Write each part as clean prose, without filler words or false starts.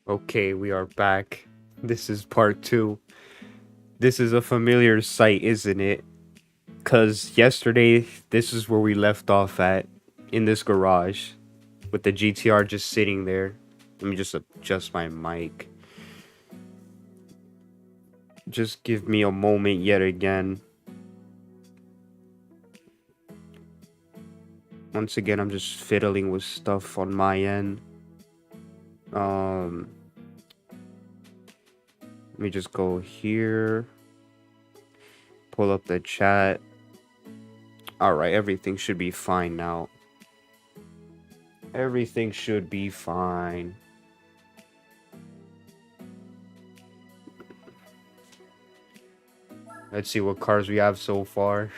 Okay, we are back. This is part two. This is a familiar sight, isn't it? Because yesterday, this is where we left off at, in this garage, with the GTR just sitting there. Let me just adjust my mic. Just give me a moment yet again. Once again, I'm just fiddling with stuff on my end. Um, Let me just go here, pull up the chat. Alright, everything should be fine now. Everything should be fine. Let's see what cars we have so far.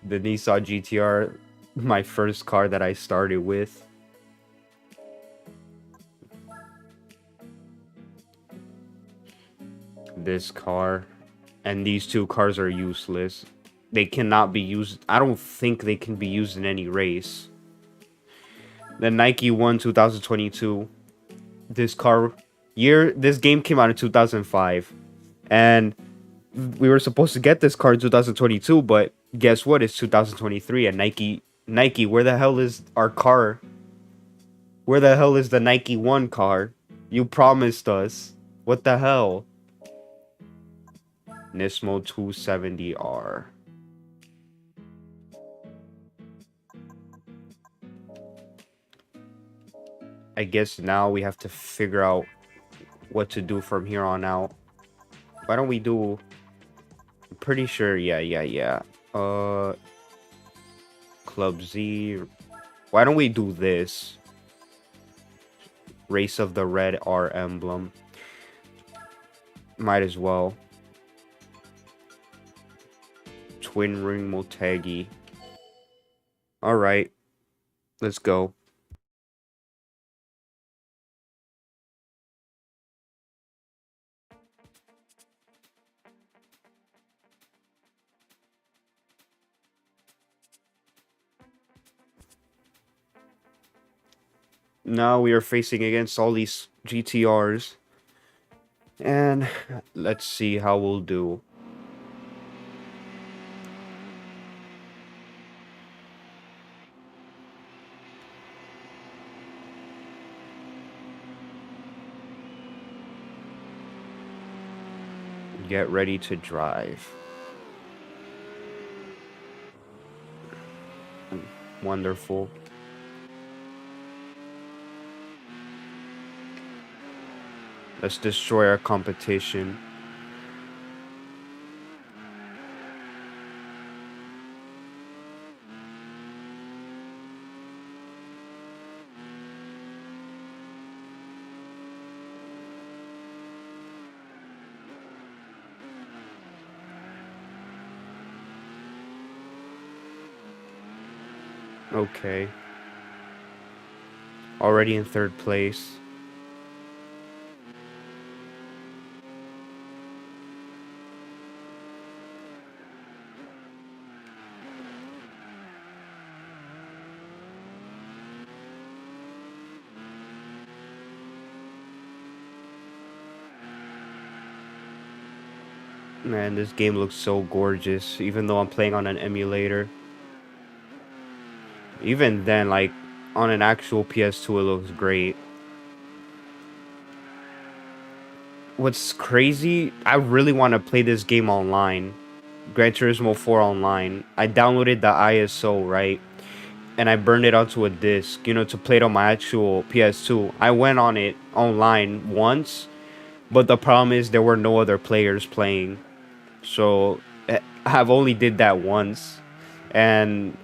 The Nissan GTR, my first car that I started with. This car. And these two cars are useless. They cannot be used. I don't think they can be used in any race. The Nike 1 2022. This car this game came out in 2005. And we were supposed to get this car in 2022, but guess what? It's 2023 and Nike, where the hell is our car? Where the hell is the Nike 1 car? You promised us. What the hell? Nismo 270R. I guess now we have to figure out what to do from here on out. Why don't we do... I'm pretty sure, yeah. Club Z. Why don't we do this? Race of the Red R emblem. Might as well. Twin Ring Motegi. Alright. Let's go. Now we are facing against all these GTRs. And let's see how we'll do. Get ready to drive. Wonderful. Let's destroy our competition. Okay. Already in third place. Man, this game looks so gorgeous, even though I'm playing on an emulator. Even then, like, on an actual PS2, it looks great. What's crazy, I really want to play this game online. Gran Turismo 4 online. I downloaded the ISO, right? And I burned it onto a disc, to play it on my actual PS2. I went on it online once, but the problem is there were no other players playing. So I've only did that once. And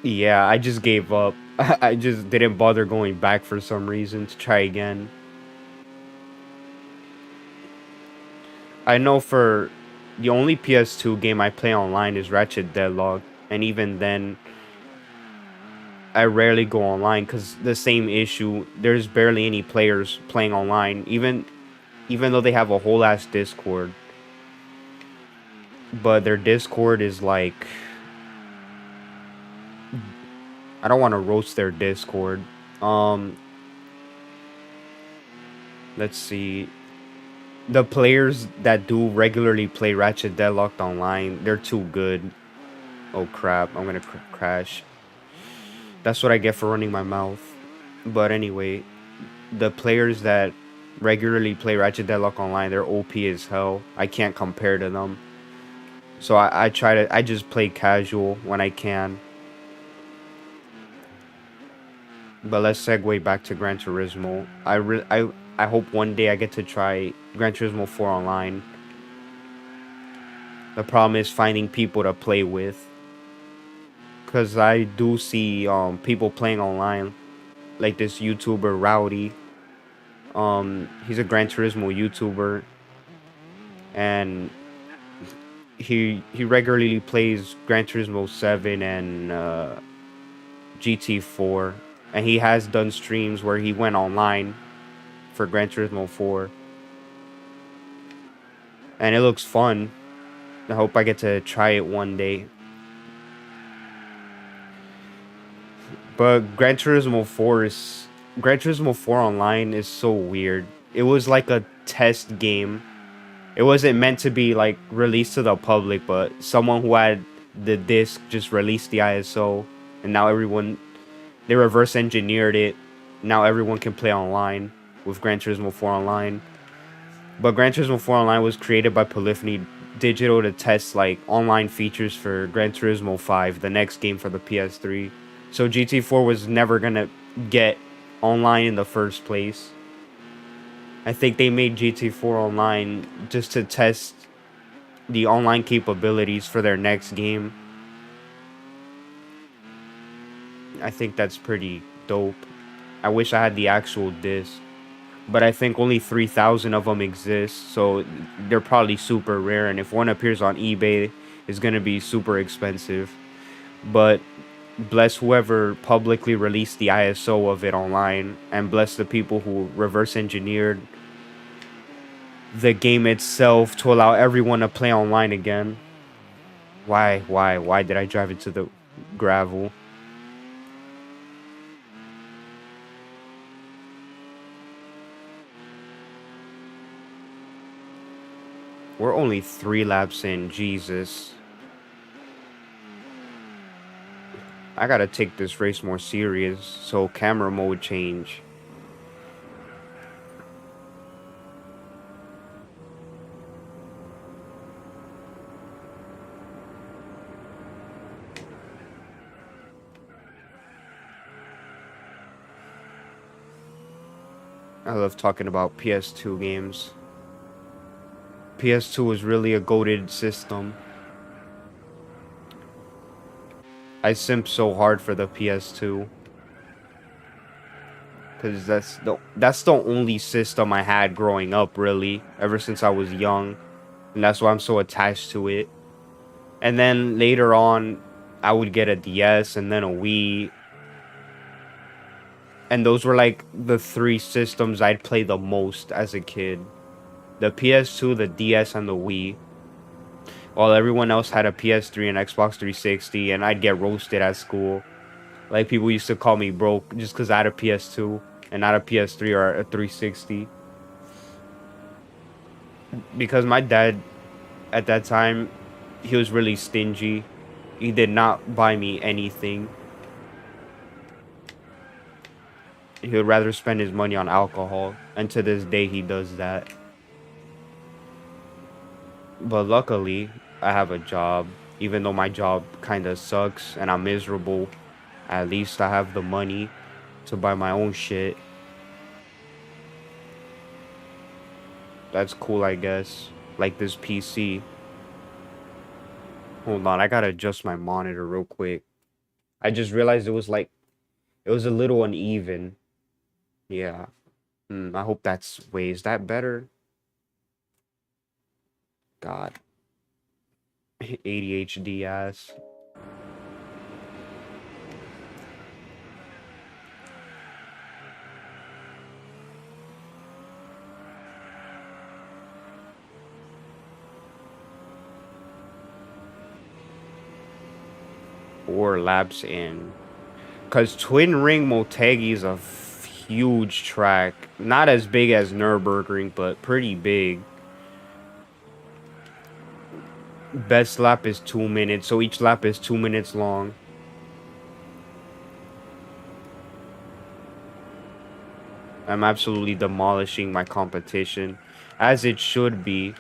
yeah, I just gave up. I just didn't bother going back for some reason to try again. I know for the only PS2 game I play online is Ratchet Deadlock, and even then, I rarely go online because the same issue. There's barely any players playing online, even though they have a whole ass Discord. But their Discord is like, I don't want to roast their Discord. Let's see. The players that do regularly play Ratchet Deadlocked online, they're too good. Oh crap, I'm gonna crash. That's what I get for running my mouth. But anyway, the players that regularly play Ratchet Deadlock online, they're OP as hell. I can't compare to them. So I just play casual when I can. But let's segue back to Gran Turismo. I hope one day I get to try Gran Turismo 4 online. The problem is finding people to play with. Because I do see people playing online. Like this YouTuber Rowdy. He's a Gran Turismo YouTuber. And he regularly plays Gran Turismo 7 and GT4. And he has done streams where he went online for Gran Turismo 4. And it looks fun. I hope I get to try it one day. But Gran Turismo 4 online is so weird. It was like a test game. It wasn't meant to be like released to the public, but someone who had the disc just released the ISO, and now they reverse engineered it. Now everyone can play online with Gran Turismo 4 online. But Gran Turismo 4 online was created by Polyphony Digital to test like online features for Gran Turismo 5, the next game for the PS3. So GT4 was never gonna get online in the first place. I think they made GT4 online just to test the online capabilities for their next game. I think that's pretty dope. I wish I had the actual disc, but I think only 3,000 of them exist, so they're probably super rare, and if one appears on eBay, it's gonna be super expensive. But bless whoever publicly released the ISO of it online, and bless the people who reverse engineered the game itself to allow everyone to play online again. Why did I drive into the gravel? We're only 3 laps in, Jesus. I gotta take this race more serious, so camera mode change. I love talking about PS2 games. PS2 was really a goated system. I simp so hard for the PS2. Because that's the only system I had growing up, really, ever since I was young. And that's why I'm so attached to it. And then later on, I would get a DS and then a Wii. And those were like the 3 systems I'd play the most as a kid. The PS2, the DS, and the Wii. While everyone else had a PS3 and Xbox 360, and I'd get roasted at school. Like, people used to call me broke just because I had a PS2 and not a PS3 or a 360. Because my dad, at that time, he was really stingy. He did not buy me anything. He would rather spend his money on alcohol. And to this day, he does that. But luckily, I have a job. Even though my job kind of sucks and I'm miserable, at least I have the money to buy my own shit. That's cool, I guess. Like this PC. Hold on, I gotta adjust my monitor real quick. I just realized it was a little uneven. Yeah. I hope is that better? God. ADHD ass. Or labs in. Because Twin Ring Motegi is a huge track. Not as big as Nürburgring, but pretty big. Best lap is 2 minutes, so each lap is 2 minutes long. I'm absolutely demolishing my competition, as it should be.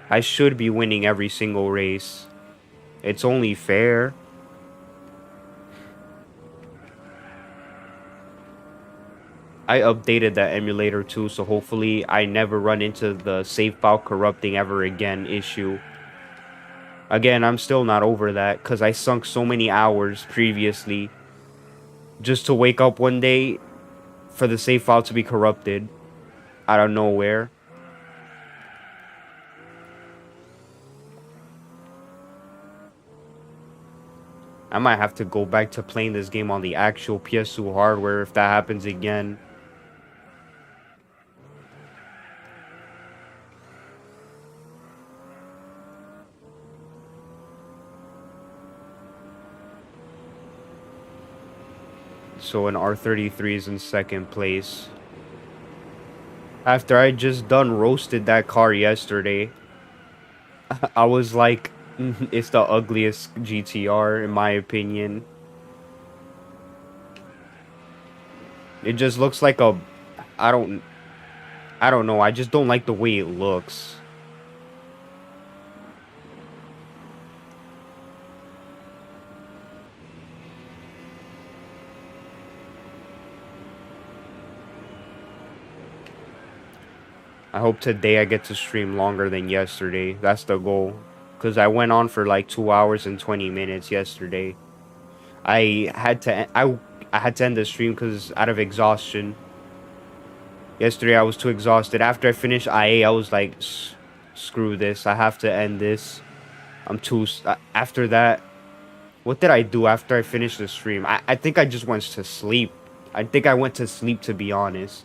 I should be winning every single race. It's only fair. I updated that emulator too, so hopefully I never run into the save file corrupting ever again issue. Again, I'm still not over that, because I sunk so many hours previously just to wake up one day for the save file to be corrupted out of nowhere. I might have to go back to playing this game on the actual PS2 hardware if that happens again. So an R33 is in second place. After I just done roasted that car yesterday, I was like, it's the ugliest GTR in my opinion. It just looks like a, I don't know. I just don't like the way it looks. I hope today I get to stream longer than yesterday. That's the goal. Because I went on for like 2 hours and 20 minutes yesterday. I had to end the stream because out of exhaustion. Yesterday I was too exhausted. After I finished IA, I was like, screw this. I have to end this. I'm too... After that, what did I do after I finished the stream? I think I just went to sleep. I think I went to sleep, to be honest.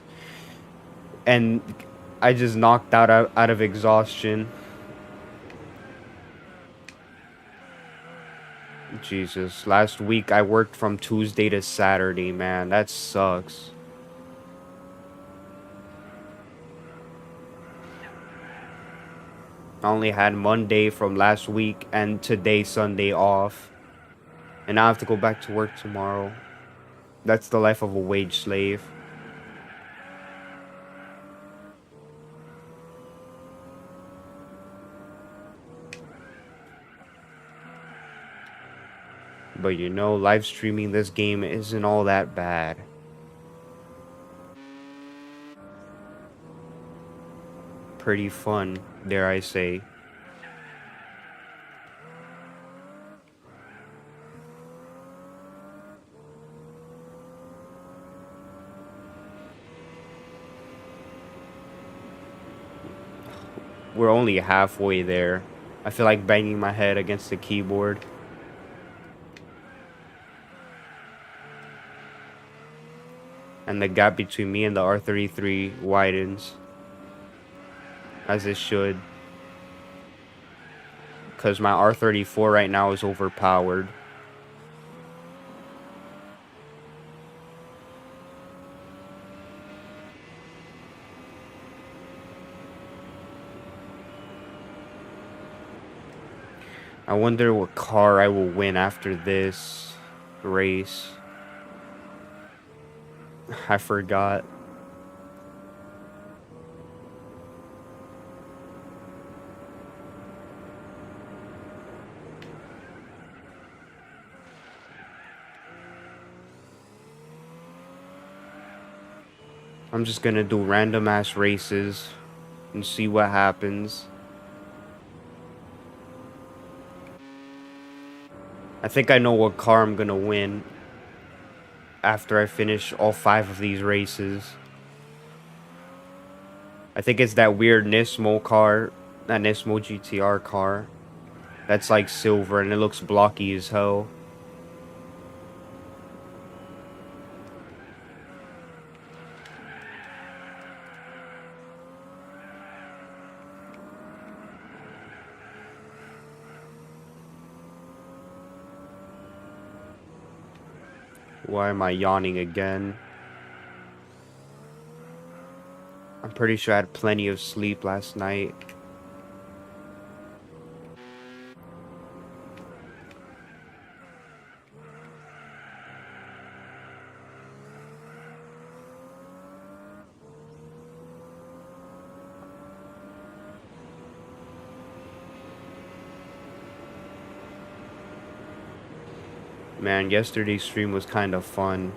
And I just knocked out of exhaustion. Jesus, last week I worked from Tuesday to Saturday, man. That sucks. I only had Monday from last week and today, Sunday, off. And I have to go back to work tomorrow. That's the life of a wage slave. But you know, live streaming this game isn't all that bad. Pretty fun, dare I say. We're only halfway there. I feel like banging my head against the keyboard. And the gap between me and the R33 widens. As it should. Because my R34 right now is overpowered. I wonder what car I will win after this race. I forgot. I'm just gonna do random ass races and see what happens. I think I know what car I'm gonna win after I finish all 5 of these races. I think it's that weird Nismo car, that Nismo GTR car. That's like silver and it looks blocky as hell. Why am I yawning again? I'm pretty sure I had plenty of sleep last night. Man, yesterday's stream was kind of fun.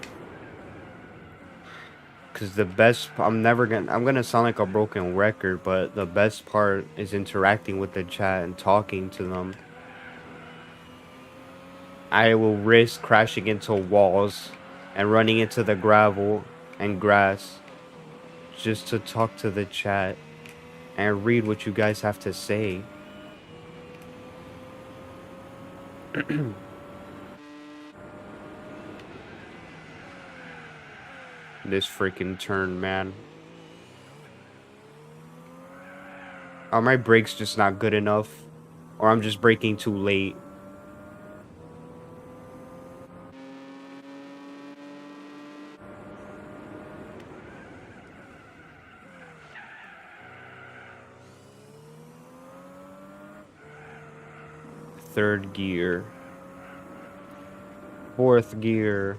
Cause the best, I'm gonna sound like a broken record, but the best part is interacting with the chat and talking to them. I will risk crashing into walls and running into the gravel and grass just to talk to the chat and read what you guys have to say. This freaking turn, man. Are my brakes just not good enough? Or I'm just braking too late? Third gear. Fourth gear.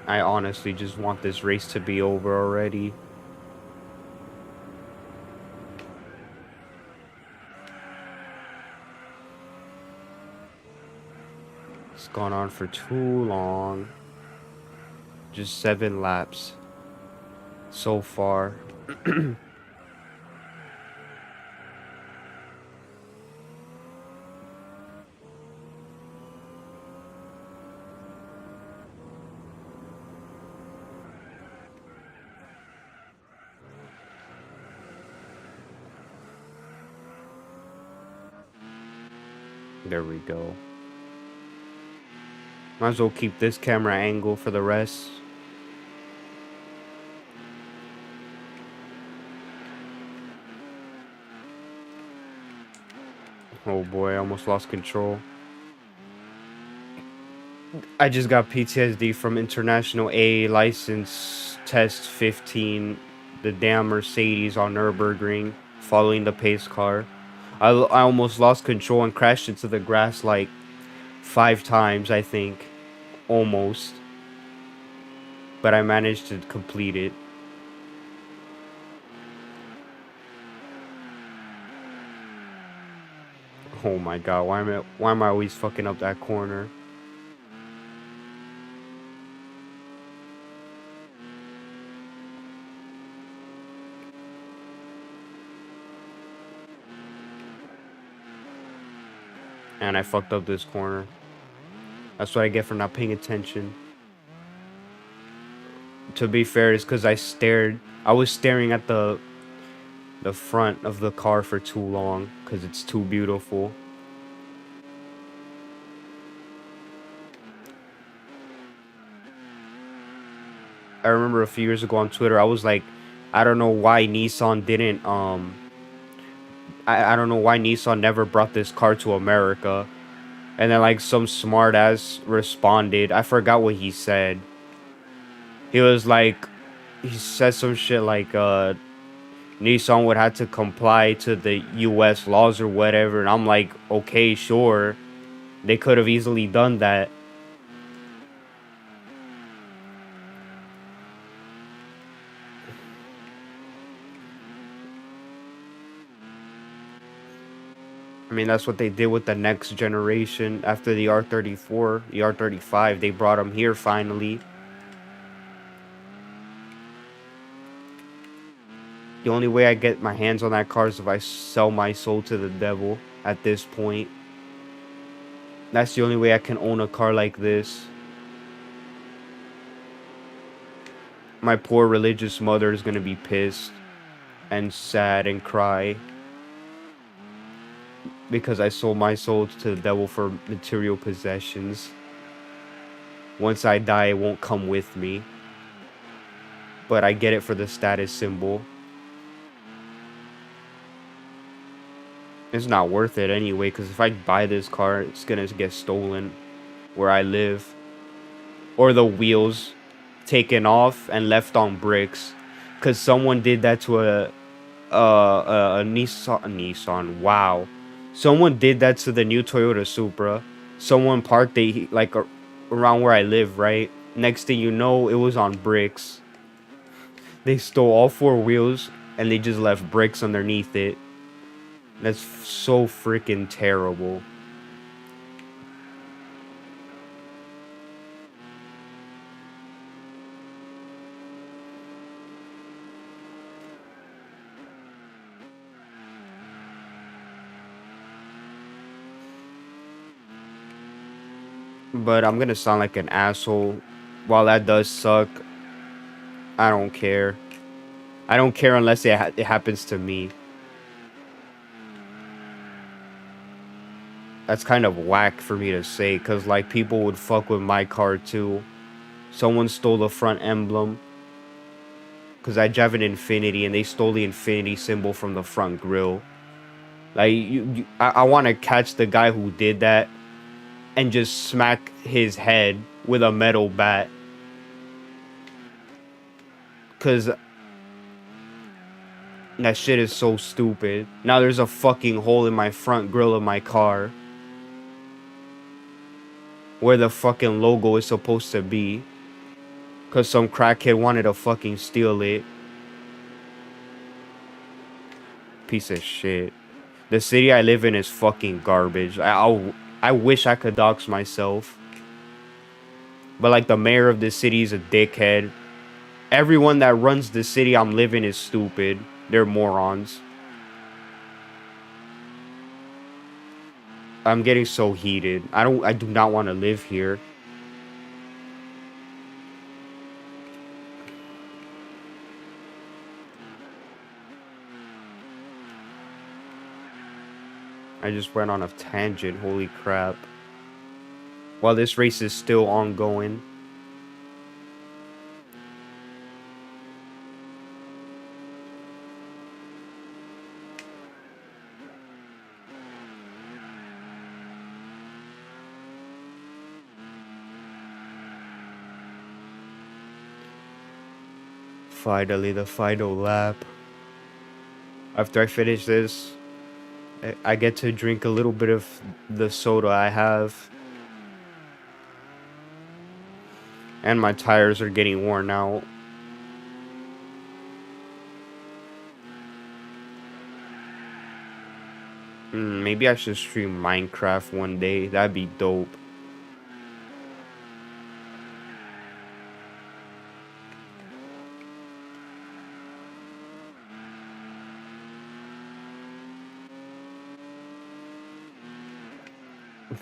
I honestly just want this race to be over already. It's gone on for too long. Just 7 laps so far. There we go. Might as well keep this camera angle for the rest. Oh boy, I almost lost control. I just got PTSD from International A License Test 15, the damn Mercedes on Nürburgring, following the pace car. I almost lost control and crashed into the grass like 5 times, I think. Almost. But I managed to complete it. Oh my god, why am I always fucking up that corner? And I fucked up this corner. That's what I get for not paying attention. To be fair, it's because I was staring at the front of the car for too long because it's too beautiful. I remember a few years ago on Twitter, I was like, I don't know why Nissan didn't I don't know why Nissan never brought this car to America. And then like some smart ass responded. I forgot what he said. He was like, he said some shit like Nissan would have to comply to the US laws or whatever. And I'm like, okay, sure. They could have easily done that. I mean, that's what they did with the next generation. After the R34, the R35, they brought them here finally. The only way I get my hands on that car is if I sell my soul to the devil at this point. That's the only way I can own a car like this. My poor religious mother is going to be pissed and sad and cry because I sold my soul to the devil for material possessions. Once I die, it won't come with me. but I get it for the status symbol. It's not worth it anyway, because if I buy this car, it's gonna get stolen where I live. Or the wheels taken off and left on bricks. Because someone did that to a Nissan. Wow. Someone did that to the new Toyota Supra. Someone parked it like around where I live, right? Next thing you know, it was on bricks. They stole all four wheels and they just left bricks underneath it. That's so freaking terrible. But I'm gonna sound like an asshole. While that does suck, I don't care. I don't care unless it happens to me. That's kind of whack for me to say, because like people would fuck with my car too. Someone stole the front emblem, because I drive an Infinity and they stole the Infinity symbol from the front grille. Like I want to catch the guy who did that and just smack his head with a metal bat, because that shit is so stupid. Now there's a fucking hole in my front grille of my car where the fucking logo is supposed to be, because some crackhead wanted to fucking steal it. Piece of shit. The city I live in is fucking garbage. I wish I could dox myself. But like the mayor of this city is a dickhead. Everyone that runs the city I'm living is stupid. They're morons. I'm getting so heated. I do not want to live here. I just went on a tangent, holy crap. While this race is still ongoing. Finally, the final lap. After I finish this, I get to drink a little bit of the soda I have. And my tires are getting worn out. Maybe I should stream Minecraft one day. That'd be dope.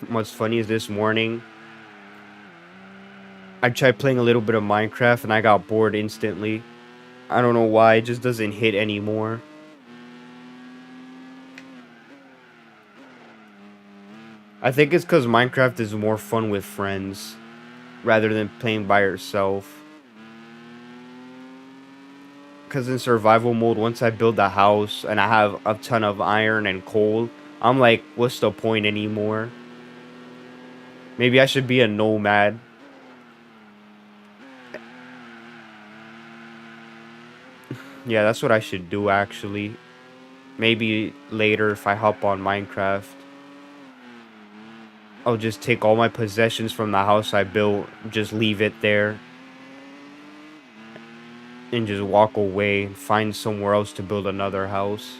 What's funny is this morning, I tried playing a little bit of Minecraft and I got bored instantly. I don't know why, it just doesn't hit anymore. I think it's because Minecraft is more fun with friends rather than playing by yourself. Because in survival mode, once I build a house and I have a ton of iron and coal, I'm like, what's the point anymore? Maybe I should be a nomad. Yeah, that's what I should do actually. Maybe later if I hop on Minecraft, I'll just take all my possessions from the house I built, just leave it there, and just walk away and find somewhere else to build another house.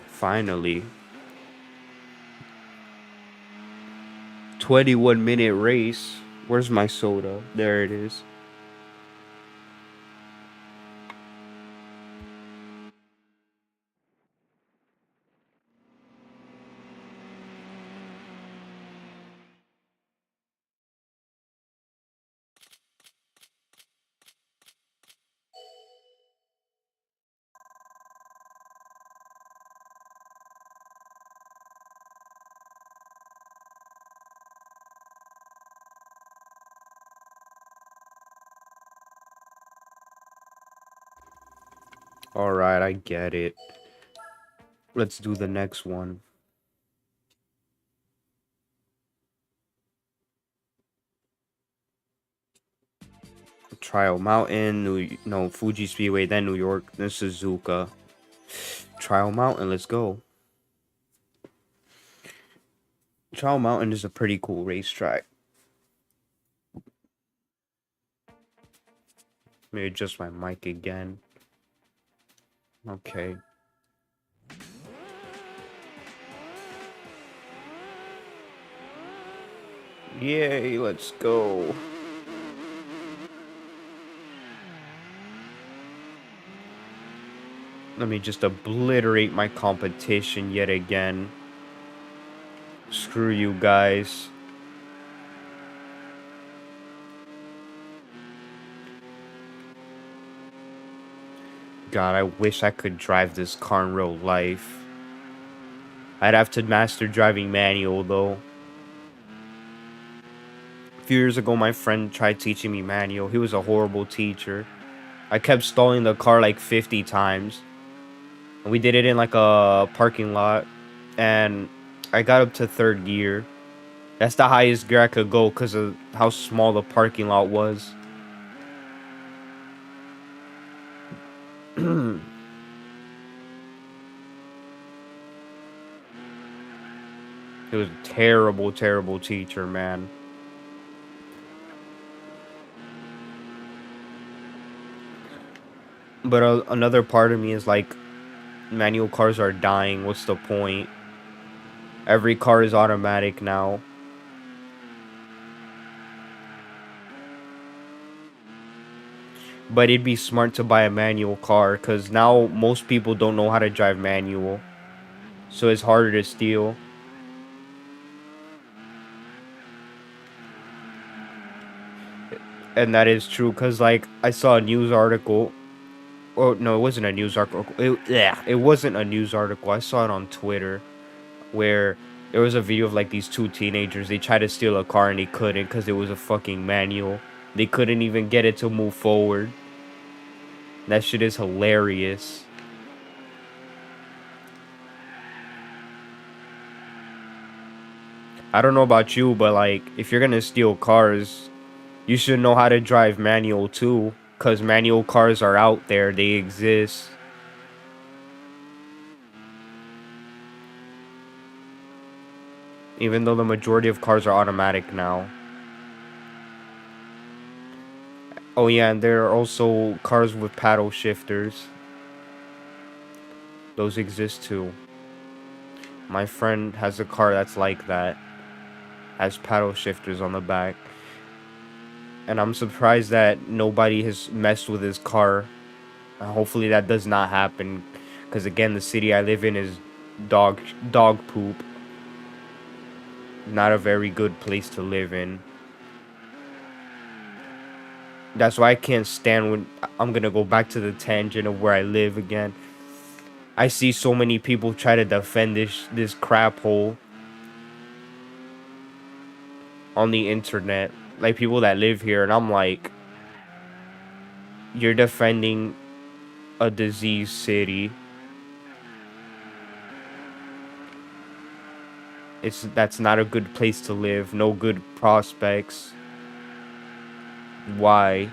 Finally. 21-minute race. Where's my soda? There it is. Alright, I get it. Let's do the next one. Trial Mountain, no, Fuji Speedway, then New York, then Suzuka. Trial Mountain, let's go. Trial Mountain is a pretty cool racetrack. Let me adjust my mic again. Okay. Yay, let's go. Let me just obliterate my competition yet again. Screw you guys. God, I wish I could drive this car in real life. I'd have to master driving manual though. A few years ago, my friend tried teaching me manual. He was a horrible teacher. I kept stalling the car like 50 times. We did it in like a parking lot. And I got up to third gear. That's the highest gear I could go because of how small the parking lot was. He was a terrible, terrible teacher, man. But another part of me is like, manual cars are dying. What's the point? Every car is automatic now. But it'd be smart to buy a manual car because now most people don't know how to drive manual. So it's harder to steal. And that is true because, like, I saw a news article. Oh, no, it wasn't a news article. It wasn't a news article. I saw it on Twitter where there was a video of, like, these two teenagers. They tried to steal a car and they couldn't because it was a fucking manual. They couldn't even get it to move forward. That shit is hilarious. I don't know about you, but, like, if you're gonna steal cars, you should know how to drive manual too, because manual cars are out there. They exist. Even though the majority of cars are automatic now. Oh yeah, and there are also cars with paddle shifters. Those exist too. My friend has a car that's like that. Has paddle shifters on the back. And I'm surprised that nobody has messed with his car. Hopefully that does not happen. Because again, the city I live in is dog poop. Not a very good place to live in. That's why I can't stand when I'm gonna go back to the tangent of where I live again. I see so many people try to defend this crap hole on the internet, like people that live here, and I'm like, you're defending a diseased city. That's not a good place to live. No good prospects. Why?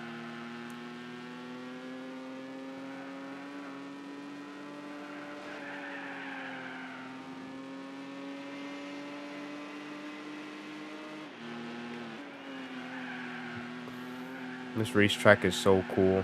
This racetrack is so cool.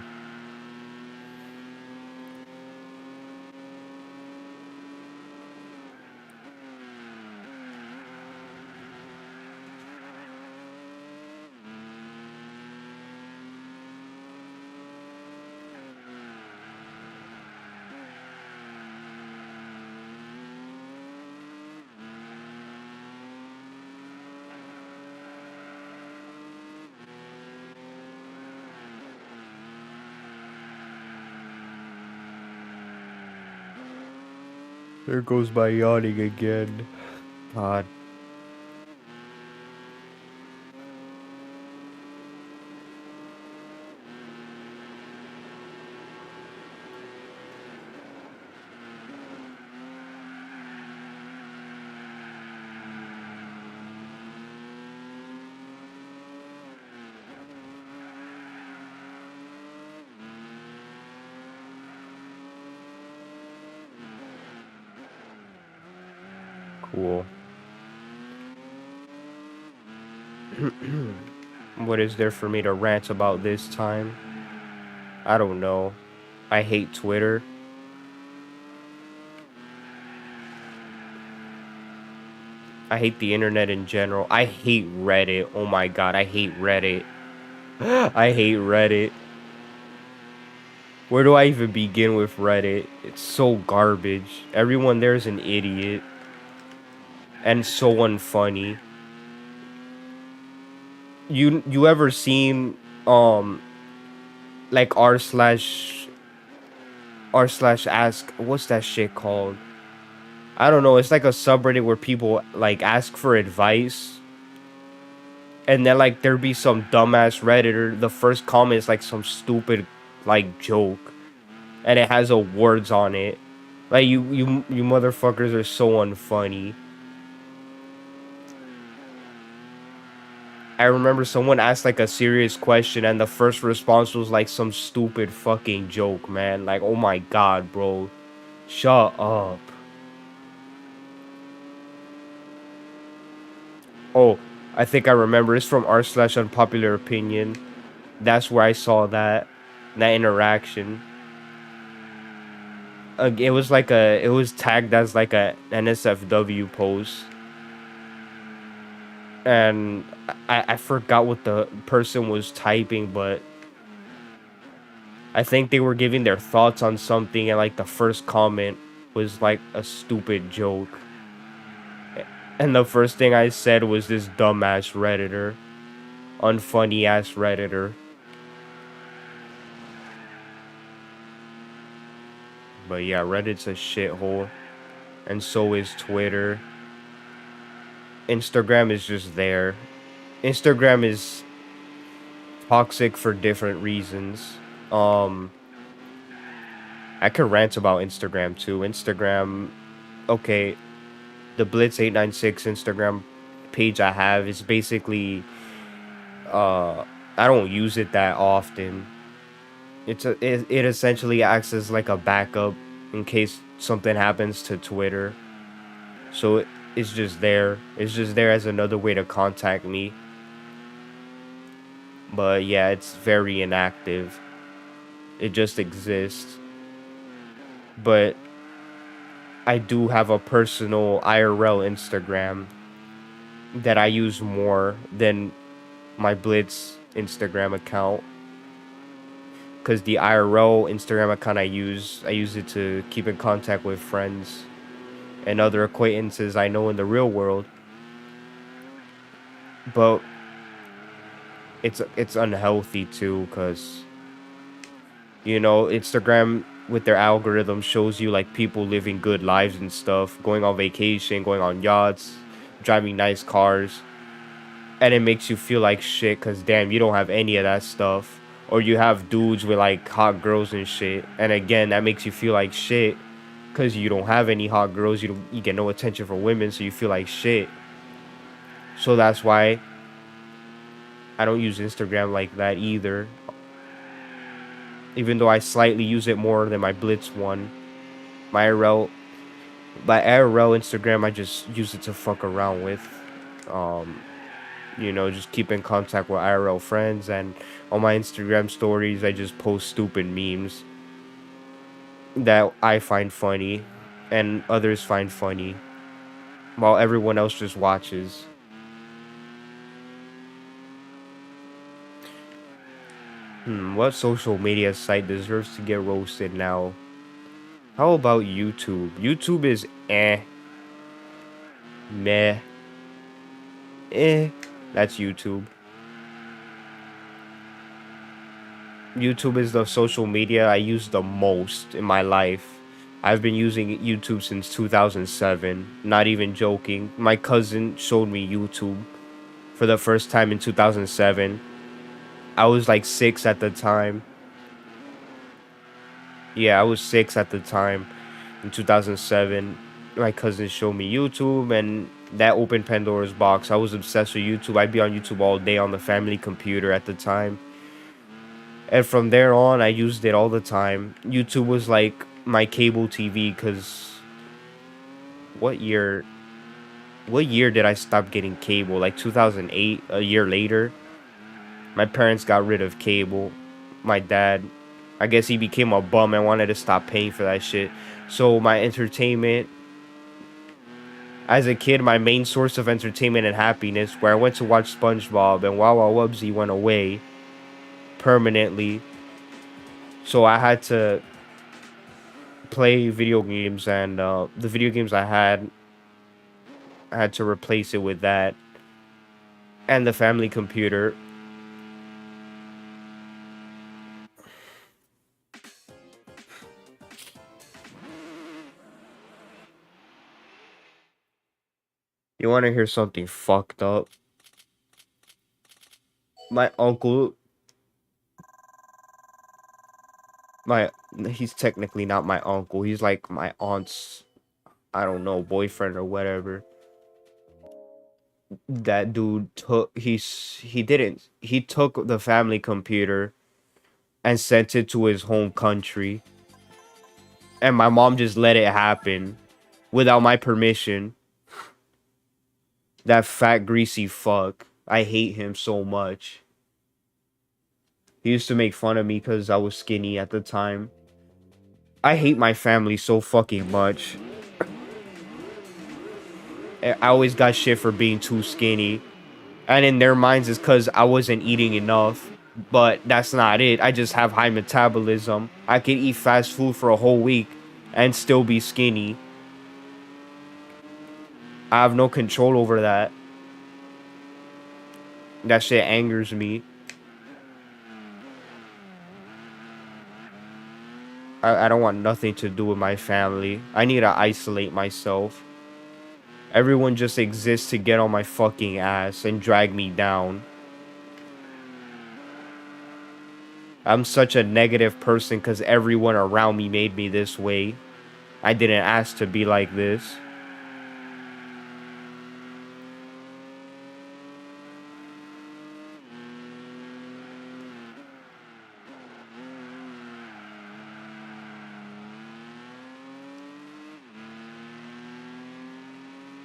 There goes my yawning again. God. Cool. What is there for me to rant about this time? I don't know. I hate Twitter. I hate the internet in general. I hate Reddit. Oh my god, I hate Reddit. I hate Reddit. Where do I even begin with Reddit? It's so garbage. Everyone there's an idiot. And so unfunny. You ever seen like r slash ask, what's that shit called? I don't know, it's like a subreddit where people like ask for advice, and then like there be some dumbass redditor, the first comment is like some stupid like joke, and it has awards on it. Like you motherfuckers are so unfunny. I remember someone asked like a serious question, and the first response was like some stupid fucking joke, man. Like, oh my god, bro. Shut up. Oh, I think I remember. It's from r/unpopular opinion. That's where I saw that interaction. It was like it was tagged as like a NSFW post, and I forgot what the person was typing, but I think they were giving their thoughts on something, and like the first comment was like a stupid joke. And the first thing I said was this dumbass Redditor. Unfunny ass Redditor. But yeah, Reddit's a shithole. And so is Twitter. Instagram is just there. Instagram is toxic for different reasons. I could rant about Instagram too. Instagram, okay, the Blitz896 Instagram page I have is basically I don't use it that often. It essentially acts as like a backup in case something happens to Twitter. So it's just there. It's just there as another way to contact me. But yeah, it's very inactive. It just exists. But I do have a personal IRL Instagram that I use more than my Blitz Instagram account. Because the IRL Instagram account I use it to keep in contact with friends and other acquaintances I know in the real world. But it's unhealthy too, because Instagram with their algorithm shows you like people living good lives and stuff, going on vacation, going on yachts, driving nice cars, and it makes you feel like shit because damn, you don't have any of that stuff. Or you have dudes with like hot girls and shit, and again that makes you feel like shit because you don't have any hot girls, you get no attention from women, so you feel like shit. So that's why I don't use Instagram like that either, even though I slightly use it more than my Blitz one. My IRL, Instagram, I just use it to fuck around with. Um, just keep in contact with IRL friends, and on my Instagram stories, I just post stupid memes that I find funny and others find funny, while everyone else just watches. What social media site deserves to get roasted now? How about YouTube? YouTube is meh, that's YouTube. YouTube is the social media I use the most in my life. I've been using YouTube since 2007. Not even joking. My cousin showed me YouTube for the first time in 2007. I was like 6 at the time. Yeah, I was 6 at the time in 2007. My cousin showed me YouTube, and that opened Pandora's box. I was obsessed with YouTube. I'd be on YouTube all day on the family computer at the time. And from there on, I used it all the time. YouTube was like my cable TV, because what year? what year did I stop getting cable? Like 2008, a year later. My parents got rid of cable. My dad, I guess he became a bum and wanted to stop paying for that shit. So my entertainment, as a kid, my main source of entertainment and happiness, where I went to watch SpongeBob and Wow Wow Wubsy went away permanently. So I had to play video games, and the video games I had to replace it with that and the family computer. You want to hear something fucked up? My uncle, my he's technically not my uncle. He's like my aunt's, I don't know, boyfriend or whatever. That dude he took the family computer and sent it to his home country, and my mom just let it happen without my permission. That fat greasy fuck. I hate him so much. He used to make fun of me because I was skinny at the time. I hate my family so fucking much. I always got shit for being too skinny. And in their minds, it's because I wasn't eating enough. But that's not it. I just have high metabolism. I could eat fast food for a whole week and still be skinny. I have no control over that. That shit angers me. I don't want nothing to do with my family. I need to isolate myself. Everyone just exists to get on my fucking ass and drag me down. I'm such a negative person because everyone around me made me this way. I didn't ask to be like this.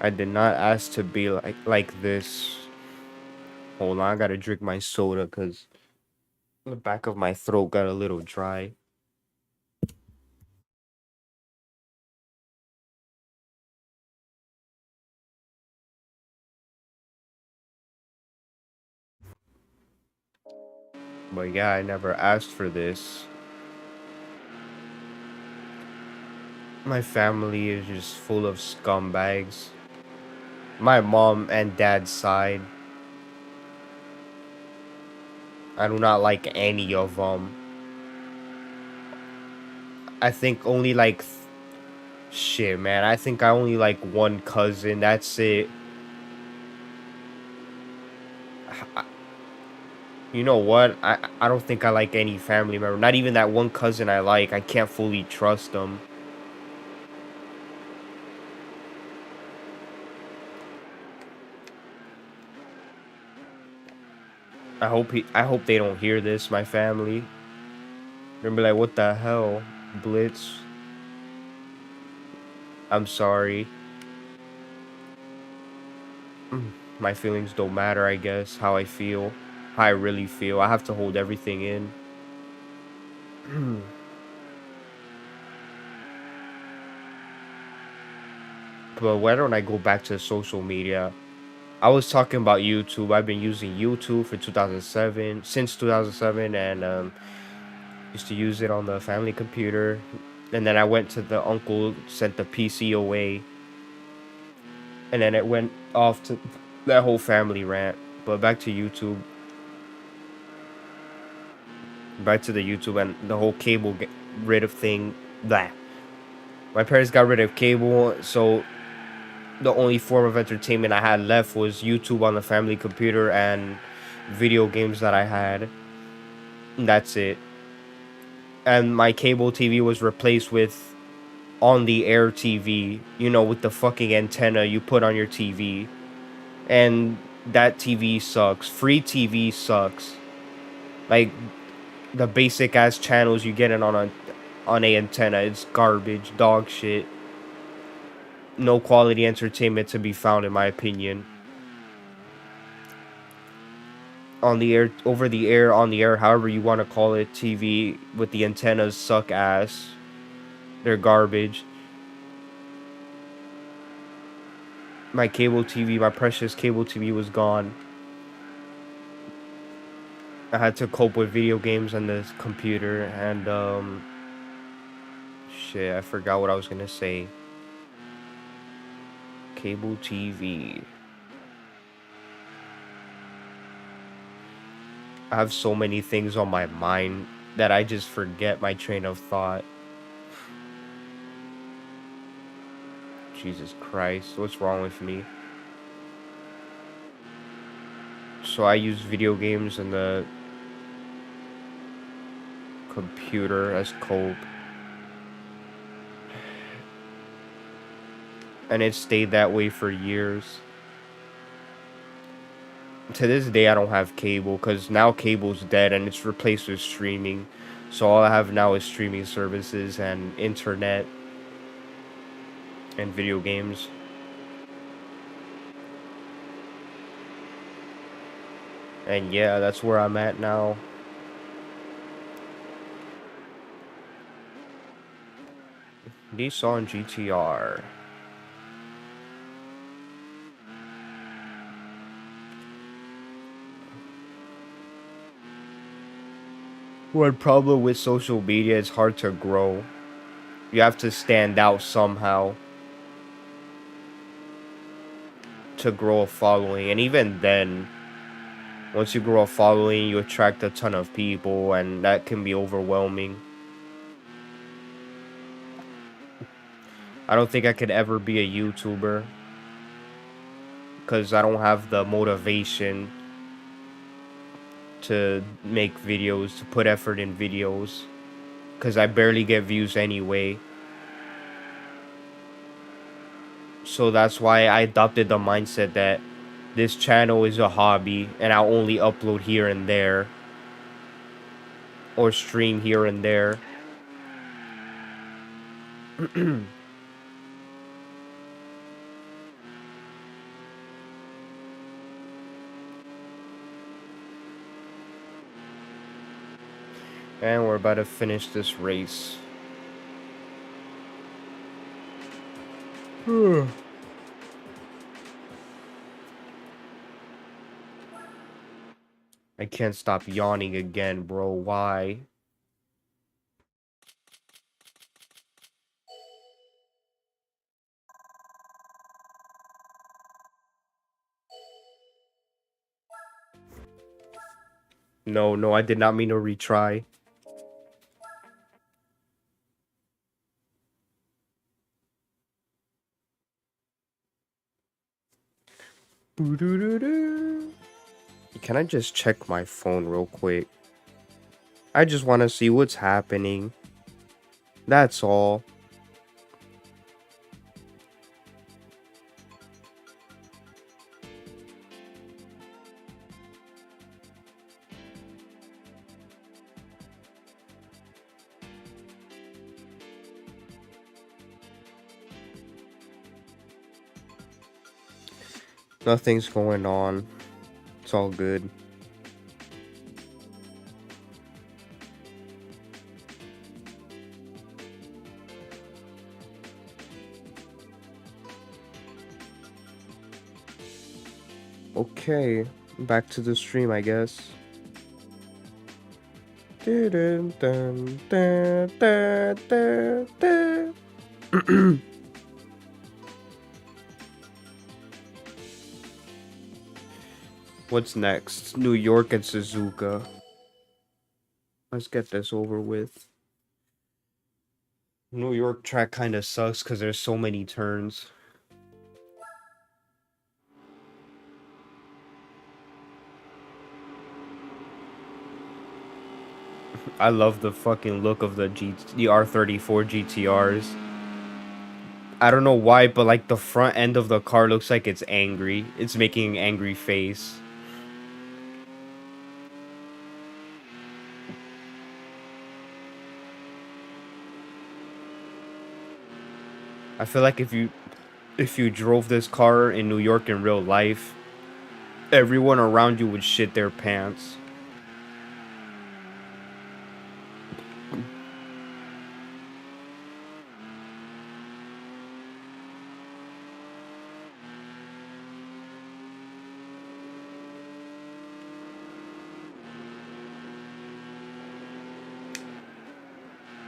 I did not ask to be like this. Hold on, I gotta drink my soda because the back of my throat got a little dry. But yeah, I never asked for this. My family is just full of scumbags. My mom and dad's side, I do not like any of them. I think only like shit, man. I think I only like one cousin. That's it. I- You know what? I don't think I like any family member. Not even that one cousin I like. I can't fully trust them. I hope they don't hear this, my family. They're gonna be like, what the hell? Blitz. I'm sorry. My feelings don't matter, I guess. How I feel. How I really feel. I have to hold everything in. But why don't I go back to social media? I was talking about YouTube. I've been using YouTube for 2007, since 2007, and used to use it on the family computer. And then I went to the uncle, sent the PC away, and then it went off to that whole family rant. But back to YouTube, back to the YouTube and the whole cable get rid of thing. That my parents got rid of cable, so the only form of entertainment I had left was YouTube on the family computer and video games that I had. And that's it. And my cable TV was replaced with on the air TV, you know, with the fucking antenna you put on your TV. And that TV sucks. Free TV sucks. Like the basic ass channels you get it on a antenna, it's garbage, dog shit. no quality entertainment to be found, in my opinion. On the air, over the air, on the air, however you want to call it, TV with the antennas suck ass. They're garbage. My cable TV, my precious cable TV was gone. I had to cope with video games on the computer and shit, I forgot what I was gonna say. Cable TV. I have so many things on my mind that I just forget my train of thought. Jesus Christ, what's wrong with me? So I use video games and the computer as cope. And it stayed that way for years. To this day, I don't have cable because now cable's dead and it's replaced with streaming. So all I have now is streaming services and internet and video games. And yeah, that's where I'm at now. Nissan GTR. One problem with social media is hard to grow. You have to stand out somehow to grow a following. And even then, once you grow a following, you attract a ton of people, and that can be overwhelming. I don't think I could ever be a YouTuber because I don't have the motivation to make videos, to put effort in videos, because I barely get views anyway. So that's why I adopted the mindset that this channel is a hobby and I'll only upload here and there or stream here and there. And we're about to finish this race. I can't stop yawning again, bro. Why? No, I did not mean to retry. Can I just check my phone real quick? I just want to see what's happening. That's all. Nothing's going on. It's all good. Okay, back to the stream, I guess. What's next? New York and Suzuka. Let's get this over with. New York track kind of sucks because there's so many turns. I love the fucking look of the R34 GTRs. I don't know why, but like the front end of the car looks like it's angry. It's making an angry face. I feel like if you If you drove this car in New York in real life, everyone around you would shit their pants.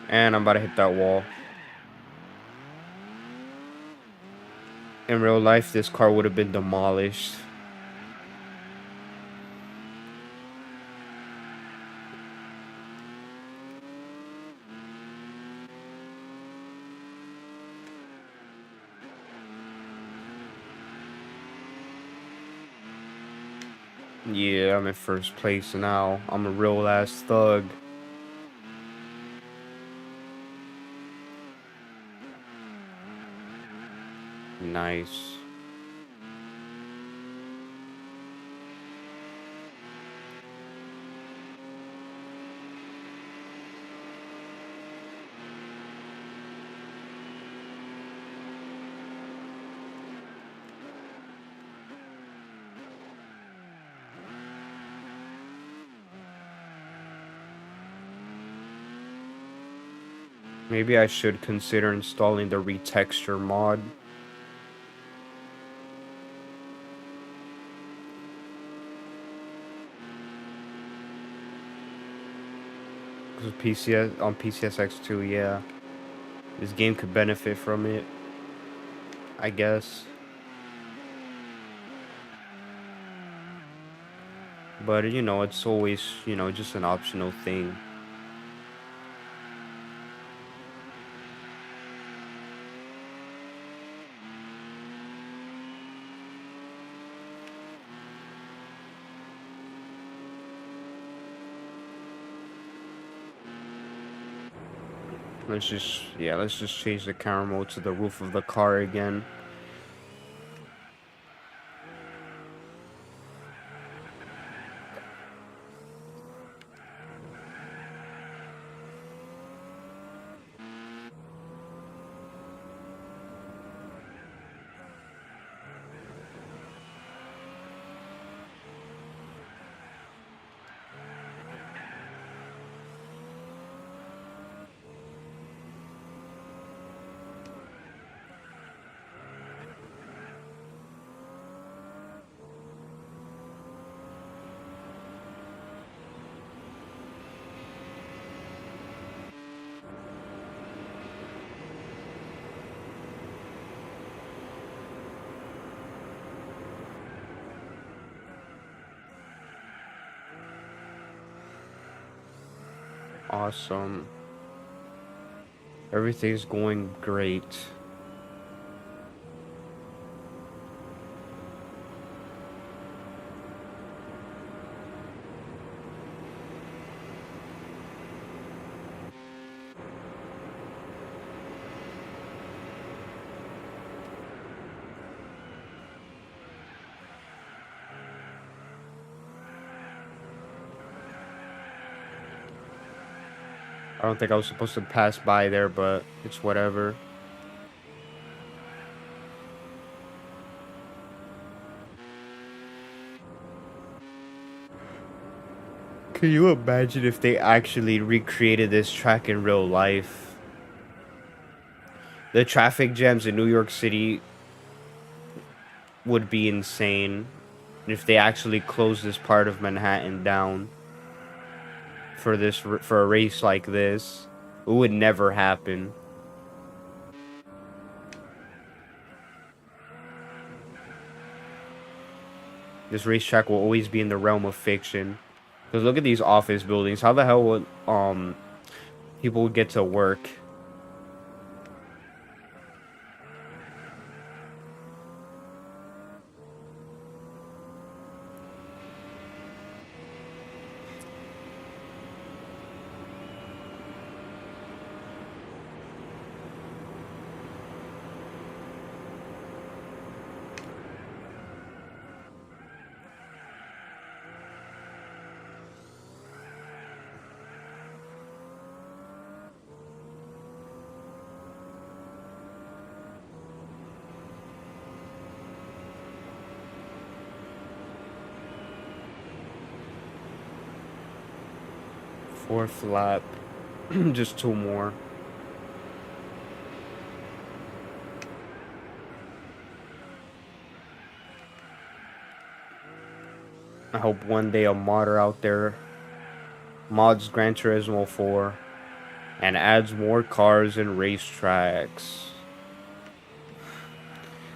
And I'm about to hit that wall. In real life, this car would have been demolished. Yeah, I'm in first place now. I'm a real ass thug. Nice. Maybe I should consider installing the retexture mod. Because PCS on PCSX2, yeah. This game could benefit from it, I guess. But, you know, it's always, you know, just an optional thing. Let's just change the camera mode to the roof of the car again. Awesome. Everything's going great. I don't think I was supposed to pass by there, but it's whatever. Can you imagine if they actually recreated this track in real life? The traffic jams in New York City would be insane if they actually closed this part of Manhattan down for a race like this. It would never happen. This racetrack will always be in the realm of fiction. Because look at these office buildings. How the hell would people get to work? Fourth lap. Just two more. I hope one day a modder out there mods Gran Turismo 4 and adds more cars and racetracks.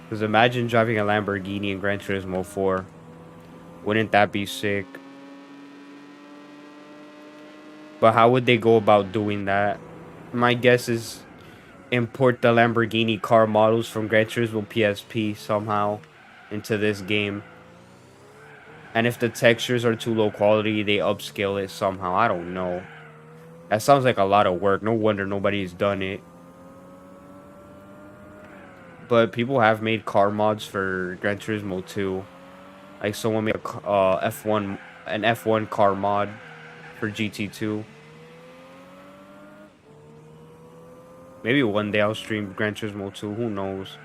Because imagine driving a Lamborghini in Gran Turismo 4. Wouldn't that be sick? But how would they go about doing that? My guess is import the Lamborghini car models from Gran Turismo PSP somehow into this game. And if the textures are too low quality, they upscale it somehow. I don't know. That sounds like a lot of work. No wonder nobody's done it. But people have made car mods for Gran Turismo 2. Like someone made a an F1 car mod for GT2. Maybe one day I'll stream Gran Turismo 2. Who knows?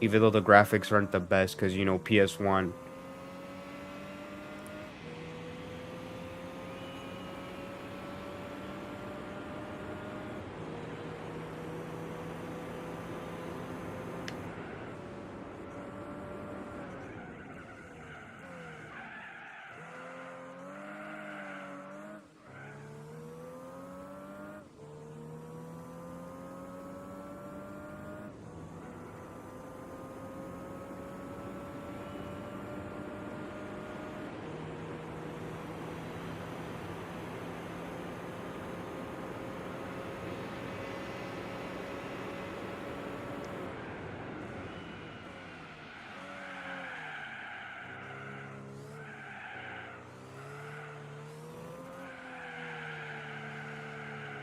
Even though the graphics aren't the best, because you know PS1.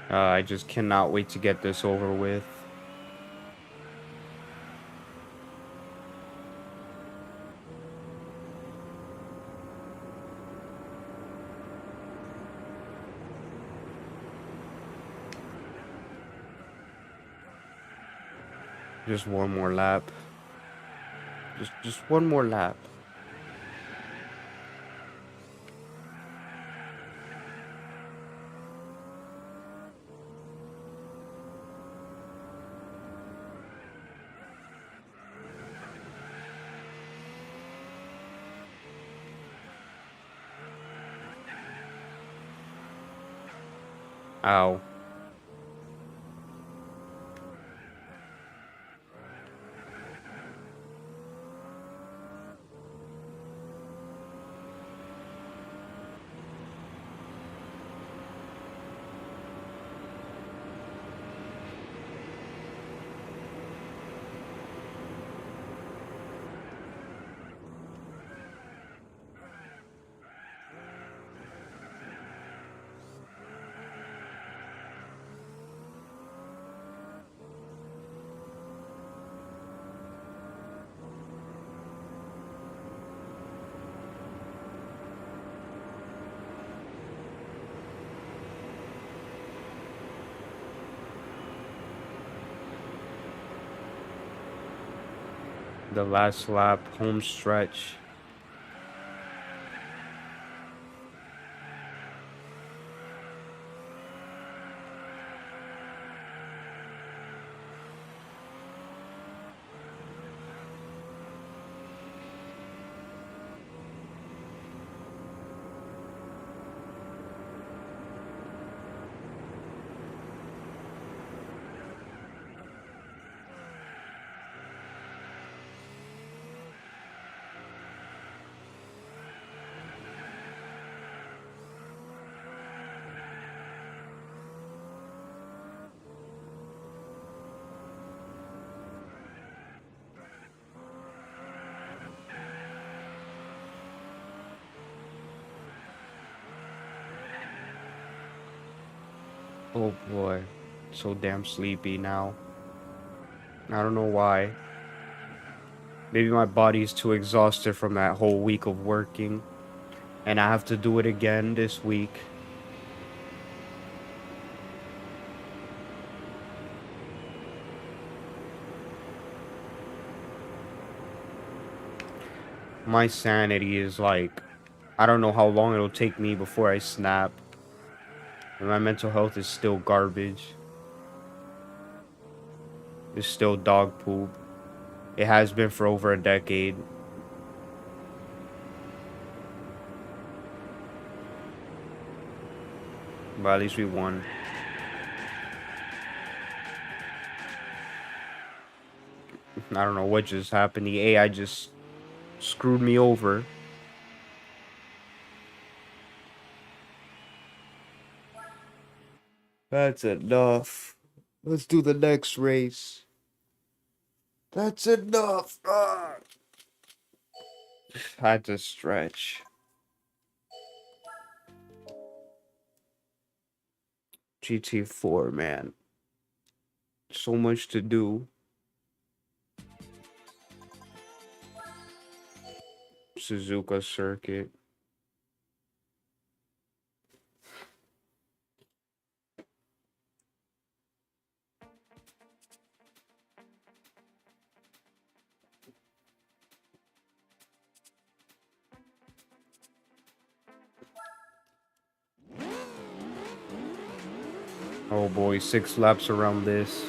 I just cannot wait to get this over with. Just one more lap. Just one more lap. Ow. The last lap, home stretch. Oh boy, so damn sleepy now. I don't know why. Maybe my body's too exhausted from that whole week of working, and I have to do it again this week. My sanity is like I don't know how long it'll take me before I snap. And my mental health is still garbage. It's still dog poop. It has been for over a decade. But at least we won. I don't know what just happened. The AI just screwed me over. That's enough. Let's do the next race. That's enough. Had to stretch. GT4, man. So much to do. Suzuka circuit. Oh boy, 6 laps around this.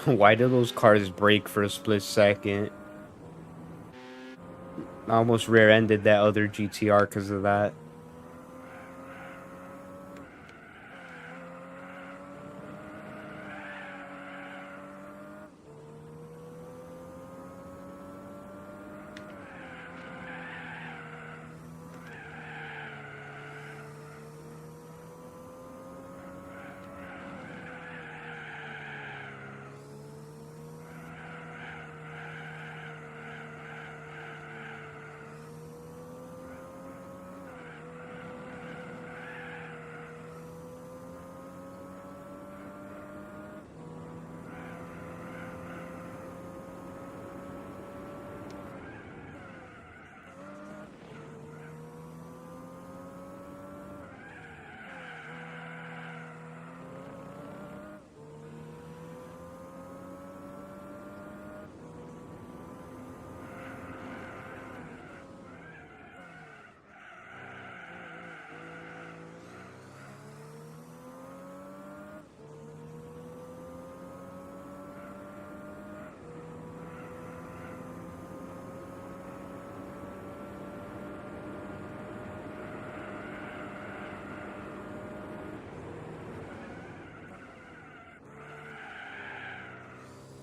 Why do those cars break for a split second? I almost rear-ended that other GTR because of that.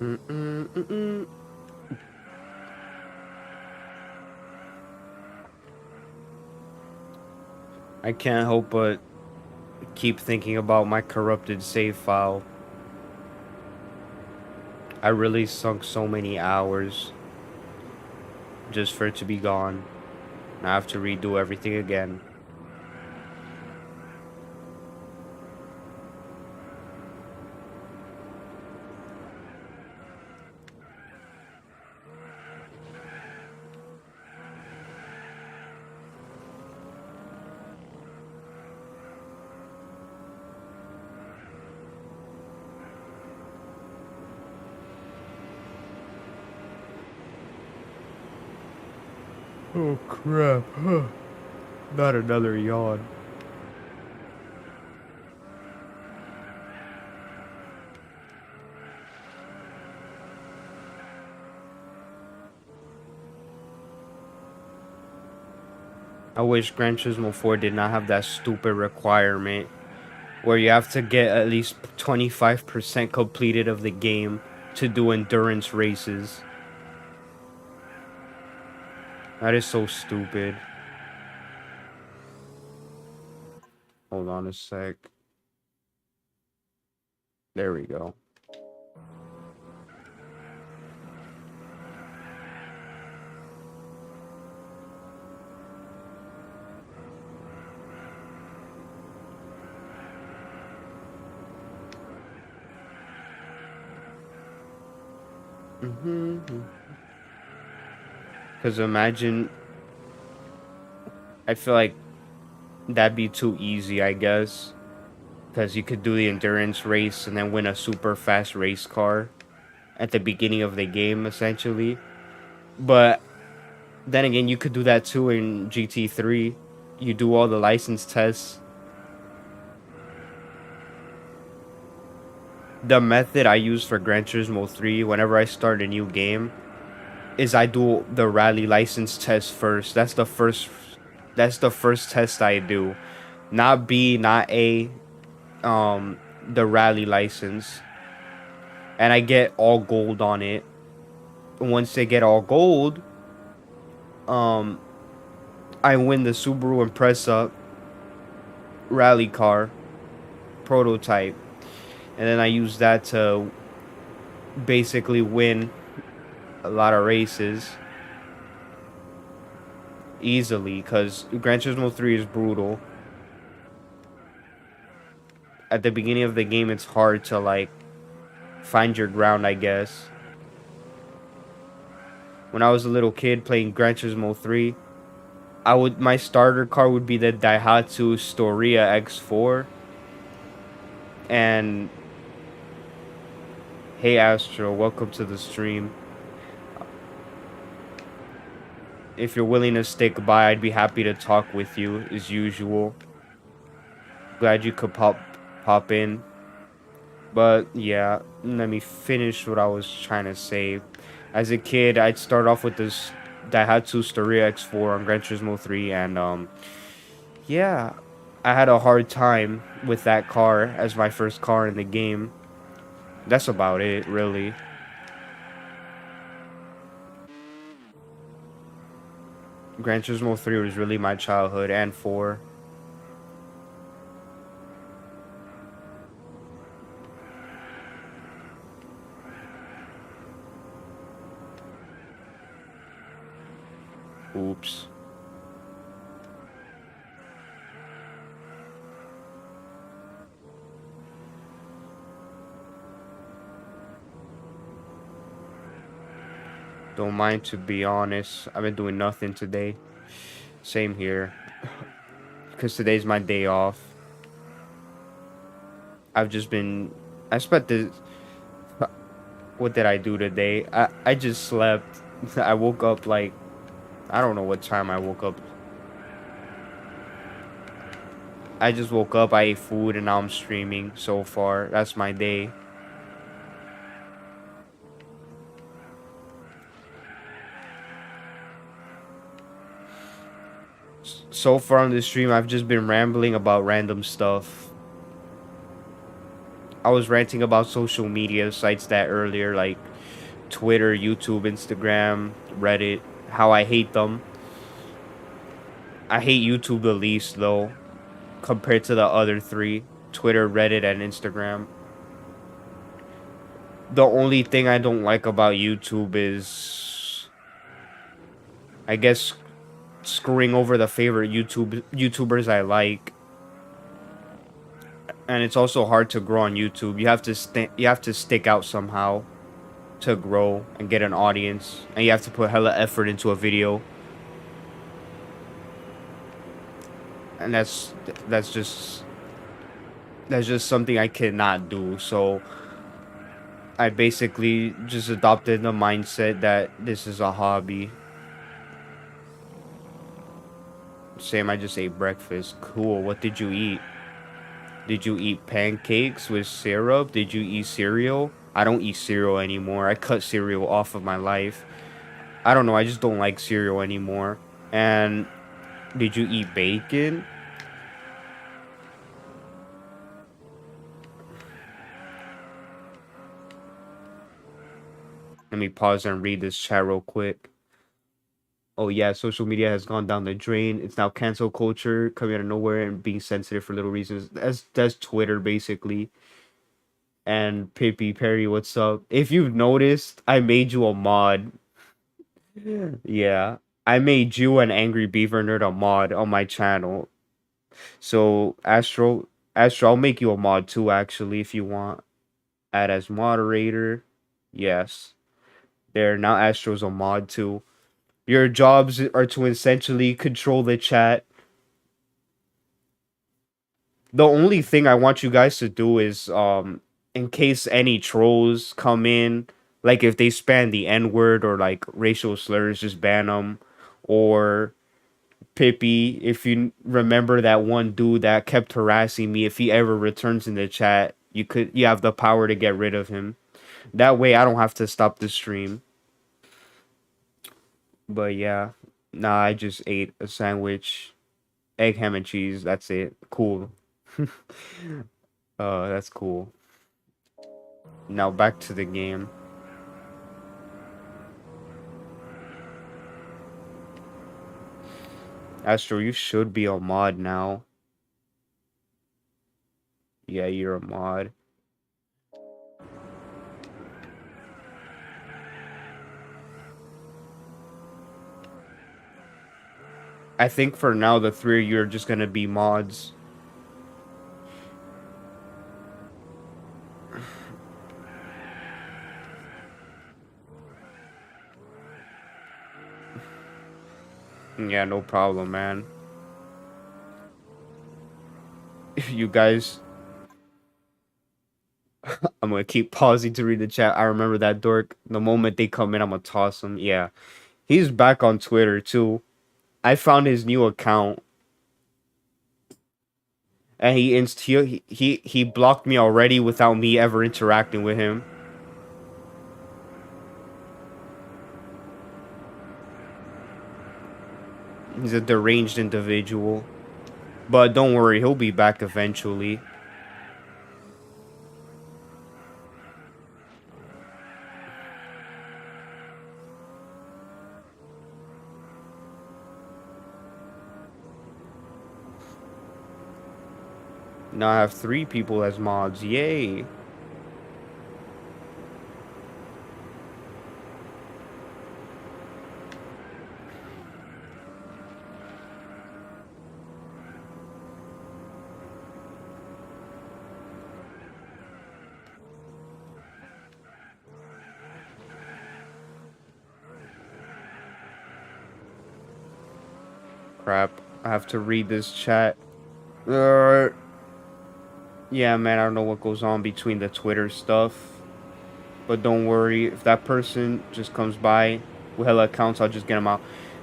Mm-mm-mm-mm. I can't help but keep thinking about my corrupted save file. I really sunk so many hours just for it to be gone. I have to redo everything again. Oh crap. Not another yawn. I wish Gran Turismo 4 did not have that stupid requirement where you have to get at least 25% completed of the game to do endurance races. That is so stupid. Hold on a sec. There we go. Because imagine, I feel like that'd be too easy, I guess. because you could do the endurance race and then win a super fast race car at the beginning of the game, essentially. But then again, you could do that too in GT3. You do all the license tests. The method I use for Gran Turismo 3 whenever I start a new game is I do the rally license test first. That's the first test I do. Not B, not A, the rally license. And I get all gold on it. Once they get all gold, um I win the Subaru Impreza rally car prototype. And then I use that to basically win a lot of races easily because Gran Turismo 3 is brutal. At the beginning of the game, it's hard to like find your ground, I guess. When I was a little kid playing Gran Turismo 3, my starter car would be the Daihatsu Storia X4. And hey Astro, welcome to the stream. If you're willing to stick by, I'd be happy to talk with you as usual. Glad you could pop in. But yeah, let me finish what I was trying to say. As a kid, I'd start off with this Daihatsu Storia X4 on Gran Turismo 3, and yeah, I had a hard time with that car as my first car in the game. That's about it, really. Gran Turismo 3 was really my childhood, and 4. Oops. Don't mind, to be honest. I've been doing nothing today. Same here. Because today's my day off. I've just been... I spent this... What did I do today? I just slept. I woke up like... I don't know what time I woke up. I just woke up, I ate food, and now I'm streaming so far. That's my day. So far on this stream, I've just been rambling about random stuff. I was ranting about social media sites that earlier, like Twitter, YouTube, Instagram, Reddit, how I hate them. I hate YouTube the least, though, compared to the other three, Twitter, Reddit, and Instagram. The only thing I don't like about YouTube is, I guess, screwing over the favorite YouTubers I like. And it's also hard to grow on YouTube. You have to stick out somehow to grow and get an audience, and you have to put hella effort into a video. And that's just something I cannot do. So I basically just adopted the mindset that this is a hobby. Same, I just ate breakfast. Cool. What did you eat? Did you eat pancakes with syrup? Did you eat cereal? I don't eat cereal anymore. I cut cereal off of my life. I don't know. I just don't like cereal anymore. And did you eat bacon? Let me pause and read this chat real quick. Oh yeah, social media has gone down the drain. It's now cancel culture coming out of nowhere and being sensitive for little reasons. That's Twitter basically. And Pippi Perry, what's up? If you've noticed, I made you a mod. Yeah. I made you an Angry Beaver Nerd a mod on my channel. So Astro, I'll make you a mod too actually if you want. Add as moderator. Yes. There, now Astro's a mod too. Your jobs are to essentially control the chat. The only thing I want you guys to do is in case any trolls come in, like if they spam the N-word or like racial slurs, just ban them. Or Pippi, if you remember that one dude that kept harassing me, if he ever returns in the chat, you have the power to get rid of him. That way I don't have to stop the stream. But yeah. Nah, I just ate a sandwich, egg, ham, and cheese. That's it. Cool. That's cool. Now back to the game. Astro, you should be a mod now. Yeah, you're a mod. I think for now the three of you are just gonna be mods. Yeah, no problem, man. If you guys, I'm gonna keep pausing to read the chat. I remember that dork. The moment they come in, I'm gonna toss him. Yeah, he's back on Twitter too. I found his new account, and he blocked me already without me ever interacting with him. He's a deranged individual, but don't worry, he'll be back eventually. Now I have 3 people as mods. Yay! Crap. I have to read this chat. Uh, yeah, man, I don't know what goes on between the Twitter stuff. But don't worry, if that person just comes by with hella accounts, I'll just get them out.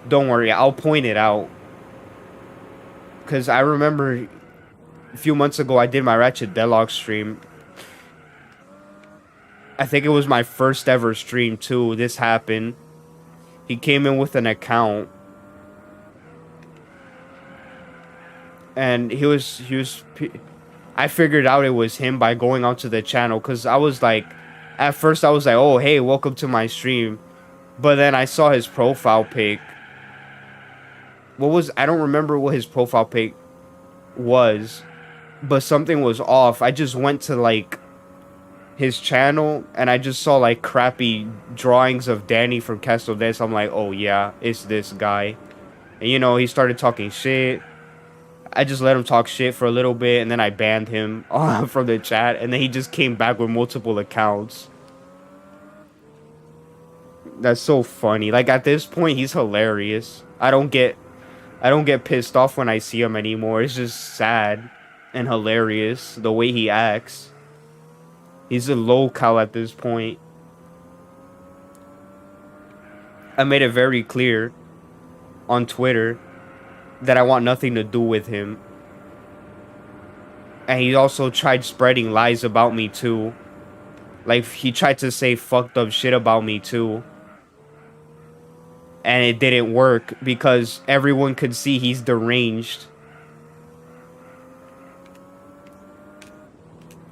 Don't worry, I'll point it out. Because I remember a few months ago, I did my Ratchet Deadlock stream. I think it was my first ever stream, too. This happened. He came in with an account. And I figured out it was him by going onto the channel. Because I was like, at first I was like, oh, hey, welcome to my stream. But then I saw his profile pic. I don't remember what his profile pic was, but something was off. I just went to like his channel and I just saw like crappy drawings of Danny from Castlevania. I'm like, oh yeah, it's this guy. And you know, he started talking shit. I just let him talk shit for a little bit and then I banned him from the chat, and then he just came back with multiple accounts. That's so funny. Like at this point he's hilarious. I don't get pissed off when I see him anymore. It's just sad and hilarious the way he acts. He's a local at this point. I made it very clear on Twitter that I want nothing to do with him. And he also tried spreading lies about me too. Like he tried to say fucked up shit about me too. And it didn't work because everyone could see he's deranged.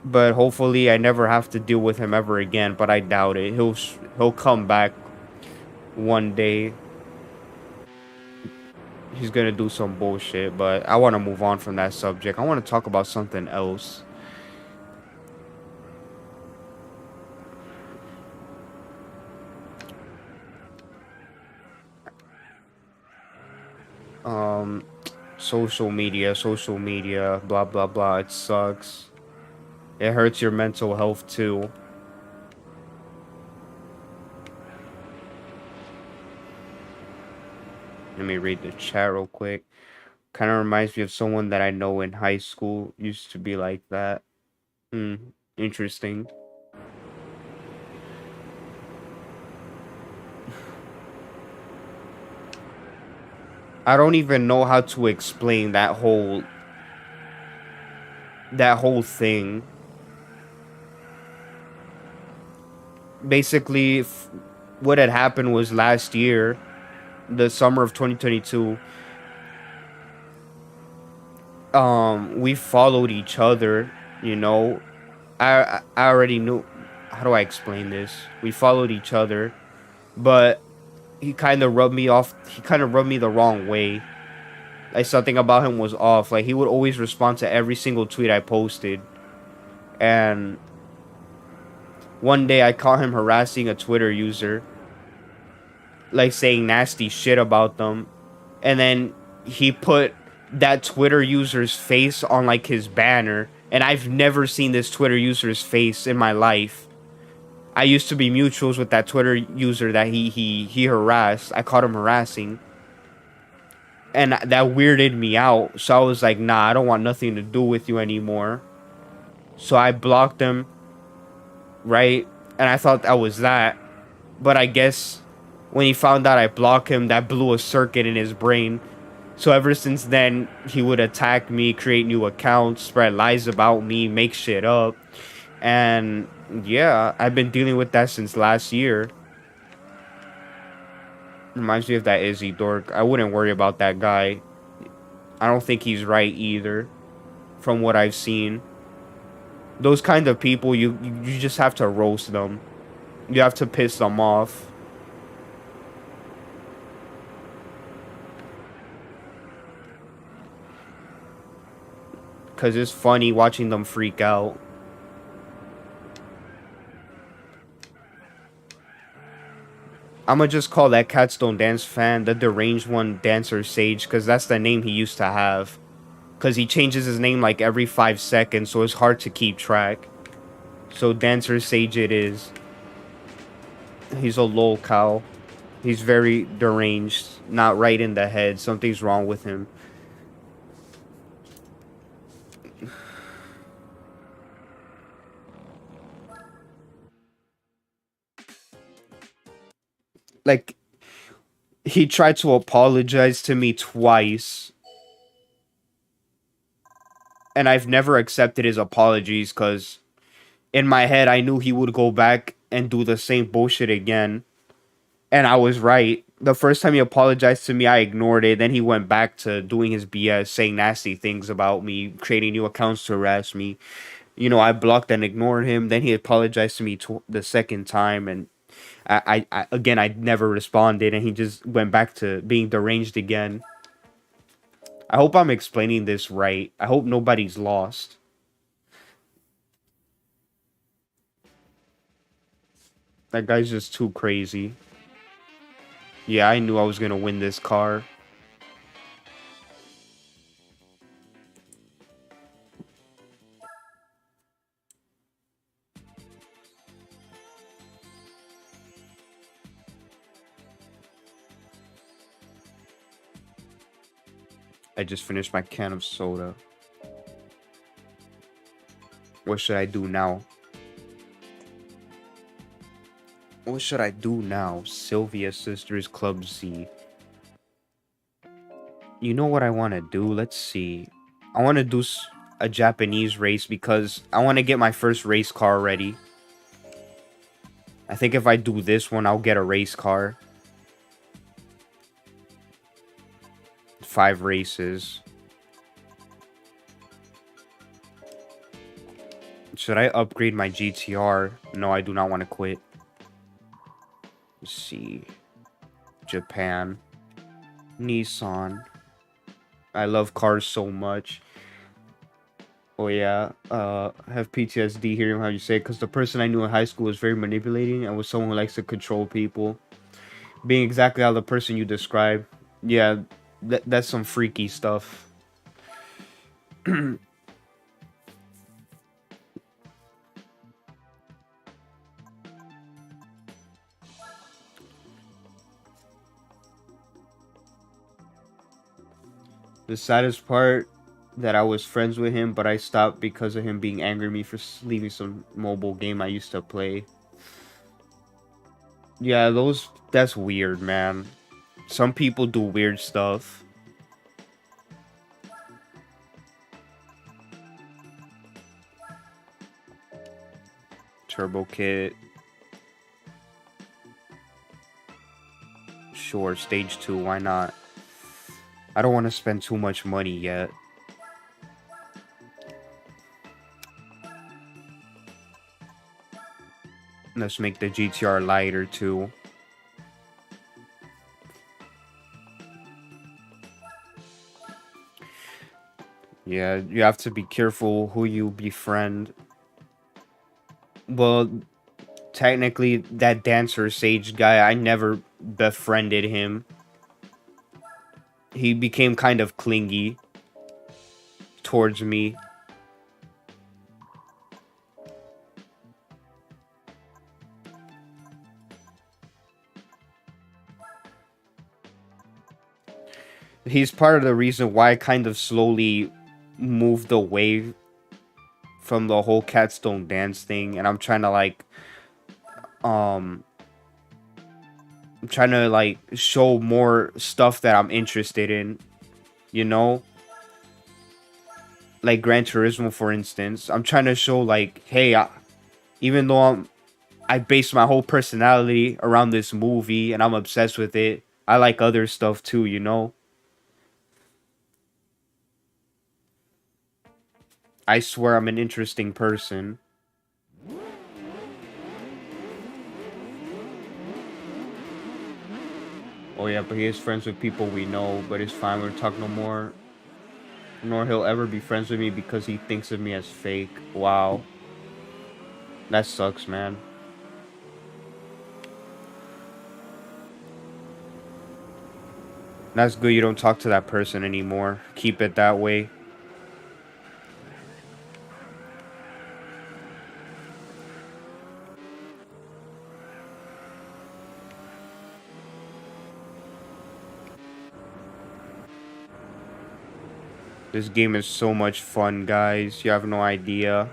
But hopefully I never have to deal with him ever again, but I doubt it. He'll come back one day. He's gonna do some bullshit, but I want to move on from that subject. I want to talk about something else. Um, social media, blah blah blah. It sucks. It hurts your mental health too. Let me read the chat real quick. Kind of reminds me of someone that I know in high school used to be like that. Hmm. Interesting. I don't even know how to explain that whole thing. Basically, what had happened was last year, the summer of 2022, we followed each other, you know. I already knew. How do I explain this? We followed each other, but he kind of rubbed me off. He kind of rubbed me the wrong way. Like something about him was off. Like he would always respond to every single tweet I posted. And one day I caught him harassing a Twitter user, like saying nasty shit about them. And then he put that Twitter user's face on like his banner. And I've never seen this Twitter user's face in my life. I used to be mutuals with that Twitter user that he harassed. I caught him harassing. And that weirded me out. So I was like, nah, I don't want nothing to do with you anymore. So I blocked him, right? And I thought that was that. But I guess when he found out I blocked him, that blew a circuit in his brain. So ever since then, he would attack me, create new accounts, spread lies about me, make shit up. And yeah, I've been dealing with that since last year. Reminds me of that Izzy dork. I wouldn't worry about that guy. I don't think he's right either, from what I've seen. Those kind of people, you just have to roast them. You have to piss them off. Because it's funny watching them freak out. I'ma just call that Cats Don't Dance fan the deranged one Dancer Sage, because that's the name he used to have. Because he changes his name like every 5 seconds, so it's hard to keep track. So Dancer Sage it is. He's a lol cow. He's very deranged, not right in the head. Something's wrong with him. Like, he tried to apologize to me twice, and I've never accepted his apologies because in my head I knew he would go back and do the same bullshit again. And I was right. The first time he apologized to me, I ignored it. Then he went back to doing his BS, saying nasty things about me, creating new accounts to harass me. You know, I blocked and ignored him. Then he apologized to me the second time, and again, I never responded, and he just went back to being deranged again. I hope I'm explaining this right. I hope nobody's lost. That guy's just too crazy. Yeah, I knew I was gonna win this car. I just finished my can of soda. What should I do now? What should I do now? Sylvia Sisters Club Z. You know what I want to do? Let's see. I want to do a Japanese race because I want to get my first race car ready. I think if I do this one, I'll get a race car. 5 races. Should I upgrade my GTR? No, I do not want to quit. Let's see. Japan. Nissan. I love cars so much. Oh yeah, I have PTSD hearing how you say it, because the person I knew in high school was very manipulating and was someone who likes to control people. Being exactly how the person you describe. Yeah, that's some freaky stuff. The saddest part that I was friends with him, but I stopped because of him being angry at me for leaving some mobile game I used to play. Yeah, that's weird, man. Some people do weird stuff. Turbo Kit. Sure, stage 2, why not? I don't want to spend too much money yet. Let's make the GTR lighter too. Yeah, you have to be careful who you befriend. Well, technically, that dancer Sage guy, I never befriended him. He became kind of clingy towards me. He's part of the reason why I kind of slowly moved away from the whole Cats Don't Dance thing, and I'm trying to um show more stuff that I'm interested in, you know? Like Gran Turismo, for instance. I'm trying to show like, hey, even though I base my whole personality around this movie and I'm obsessed with it, I like other stuff too, you know? I swear I'm an interesting person. Oh yeah, but he is friends with people we know, but it's fine, we'll talk no more. Nor he'll ever be friends with me because he thinks of me as fake. Wow. That sucks, man. That's good you don't talk to that person anymore. Keep it that way. This game is so much fun, guys. You have no idea.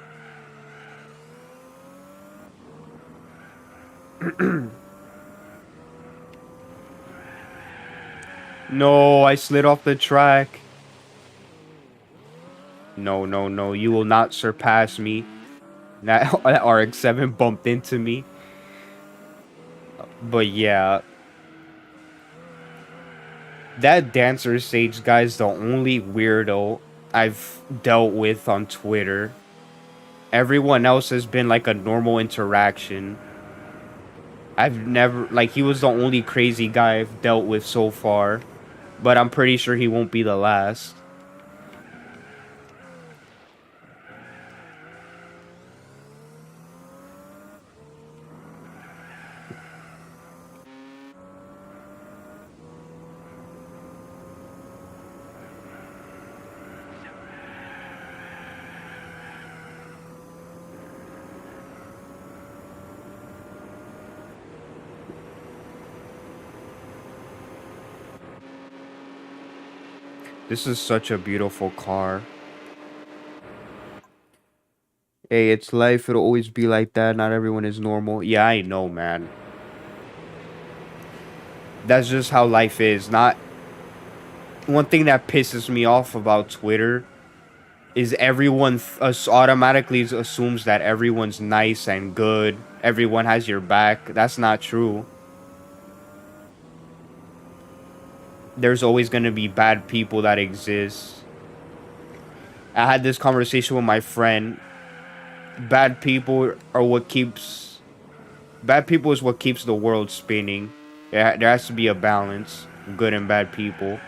No, I slid off the track. No, no, no. You will not surpass me. That RX-7 bumped into me. But yeah. That Dancer Sage guy's the only weirdo I've dealt with on Twitter. Everyone else has been like a normal interaction. I've never, like, he was the only crazy guy I've dealt with so far. But I'm pretty sure he won't be the last. This is such a beautiful car. Hey, it's life. It'll always be like that. Not everyone is normal. Yeah, I know, man. That's just how life is. Not one thing that pisses me off about Twitter is everyone automatically assumes that everyone's nice and good. Everyone has your back. That's not true. There's always going to be bad people that exist. I had this conversation with my friend. Bad people are what keeps... Bad people is what keeps the world spinning. There has to be a balance. Good and bad people.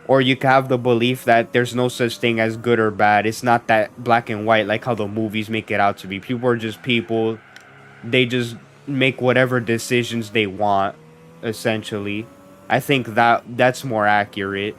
Or you can have the belief that there's no such thing as good or bad. It's not that black and white like how the movies make it out to be. People are just people. They just make whatever decisions they want, essentially. I think that's more accurate.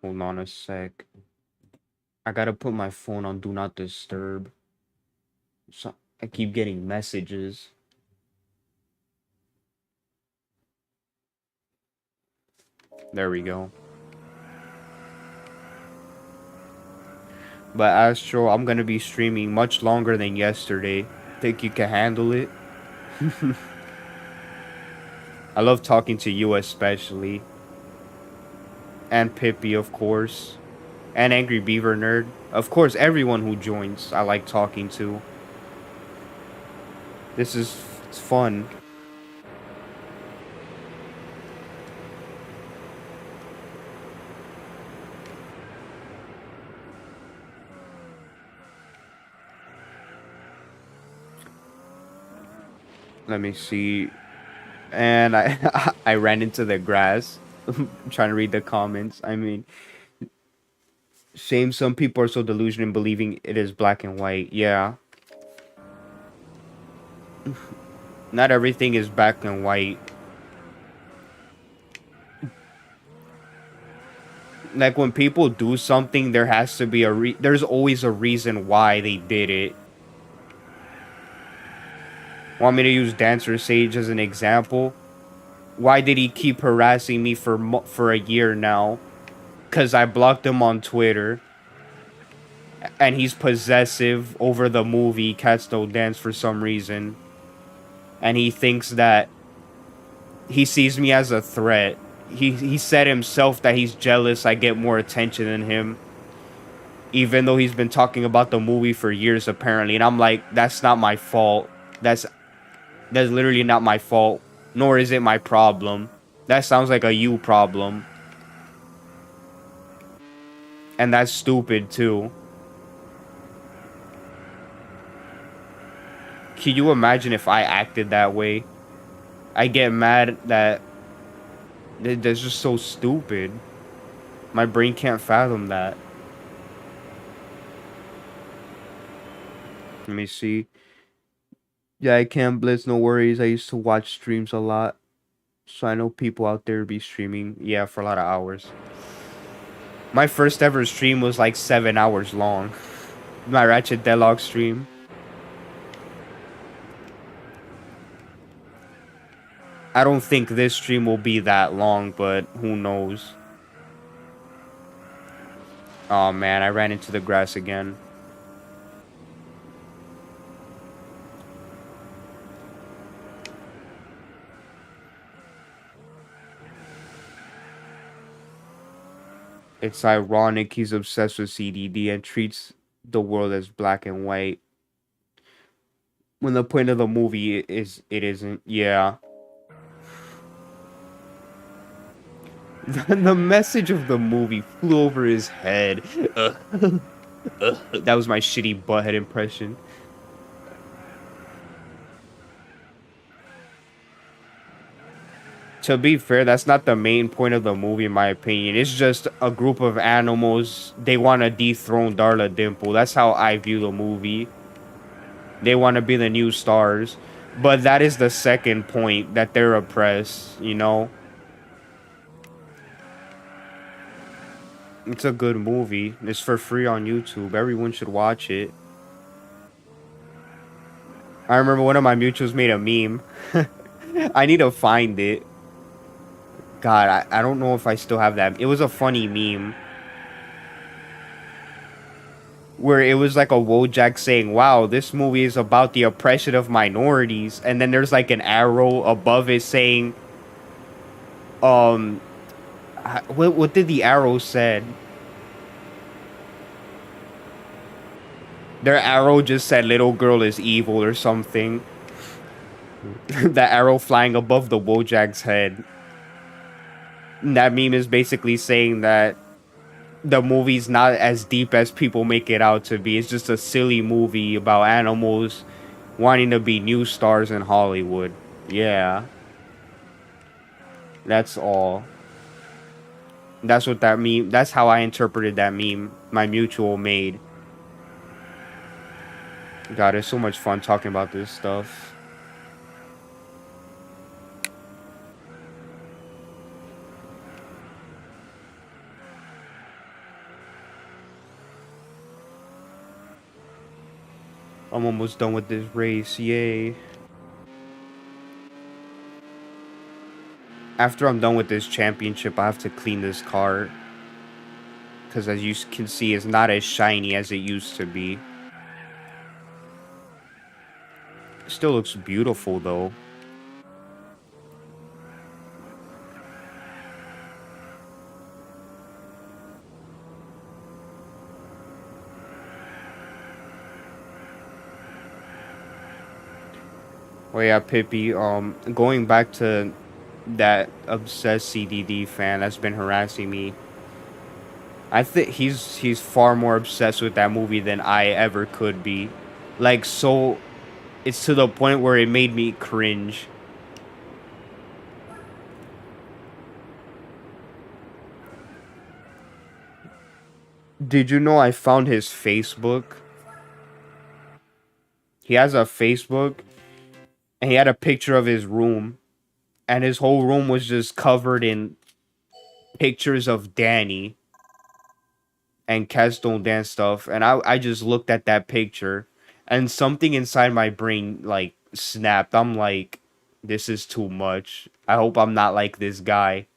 Hold on a sec. I gotta put my phone on Do Not Disturb. So I keep getting messages. There we go. But Astro, I'm gonna be streaming much longer than yesterday. Think you can handle it? I love talking to you especially. And Pippi, of course. And Angry Beaver Nerd. Of course, everyone who joins, I like talking to. This is fun. Let me see. And I I ran into the grass trying to read the comments. I mean, shame some people are so delusional in believing it is black and white. Yeah. Not everything is black and white. Like when people do something, there has to be there's always a reason why they did it. Want me to use Dancer Sage as an example? Why did he keep harassing me for a year now? Cuz I blocked him on Twitter. And he's possessive over the movie Cats Don't Dance for some reason. And he thinks that he sees me as a threat. He said himself that he's jealous I get more attention than him. Even though he's been talking about the movie for years apparently. And I'm like, that's not my fault. That's literally not my fault. Nor is it my problem. That sounds like a you problem. And that's stupid too. Can you imagine if I acted that way? I get mad that that's just so stupid. My brain can't fathom that. Let me see. Yeah, I can Blitz, no worries. I used to watch streams a lot. So I know people out there be streaming, yeah, for a lot of hours. My first ever stream was like 7 hours long. My Ratchet Deadlock stream. I don't think this stream will be that long, but who knows. Oh man, I ran into the grass again. It's ironic he's obsessed with CDD and treats the world as black and white. When the point of the movie is it isn't. Yeah. The message of the movie flew over his head. That was my shitty butthead impression. To be fair, that's not the main point of the movie, in my opinion. It's just a group of animals. They want to dethrone Darla Dimple. That's how I view the movie. They want to be the new stars. But that is the second point, that they're oppressed, you know? It's a good movie. It's for free on YouTube. Everyone should watch it. I remember one of my mutuals made a meme. I need to find it. God, I don't know if I still have that. It was a funny meme. Where it was like a Wojak saying, wow, this movie is about the oppression of minorities. And then there's like an arrow above it saying, what did the arrow said? Their arrow just said little girl is evil or something. The arrow flying above the Wojak's head. And that meme is basically saying that the movie's not as deep as people make it out to be. It's just a silly movie about animals wanting to be new stars in Hollywood. Yeah. That's all. That's what that meme, that's how I interpreted that meme my mutual made. God, it's so much fun talking about this stuff. I'm almost done with this race. Yay. After I'm done with this championship, I have to clean this car. Because as you can see, it's not as shiny as it used to be. It still looks beautiful, though. Oh yeah, Pippi, going back to that obsessed CDD fan that's been harassing me. I think he's far more obsessed with that movie than I ever could be. Like, so it's to the point where it made me cringe. Did you know I found his Facebook? He has a Facebook and he had a picture of his room, and his whole room was just covered in pictures of Danny and Keystone Dance stuff. And I just looked at that picture and something inside my brain like snapped. I'm like, this is too much. I hope I'm not like this guy.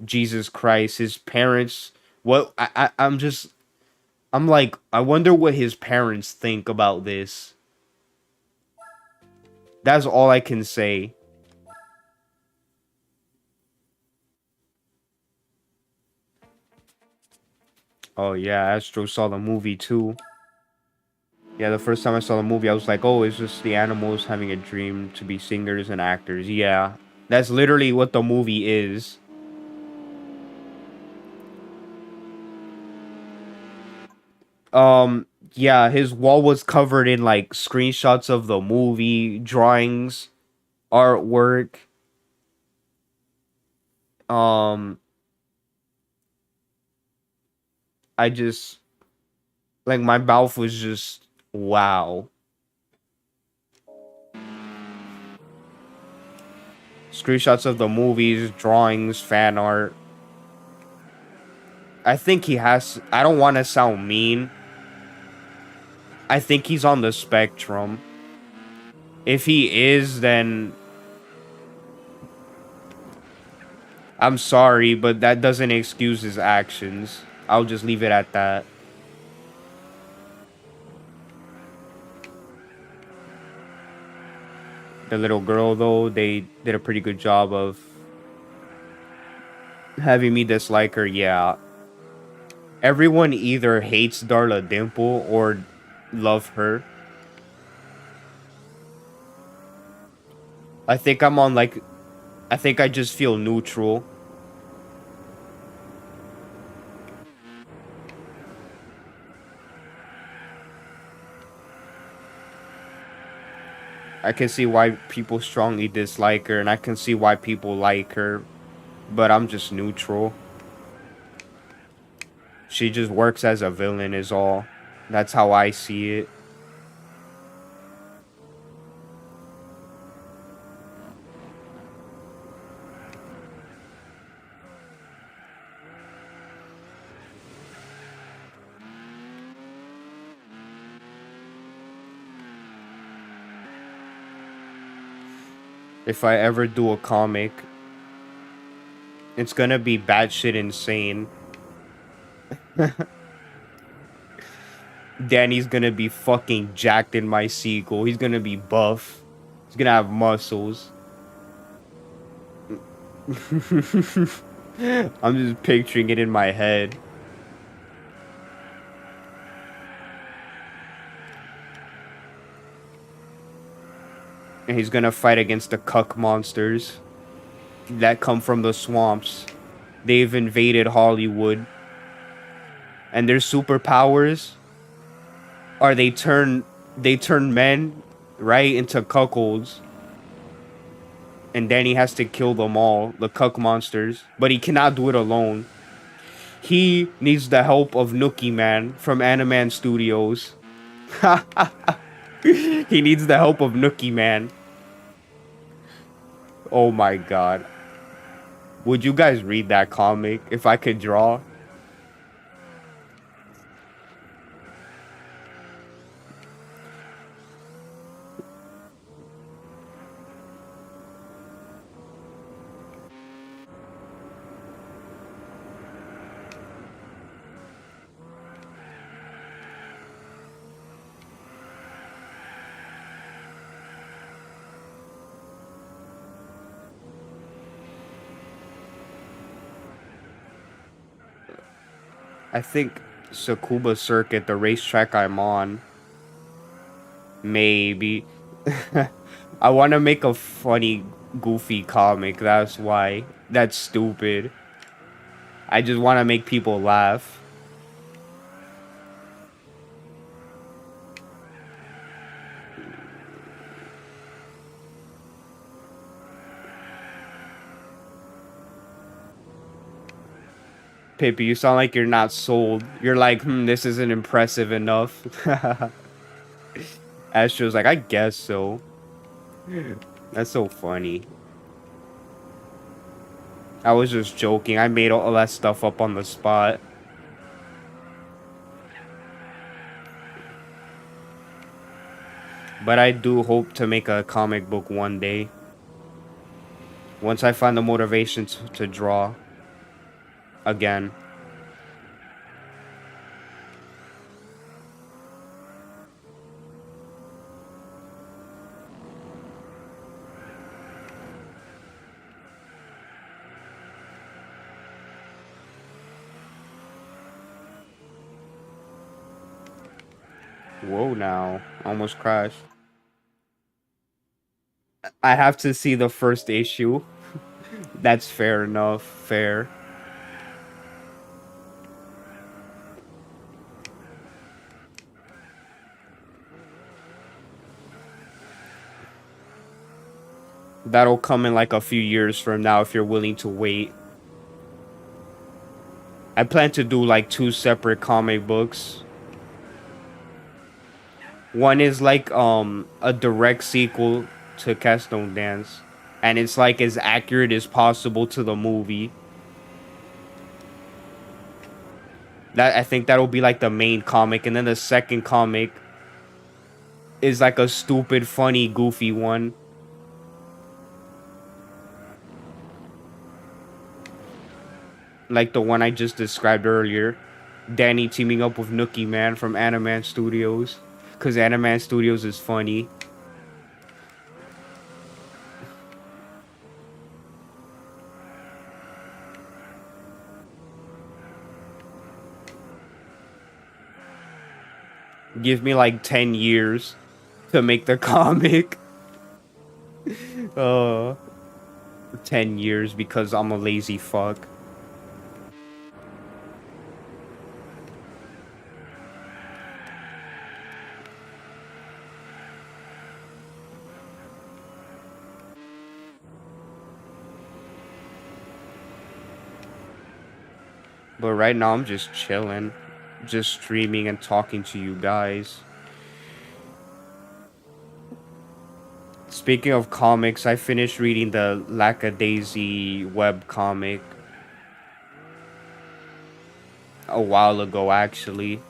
Jesus Christ, his parents. What I'm like, I wonder what his parents think about this. That's all I can say. Oh yeah, Astro saw the movie too. Yeah, the first time I saw the movie, I was like, oh, it's just the animals having a dream to be singers and actors. Yeah, that's literally what the movie is. Yeah, his wall was covered in like screenshots of the movie, drawings, artwork. Um, I just like my mouth was just wow. Screenshots of the movies, drawings, fan art. I think he has. I don't want to sound mean. I think he's on the spectrum. If he is, then I'm sorry, but that doesn't excuse his actions. I'll just leave it at that. The little girl, though, they did a pretty good job of having me dislike her. Yeah. Everyone either hates Darla Dimple or love her. I think I'm on like, I think I just feel neutral. I can see why people strongly dislike her, and I can see why people like her, but I'm just neutral. She just works as a villain is all. That's how I see it. If I ever do a comic, it's gonna be batshit insane. Danny's gonna be fucking jacked in my sequel. He's gonna be buff. He's gonna have muscles. I'm just picturing it in my head. And he's gonna fight against the cuck monsters that come from the swamps. They've invaded Hollywood. And their superpowers are they turn men right into cuckolds. And Danny has to kill them all, the cuck monsters. But he cannot do it alone. He needs the help of Nookie Man from Animan Studios. He needs the help of Nookie Man. Oh my god. Would you guys read that comic if I could draw? I think Tsukuba Circuit, the racetrack I'm on, maybe. I want to make a funny, goofy comic. That's why. That's stupid. I just want to make people laugh. Pippi, you sound like you're not sold. You're like, this isn't impressive enough. Astro's like, I guess so. That's so funny. I was just joking. I made all that stuff up on the spot. But I do hope to make a comic book one day. Once I find the motivation to draw again. Whoa, now. Almost crashed. I have to see the first issue. That's fair enough. Fair. That'll come in like a few years from now if you're willing to wait. I plan to do like 2 separate comic books. One is like a direct sequel to Keystone Dance, and it's like as accurate as possible to the movie. That I think that'll be like the main comic, and then the second comic is like a stupid, funny, goofy one. Like the one I just described earlier. Danny teaming up with Nookie Man from Animan Studios. Because Animan Studios is funny. Give me like 10 years to make the comic. Uh, 10 years because I'm a lazy fuck. But right now I'm just chilling. Just streaming and talking to you guys. Speaking of comics, I finished reading the Lackadaisy web comic a while ago, actually.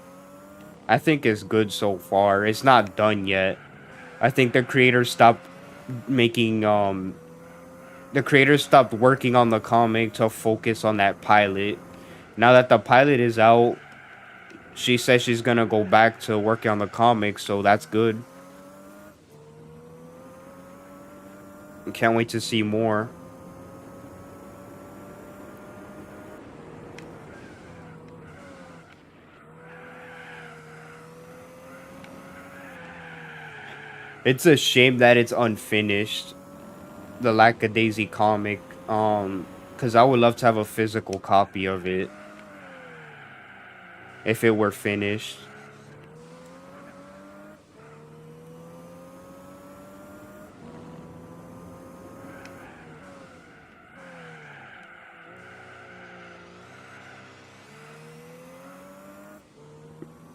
I think it's good so far. It's not done yet. I think the creators stopped making the creators stopped working on the comic to focus on that pilot. Now that the pilot is out, she says she's gonna go back to working on the comic, so that's good. Can't wait to see more. It's a shame that it's unfinished. The Lackadaisy comic, because I would love to have a physical copy of it if it were finished.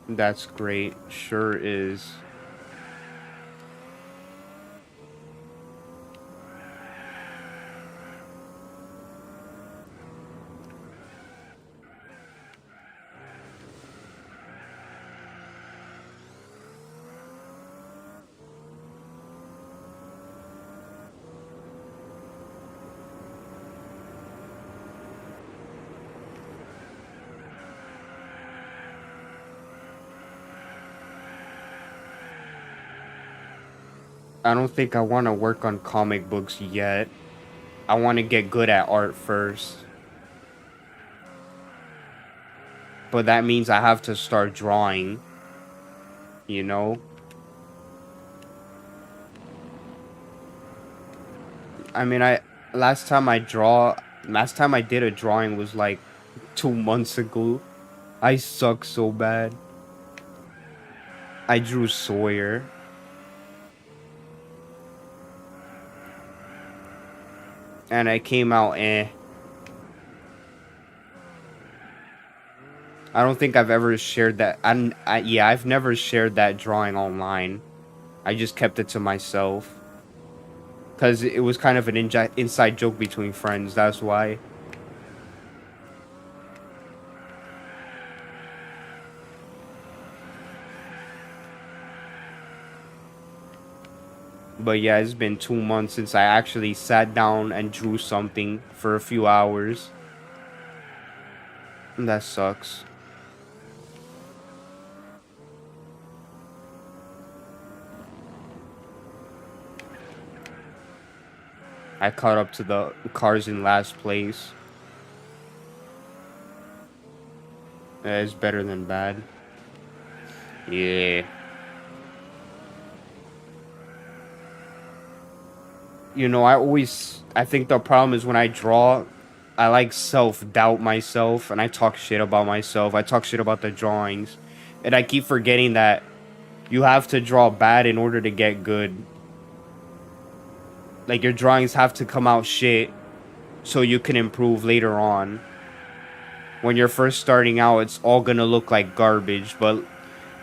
That's great. Sure is. I don't think I want to work on comic books yet. I want to get good at art first. but that means I have to start drawing, you know? I mean, last time I did a drawing was like 2 months ago. I suck so bad. I drew Sawyer, and I came out eh. I don't think I've ever shared that. Yeah, I've never shared that drawing online. I just kept it to myself. Because it was kind of an inside joke between friends, that's why. But yeah, it's been 2 months since I actually sat down and drew something for a few hours. And that sucks. I caught up to the cars in last place. It's better than bad. Yeah. You know, I think the problem is when I draw, I like self-doubt myself and I talk shit about myself. I talk shit about the drawings. And I keep forgetting that you have to draw bad in order to get good. Like, your drawings have to come out shit so you can improve later on. When you're first starting out, it's all gonna look like garbage, but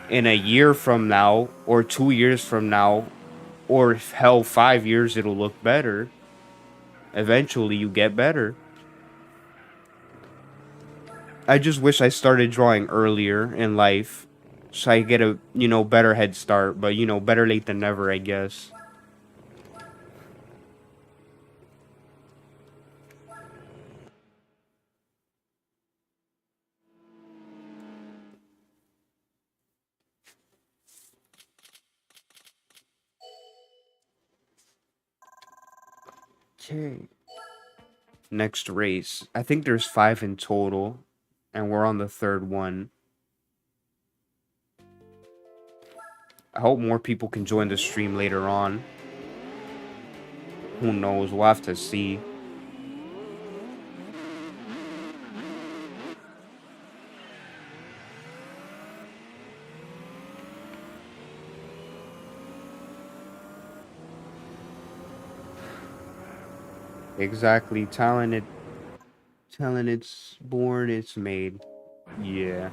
in a year from now, or 2 years from now, or hell, 5 years, it'll look better. Eventually, you get better. I just wish I started drawing earlier in life so I get a, better head start, but, better late than never, I guess. Okay. Next race. I think there's 5 in total, and we're on the third one. I hope more people can join the stream later on. Who knows? We'll have to see. Exactly. Talent it's born, it's made. Yeah.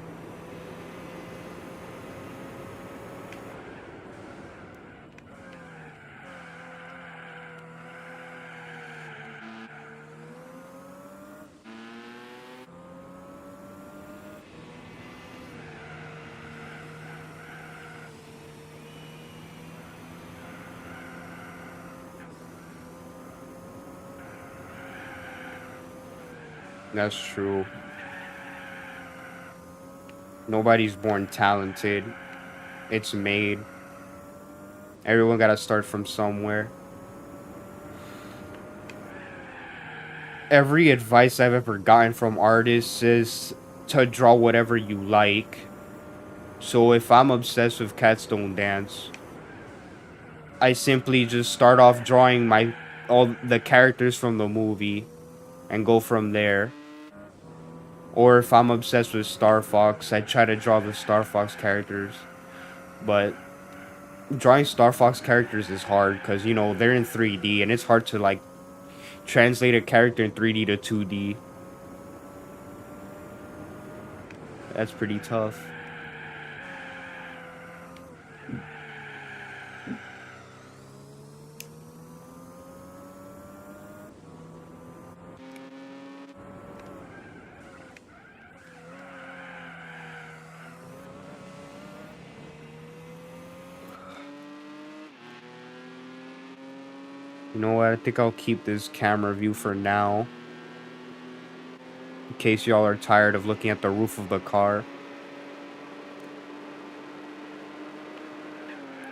That's true. Nobody's born talented. It's made. Everyone gotta start from somewhere. Every advice I've ever gotten from artists is to draw whatever you like. So if I'm obsessed with Cats Don't Dance, I simply just start off drawing all the characters from the movie and go from there. Or if I'm obsessed with Star Fox, I try to draw the Star Fox characters. But drawing Star Fox characters is hard because, they're in 3D and it's hard to, like, translate a character in 3D to 2D. That's pretty tough. You know what? I think I'll keep this camera view for now. In case y'all are tired of looking at the roof of the car.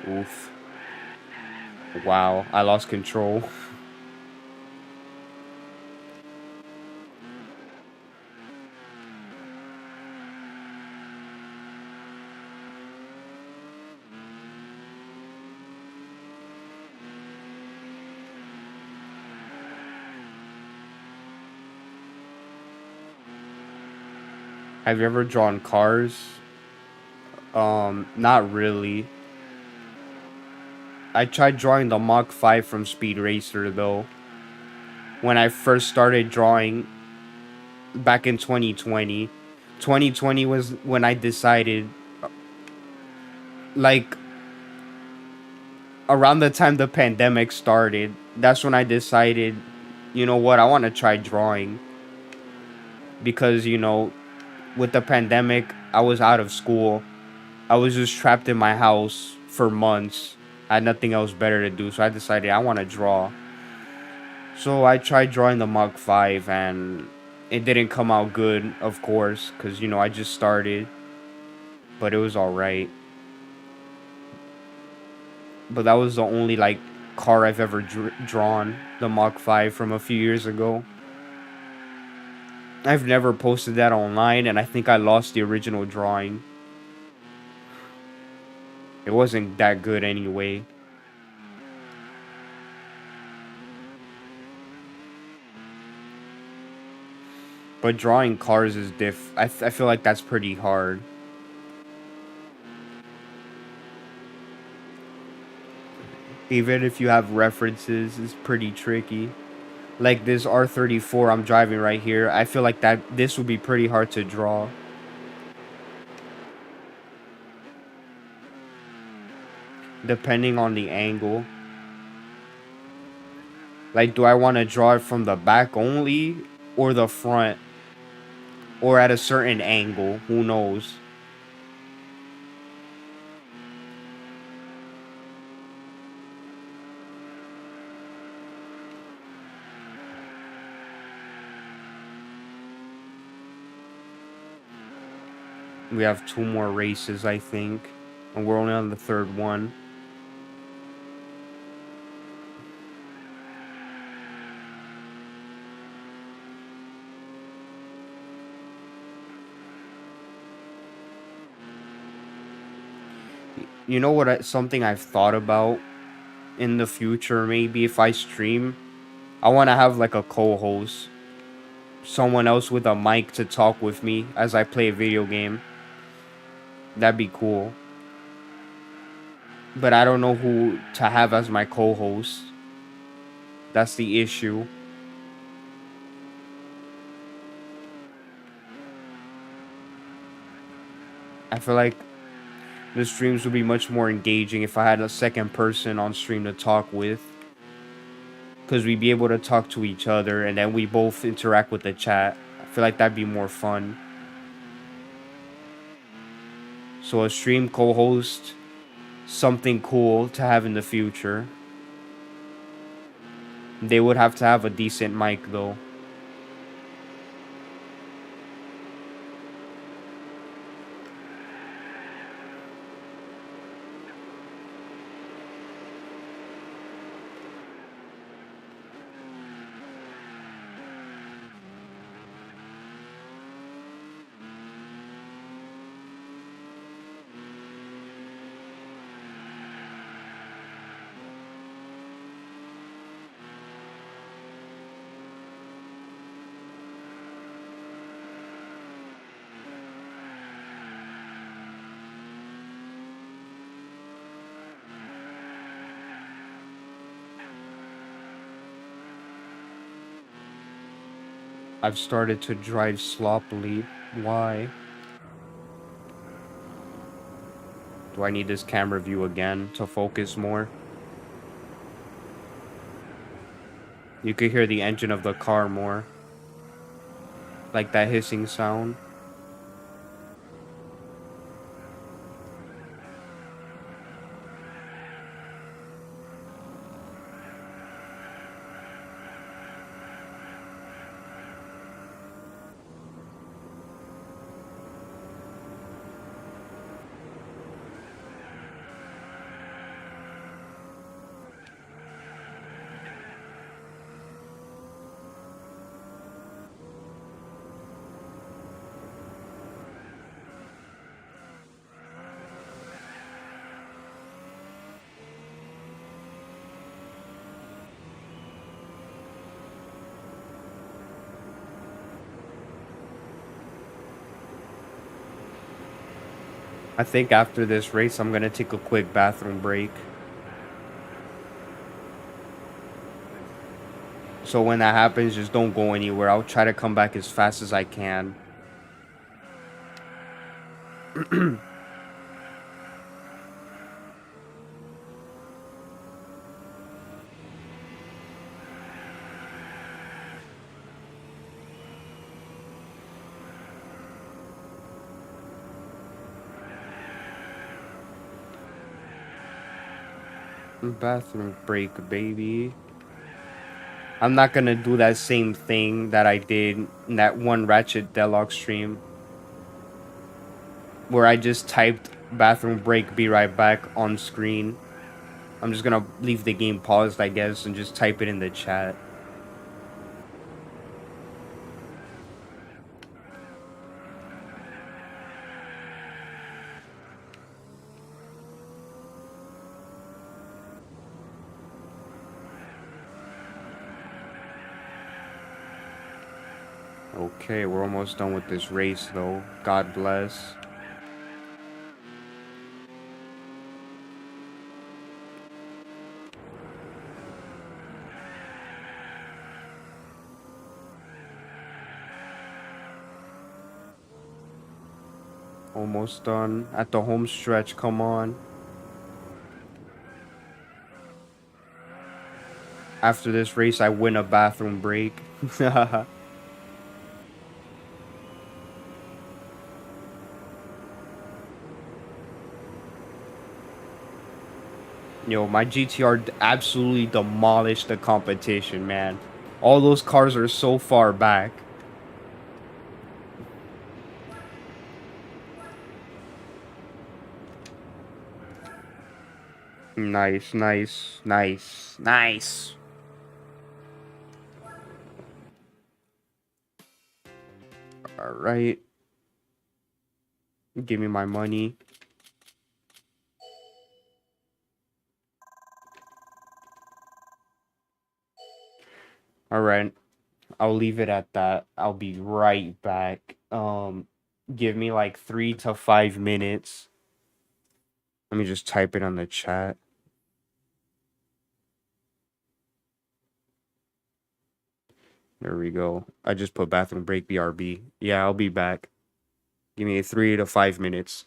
Oof. Wow, I lost control. Have you ever drawn cars? Not really. I tried drawing the Mach 5 from Speed Racer though. When I first started drawing back in 2020. 2020 was when I decided, like, around the time the pandemic started, that's when I decided, you know what, I want to try drawing. Because, with the pandemic, I was out of school. I was just trapped in my house for months. I had nothing else better to do, so I decided I want to draw. So I tried drawing the Mach 5, and it didn't come out good, of course, because, I just started. But it was alright. But that was the only, like, car I've ever drawn, the Mach 5 from a few years ago. I've never posted that online, and I think I lost the original drawing. It wasn't that good anyway. But drawing cars is I feel like that's pretty hard. Even if you have references, it's pretty tricky. Like this R34 I'm driving right here, I feel like this would be pretty hard to draw. Depending on the angle. Like, do I want to draw it from the back only, or the front, or at a certain angle? Who knows? We have 2 more races, I think, and we're only on the 3rd one. You know what? Something I've thought about in the future, maybe if I stream, I want to have like a co-host, someone else with a mic to talk with me as I play a video game. That'd be cool. But I don't know who to have as my co-host. That's the issue. I feel like the streams would be much more engaging if I had a second person on stream to talk with. Because we'd be able to talk to each other and then we both interact with the chat. I feel like that'd be more fun. So a stream co-host, something cool to have in the future. They would have to have a decent mic though. I've started to drive sloppily. Why? Do I need this camera view again to focus more? You could hear the engine of the car more. Like that hissing sound. I think after this race, I'm gonna take a quick bathroom break. So when that happens, just don't go anywhere. I'll try to come back as fast as I can. Bathroom break, baby. I'm not gonna do that same thing that I did in that one Ratchet Deluxe stream where I just typed bathroom break, be right back on screen. I'm just gonna leave the game paused, I guess, and just type it in the chat. Okay, we're almost done with this race, though. God bless. Almost done. At the home stretch, come on. After this race, I win a bathroom break. Yo, my GTR absolutely demolished the competition, man. All those cars are so far back. Nice, nice, nice, nice. All right. Give me my money. All right. I'll leave it at that. I'll be right back. Give me like 3 to 5 minutes. Let me just type it on the chat. There we go. I just put bathroom break BRB. Yeah, I'll be back. Give me 3 to 5 minutes.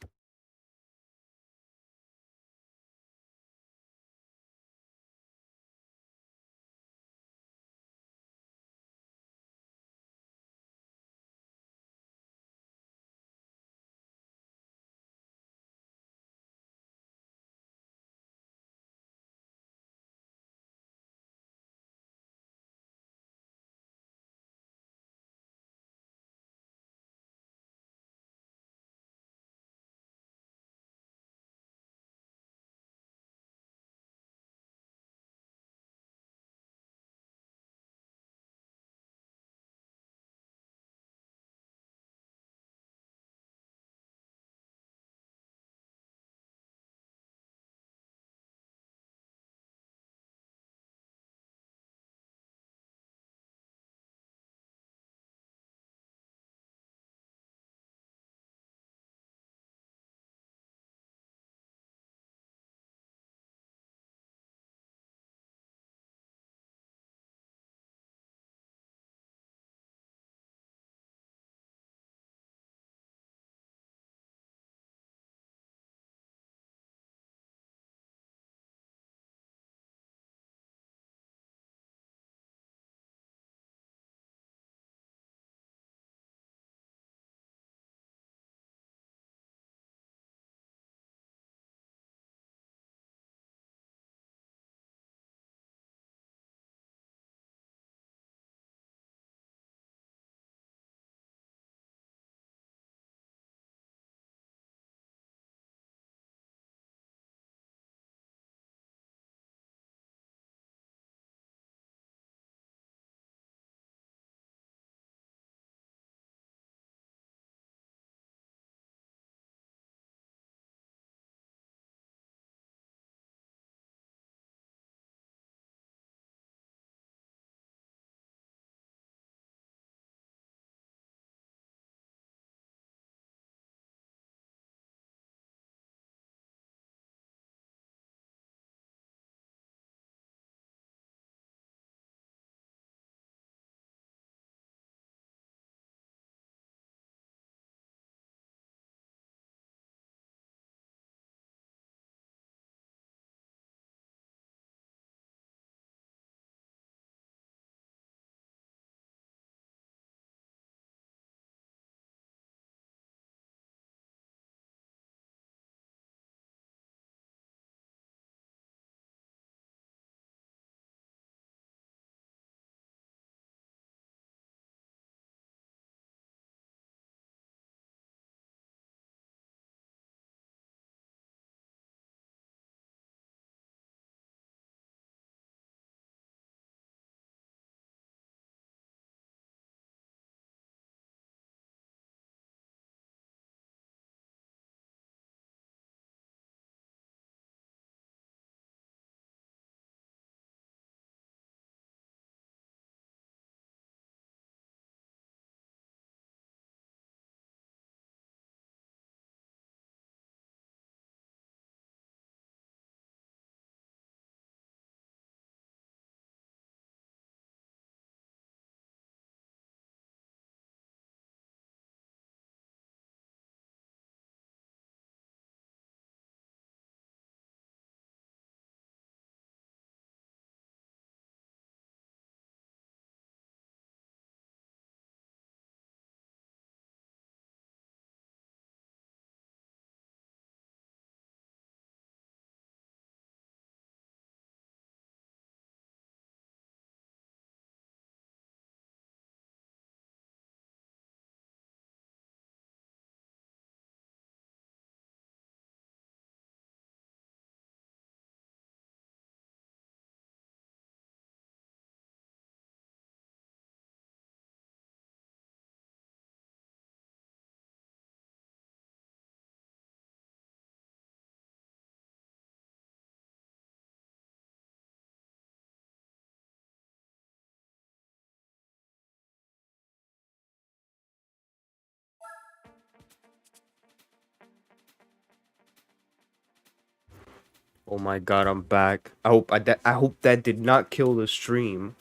Oh my god, I'm back. I hope that did not kill the stream.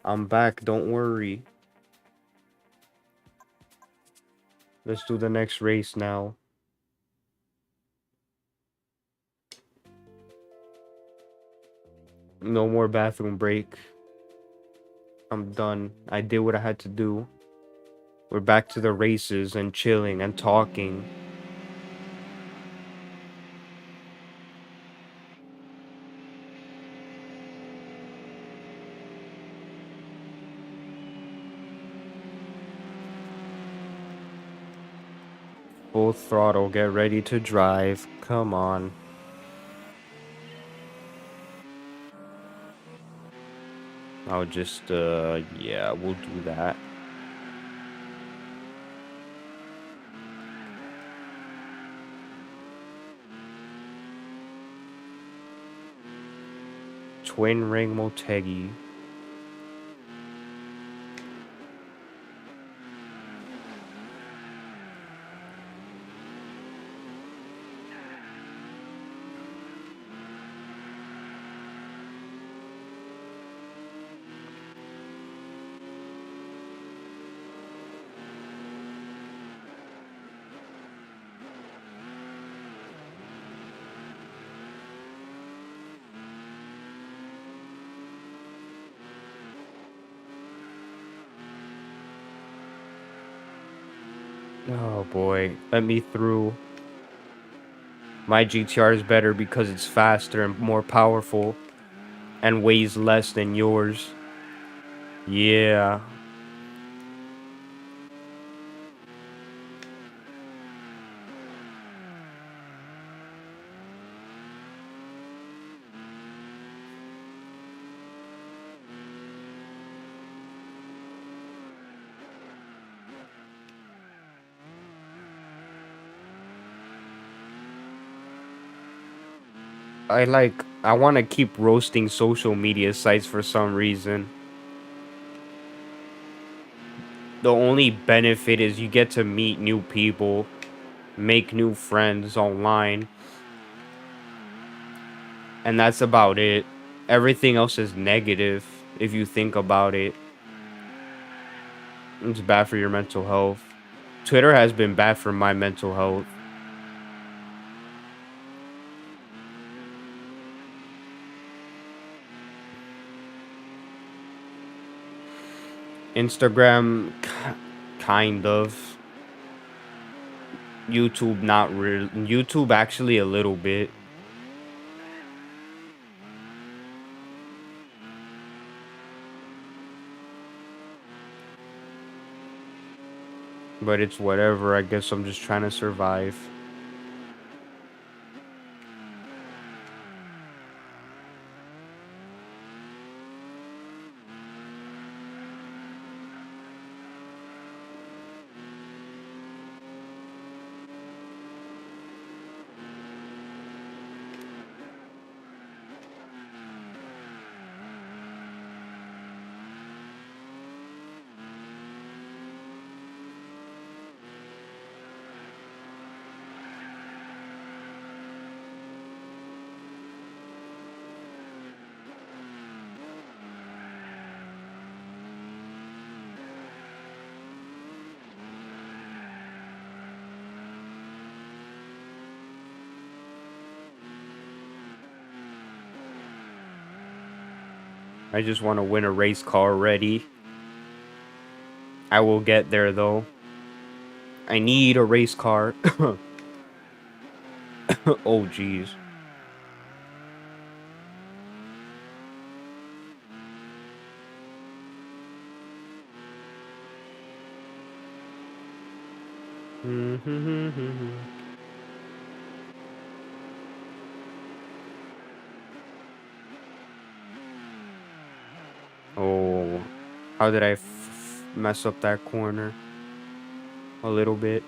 I'm back, don't worry. Let's do the next race now. No more bathroom break. I'm done. I did what I had to do. We're back to the races and chilling and talking. Full throttle, get ready to drive. Come on. I'll just, yeah, we'll do that. Twin ring Motegi. Oh boy, let me through. My GTR is better because it's faster and more powerful and weighs less than yours. Yeah. I want to keep roasting social media sites for some reason. The only benefit is you get to meet new people, make new friends online, and that's about it. Everything else is negative if you think about it. It's bad for your mental health. Twitter has been bad for my mental health. Instagram, kind of. YouTube, not real. YouTube, actually, a little bit. But it's whatever. I guess I'm just trying to survive. I just want to win a race car already. I will get there though. I need a race car. Oh jeez. Oh, how did I mess up that corner? A little bit.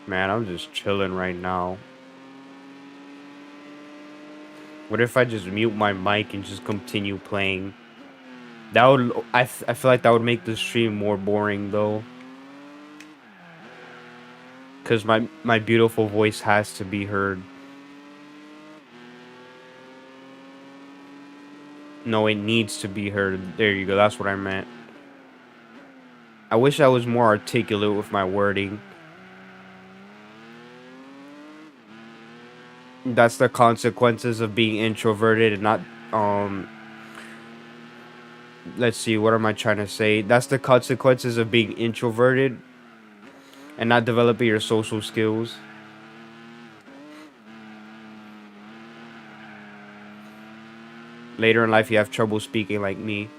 Man, I'm just chilling right now. What if I just mute my mic and just continue playing? That would I feel like that would make the stream more boring though, cuz my beautiful voice has to be heard. No, it needs to be heard. There you go. That's what I meant. I wish I was more articulate with my wording. That's the consequences of being introverted and not let's see, what am I trying to say? That's the consequences of being introverted and not developing your social skills. Later in life, you have trouble speaking like me.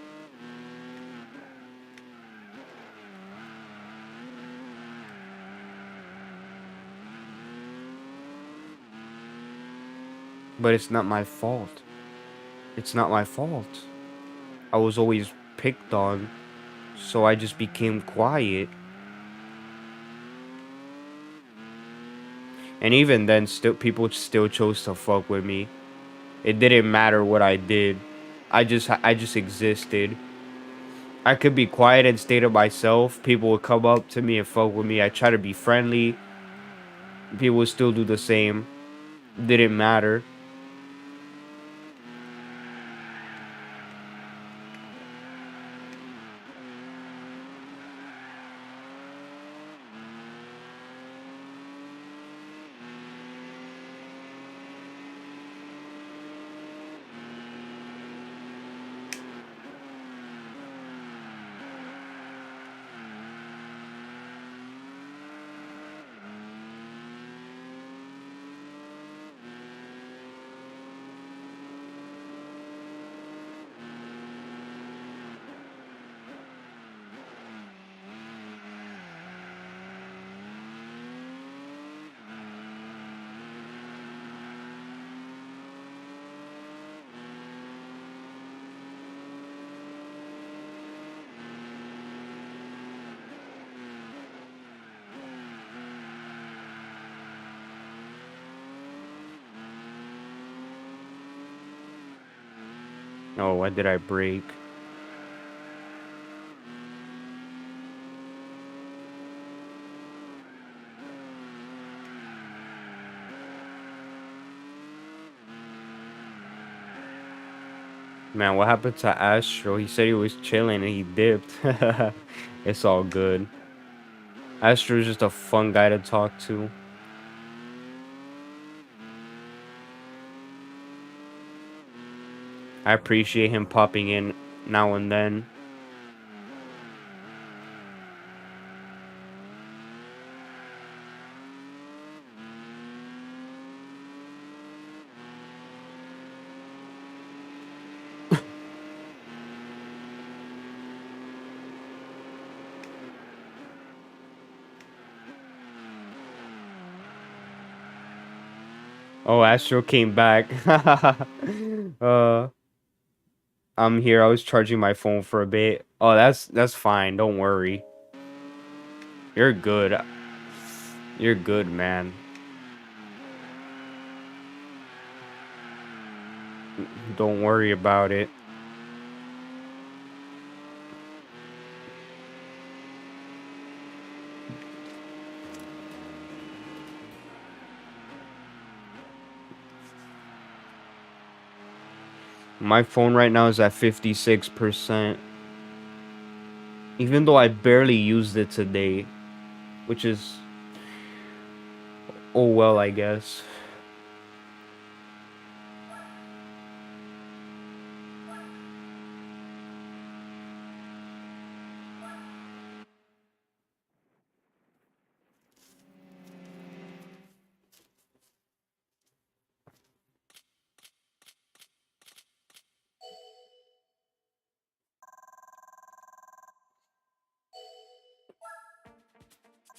But it's not my fault. It's not my fault. I was always picked on, so I just became quiet. And even then, still people still chose to fuck with me. It didn't matter what I did. I just existed. I could be quiet and stay to myself. People would come up to me and fuck with me. I try to be friendly. People would still do the same. Didn't matter. Oh, what did I break? Man, what happened to Astro? He said he was chilling and he dipped. It's all good. Astro's just a fun guy to talk to. I appreciate him popping in now and then. Oh, Astro came back. uh, I'm here. I was charging my phone for a bit. Oh, that's fine. Don't worry. You're good. You're good, man. Don't worry about it. My phone right now is at 56%. Even though I barely used it today, which is, oh well, I guess.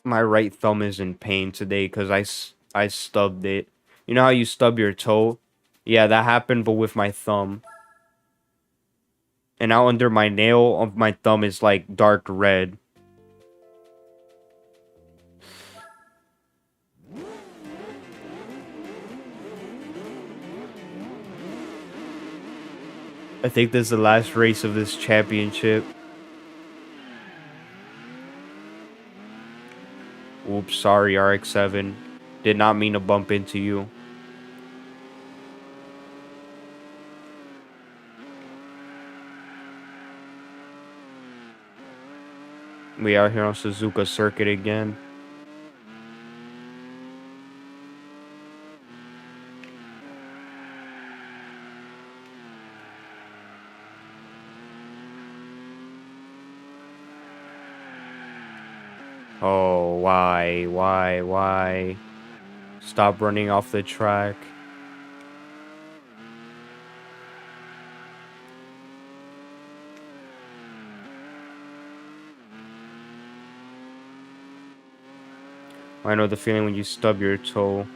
My right thumb is in pain today because I stubbed it. You know how you stub your toe? Yeah, that happened, but with my thumb. And now under my nail of my thumb is like dark red. I think this is the last race of this championship. Oops, sorry, RX-7. Did not mean to bump into you. We out here on Suzuka Circuit again. Oh, why? Stop running off the track. I know the feeling when you stub your toe.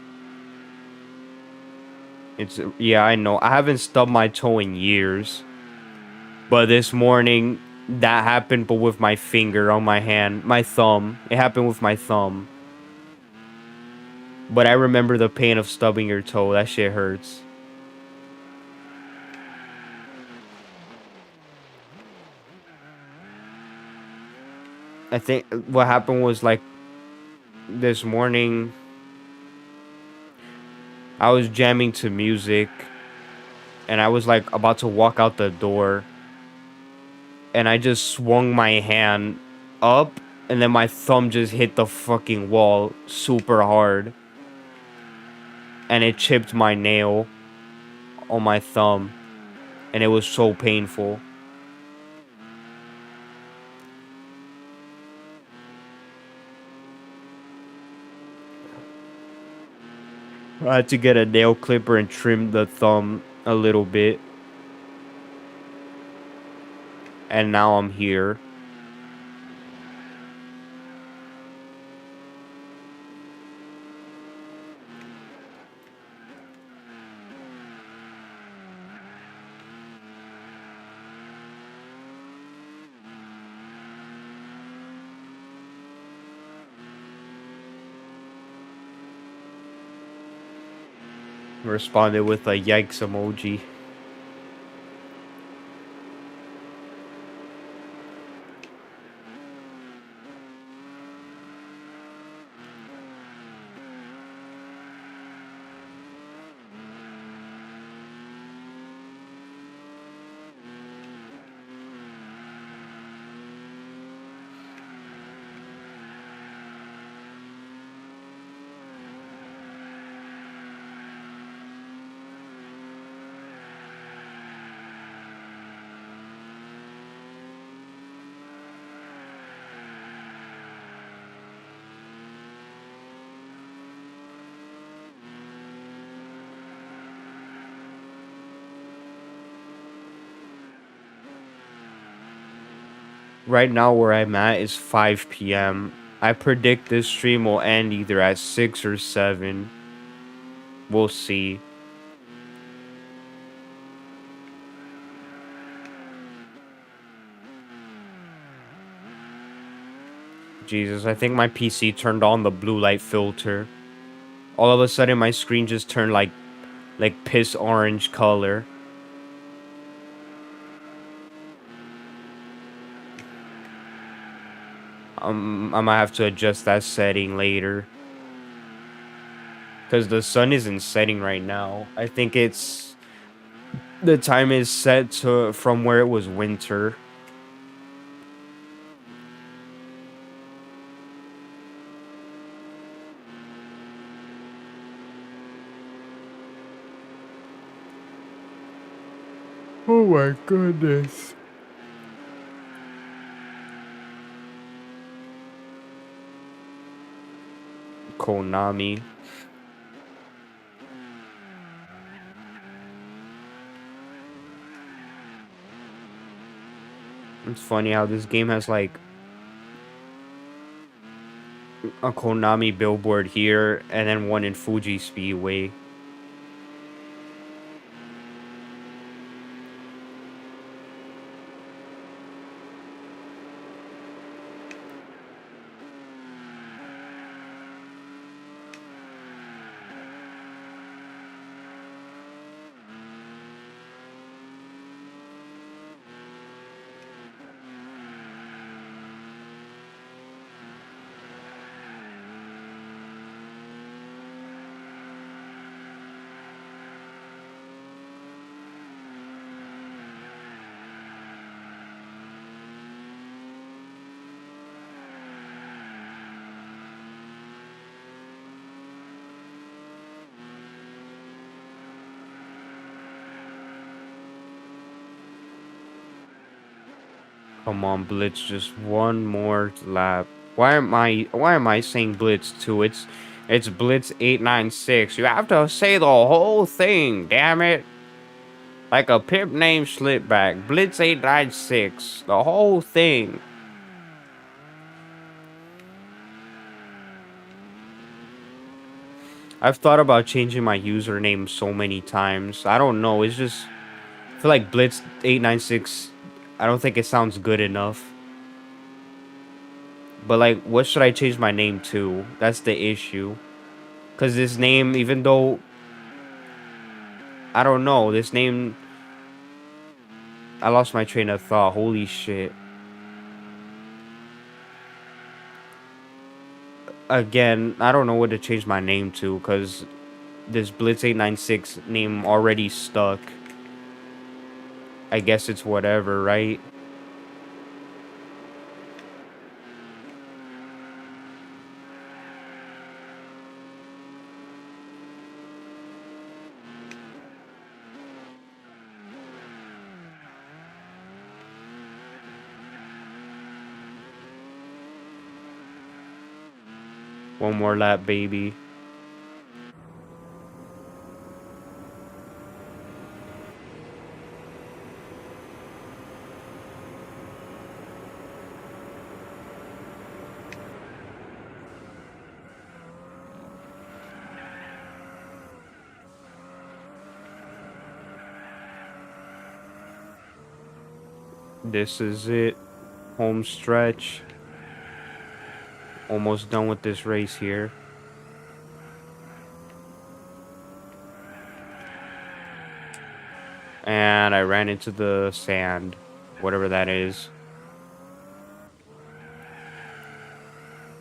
Yeah, I know. I haven't stubbed my toe in years. But this morning, that happened, but with my finger on my hand. My thumb. It happened with my thumb. But I remember the pain of stubbing your toe. That shit hurts. I think what happened was like this morning, I was jamming to music and I was like about to walk out the door and I just swung my hand up and then my thumb just hit the fucking wall super hard and it chipped my nail on my thumb and it was so painful. I had to get a nail clipper and trim the thumb a little bit. And now I'm here. Responded with a yikes emoji. Right now where I'm at is 5 p.m. I predict this stream will end either at 6 or 7. We'll see. Jesus, I think my PC turned on the blue light filter. All of a sudden my screen just turned like piss orange color. I might have to adjust that setting later. Because the sun isn't setting right now. I think it's... The time is set to from where it was winter. Oh my goodness. Konami. It's funny how this game has like a Konami billboard here and then one in Fuji Speedway. Come on, Blitz, just one more lap. Why am I saying Blitz 2? It's Blitz 896. You have to say the whole thing, damn it. Like a pimp named Slipback. Blitz 896. The whole thing. I've thought about changing my username so many times. I don't know. It's just I feel like Blitz 896. I don't think it sounds good enough. But like, what should I change my name to? That's the issue. Cause this name, even though I don't know, this name, I lost my train of thought. Holy shit. Again, I don't know what to change my name to, cause this Blitz 896 name already stuck. I guess it's whatever, right? One more lap, baby. This is it. Home stretch. Almost done with this race here. And I ran into the sand. Whatever that is.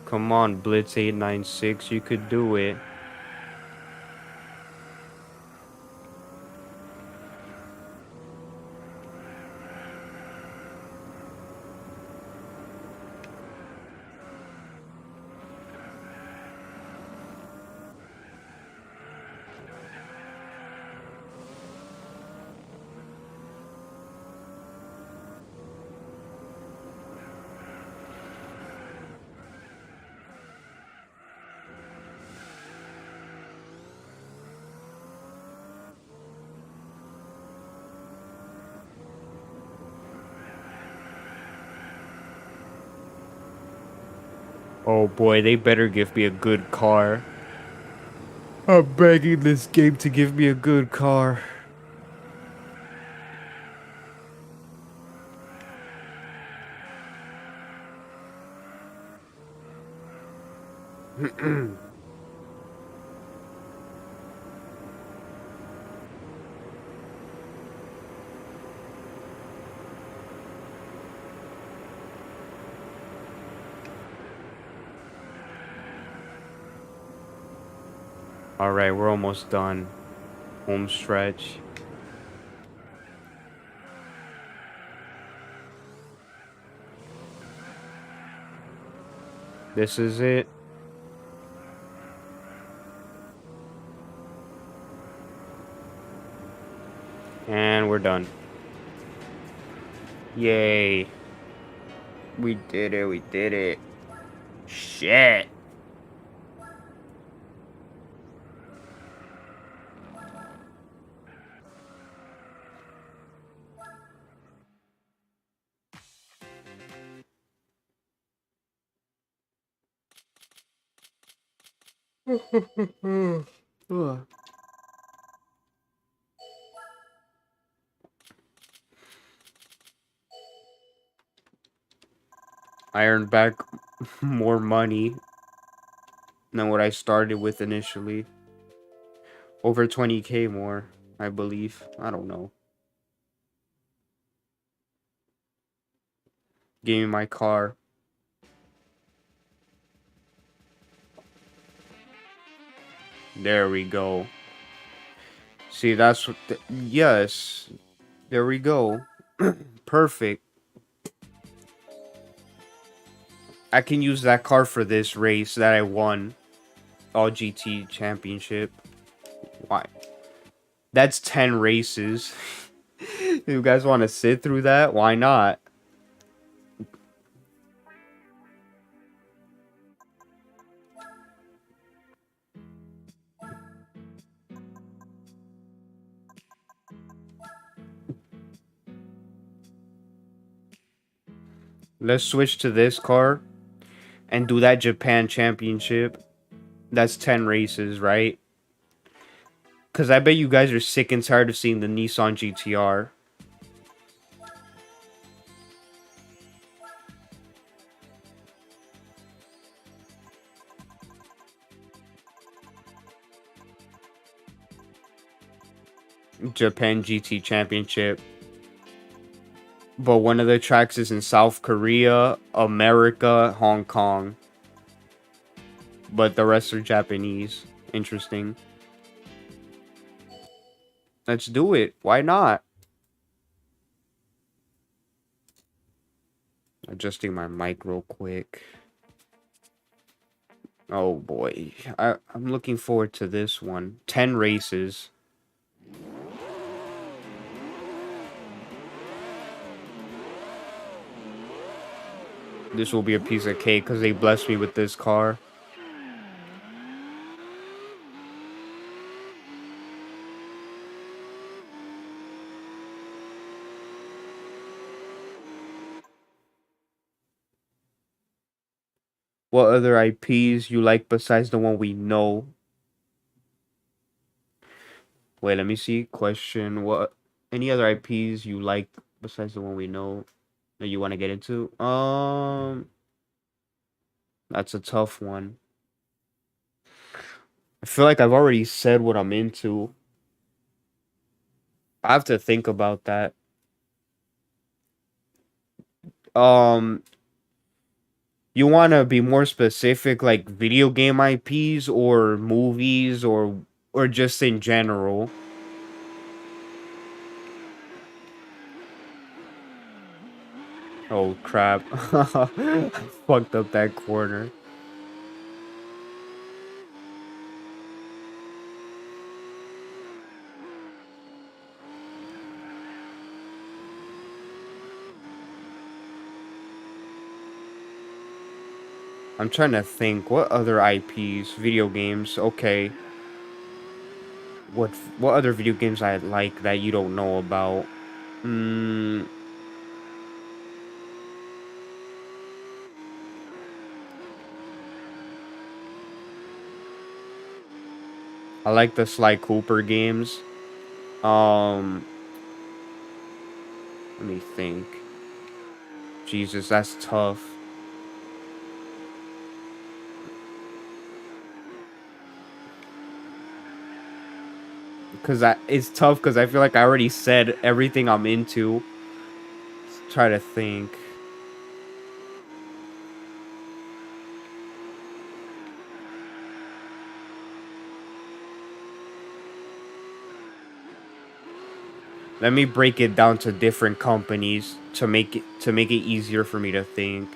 Come on, Blitz 896. You could do it. Oh boy, they better give me a good car. I'm begging this game to give me a good car. Alright, we're almost done. Home stretch. This is it. And we're done. Yay. We did it, we did it. Shit. Ugh. I earned back more money than what I started with initially. Over 20k more, I believe. I don't know. Gave me my car. There we go. See, that's what. Yes. There we go. Perfect. I can use that car for this race that I won. All GT championship. Why? That's 10 races. You guys want to sit through that? Why not? Let's switch to this car and do that Japan Championship. That's 10 races, right? Because I bet you guys are sick and tired of seeing the Nissan GTR. Japan GT Championship. But one of the tracks is in South Korea, America, Hong Kong. But the rest are Japanese. Interesting. Let's do it. Why not? Adjusting my mic real quick. Oh boy. I'm looking forward to this one. 10 races. This will be a piece of cake because they blessed me with this car. What other IPs you like besides the one we know? Wait, let me see. Question. What any other IPs you like besides the one we know that you want to get into? That's a tough one. I feel like I've already said what I'm into. I have to think about that. Um, you want to be more specific, like video game IPs or movies or just in general? Oh crap. I fucked up that corner. I'm trying to think what other IPs, video games. Okay. What other video games I like that you don't know about? Mm, I like the Sly Cooper games. Um, Let me think. Jesus, that's tough. It's tough because I feel like I already said everything I'm into. Let's try to think. Let me break it down to different companies to make it easier for me to think.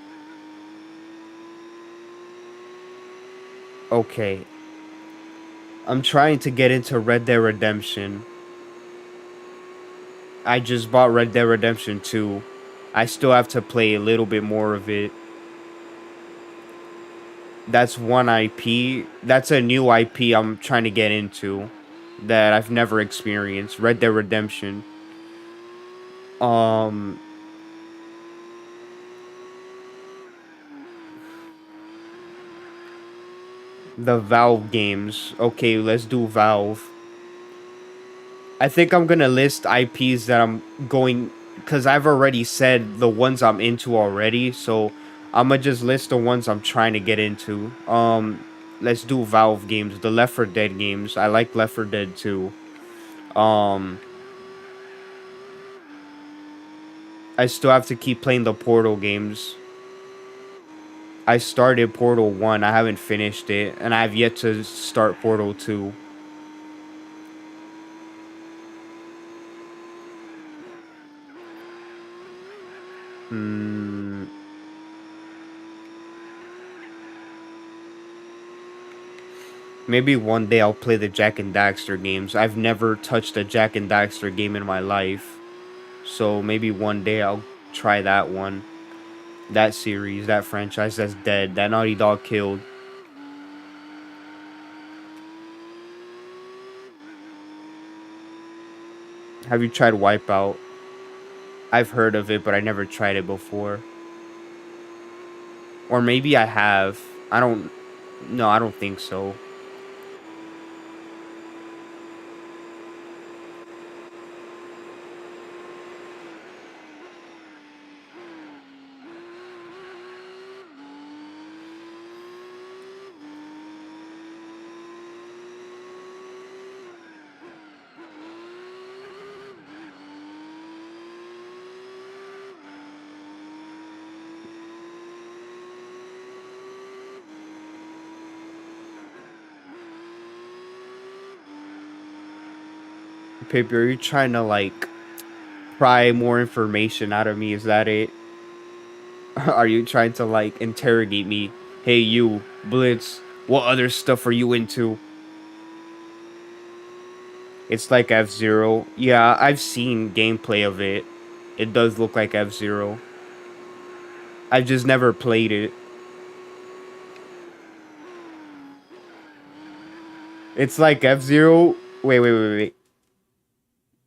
Okay. I'm trying to get into Red Dead Redemption. I just bought Red Dead Redemption 2. I still have to play a little bit more of it. That's one IP. That's a new IP I'm trying to get into that I've never experienced. Red Dead Redemption. Um the Valve games. Okay, let's do Valve. I think I'm gonna list IPs that I'm going because I've already said the ones I'm into already, so I'm gonna just list the ones I'm trying to get into. Let's do Valve games, the Left 4 Dead games. I like Left 4 Dead too. Um, I still have to keep playing the Portal games. I started Portal 1, I haven't finished it, and I have yet to start Portal 2. Hmm. Maybe one day I'll play the Jack and Daxter games. I've never touched a Jack and Daxter game in my life. So maybe one day I'll try that one. That series, that franchise that's dead. That Naughty Dog killed. Have you tried Wipeout? I've heard of it, but I never tried it before. Or maybe I have. I don't. No, I don't think so. Paper, are you trying to like pry more information out of me? Is that it? Are you trying to like interrogate me? Hey, you, Blitz, what other stuff are you into? It's like F-Zero. Yeah, I've seen gameplay of it. It does look like F-Zero. I've just never played it. It's like F-Zero. Wait.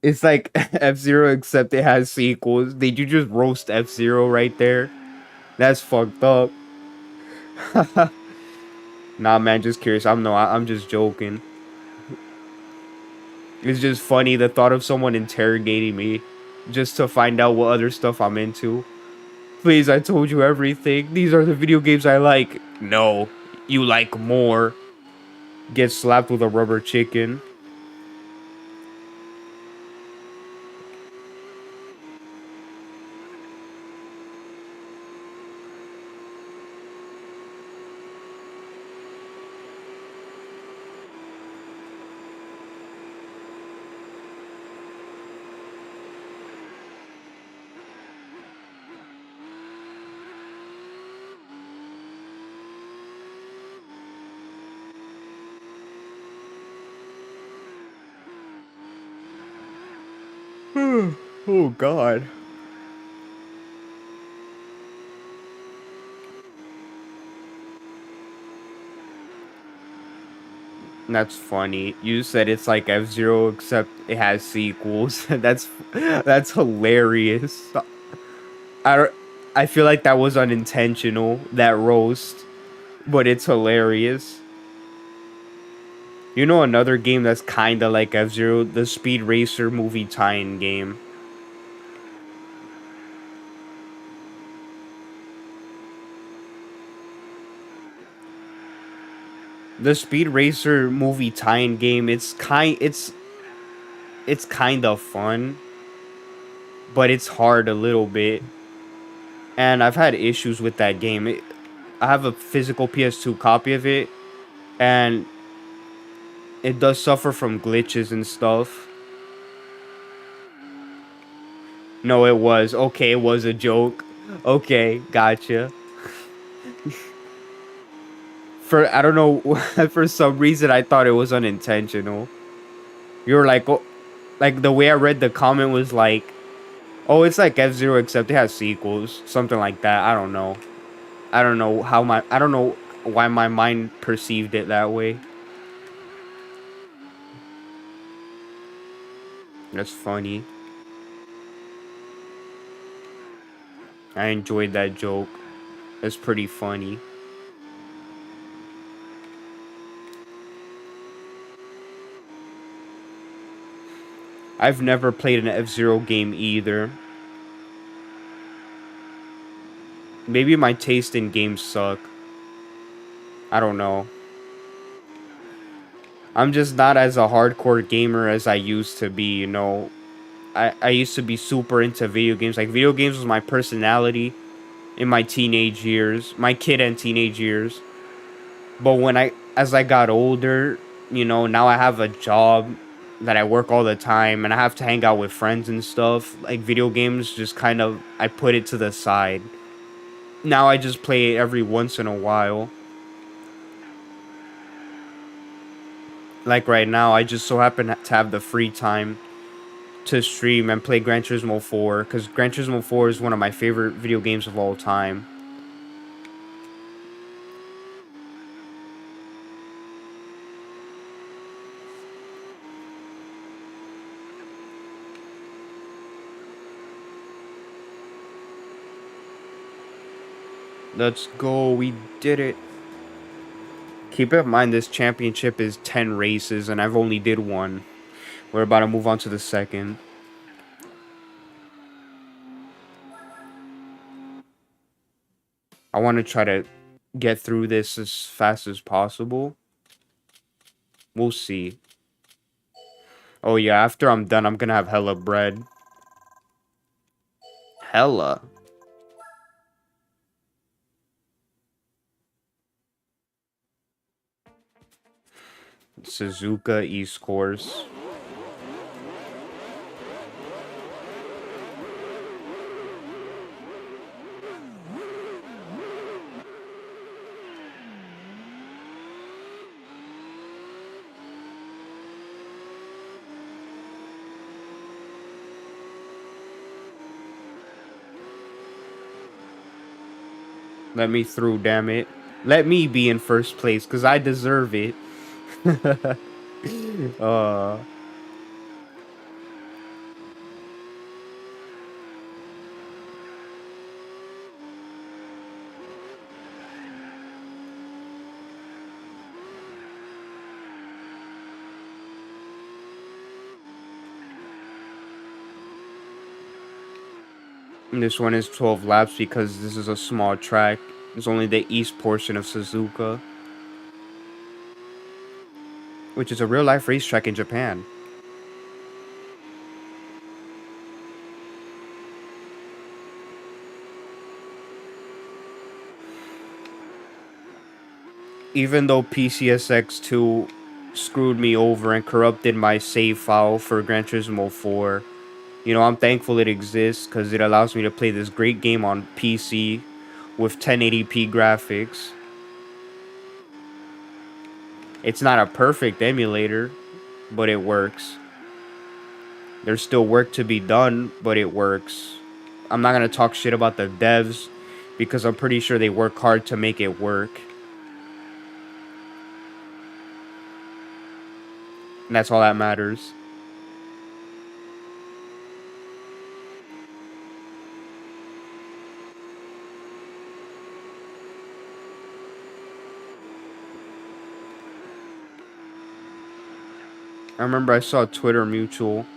It's like F-Zero except it has sequels. Did you just roast F-Zero right there? That's fucked up. Nah, man, just curious. I'm just joking. It's just funny the thought of someone interrogating me just to find out what other stuff I'm into. Please, I told you everything. These are the video games I like. No, you like more. Get slapped with a rubber chicken. Oh god. That's funny. You said it's like F-Zero except it has sequels. That's hilarious. I don't, I feel like that was unintentional, that roast, but it's hilarious. You know another game that's kinda like F-Zero? The Speed Racer movie tie-in game. The Speed Racer movie tie-in game, it's kind of fun, but it's hard a little bit. And I've had issues with that game. I have a physical PS2 copy of it, and it does suffer from glitches and stuff. No, it was. Okay, it was a joke. Okay, gotcha. I don't know, for some reason I thought it was unintentional. You were like, oh, like the way I read the comment was like, oh, it's like F-Zero except it has sequels, something like that. I don't know. I don't know why my mind perceived it that way. That's funny. I enjoyed that joke. It's pretty funny. I've never played an F-Zero game either. Maybe my taste in games suck. I don't know. I'm just not as a hardcore gamer as I used to be, you know. I used to be super into video games. Like, video games was my personality in my teenage years, my kid and teenage years. But as I got older, you know, now I have a job that I work all the time and I have to hang out with friends and stuff. Like, video games just kind of, I put it to the side. Now I just play it every once in a while. Like right now, I just so happen to have the free time to stream and play Gran Turismo 4 because Gran Turismo 4 is one of my favorite video games of all time. Let's go. We did it. Keep in mind this championship is 10 races and I've only did one. We're about to move on to the second. I want to try to get through this as fast as possible. We'll see. Oh yeah, after I'm done, I'm gonna have hella bread. Hella. Suzuka East Course. Let me through, damn it. Let me be in first place, because I deserve it. uh, this one is 12 laps because this is a small track. It's only the east portion of Suzuka, which is a real-life racetrack in Japan. Even though PCSX2 screwed me over and corrupted my save file for Gran Turismo 4, you know, I'm thankful it exists because it allows me to play this great game on PC with 1080p graphics. It's not a perfect emulator, but it works. There's still work to be done, but it works. I'm not going to talk shit about the devs because I'm pretty sure they work hard to make it work. And that's all that matters. I remember I saw Twitter Mutual.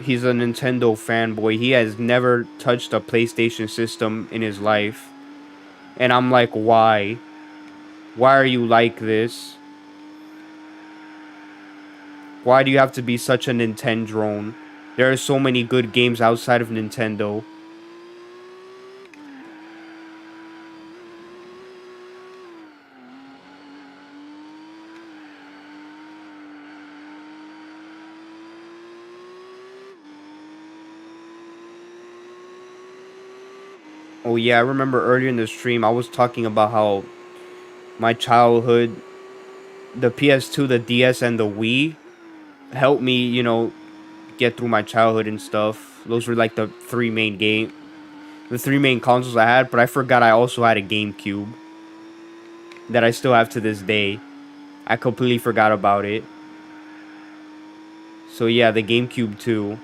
He's a Nintendo fanboy. He has never touched a PlayStation system in his life. And I'm like, why? Why are you like this? Why do you have to be such a Nintendo drone? There are so many good games outside of Nintendo. Oh yeah, I remember earlier in the stream I was talking about how my childhood, the PS2, the DS, and the Wii helped me, you know, get through my childhood and stuff. Those were like the three main consoles I had, but I forgot I also had a GameCube that I still have to this day. I completely forgot about it. So yeah, the GameCube too.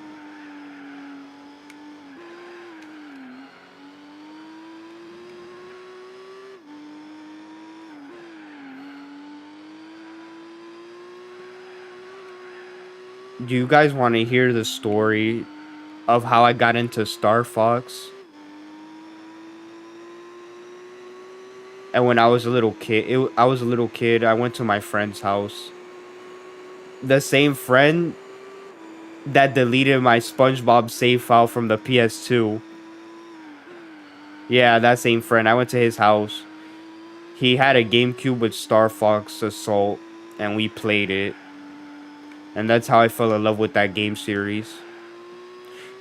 Do you guys want to hear the story of how I got into Star Fox? And when I was a little kid, I went to my friend's house. The same friend that deleted my SpongeBob save file from the PS2. Yeah, that same friend. I went to his house. He had a GameCube with Star Fox Assault, and we played it. And that's how I fell in love with that game series.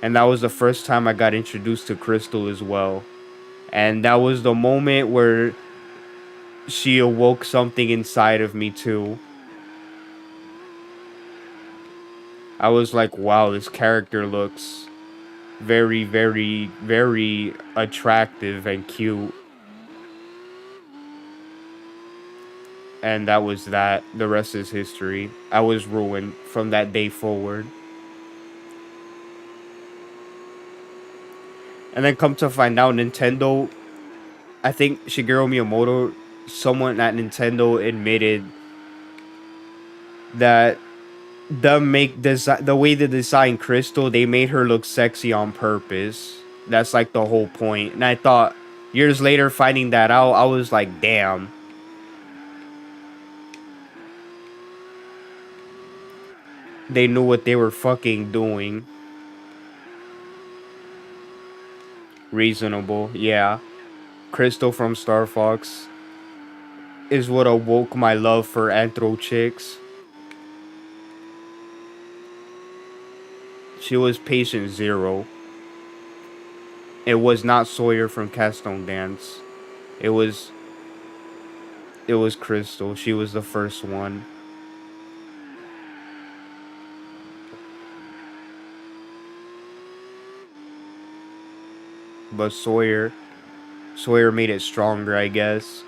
And that was the first time I got introduced to Crystal as well. And that was the moment where she awoke something inside of me too. I was like, wow, this character looks very, very, very attractive and cute. And that was that. The rest is history. I was ruined from that day forward. And then come to find out, Nintendo I think Shigeru Miyamoto, someone at Nintendo, admitted that the way they designed Crystal, they made her look sexy on purpose. That's like the whole point. And I thought years later finding that out, I was like, damn. They knew what they were fucking doing. Reasonable, yeah. Crystal from Star Fox is what awoke my love for anthro chicks. She was patient zero. It was not Sawyer from Castone Dance. It was it was Crystal. She was the first one. But Sawyer made it stronger, I guess.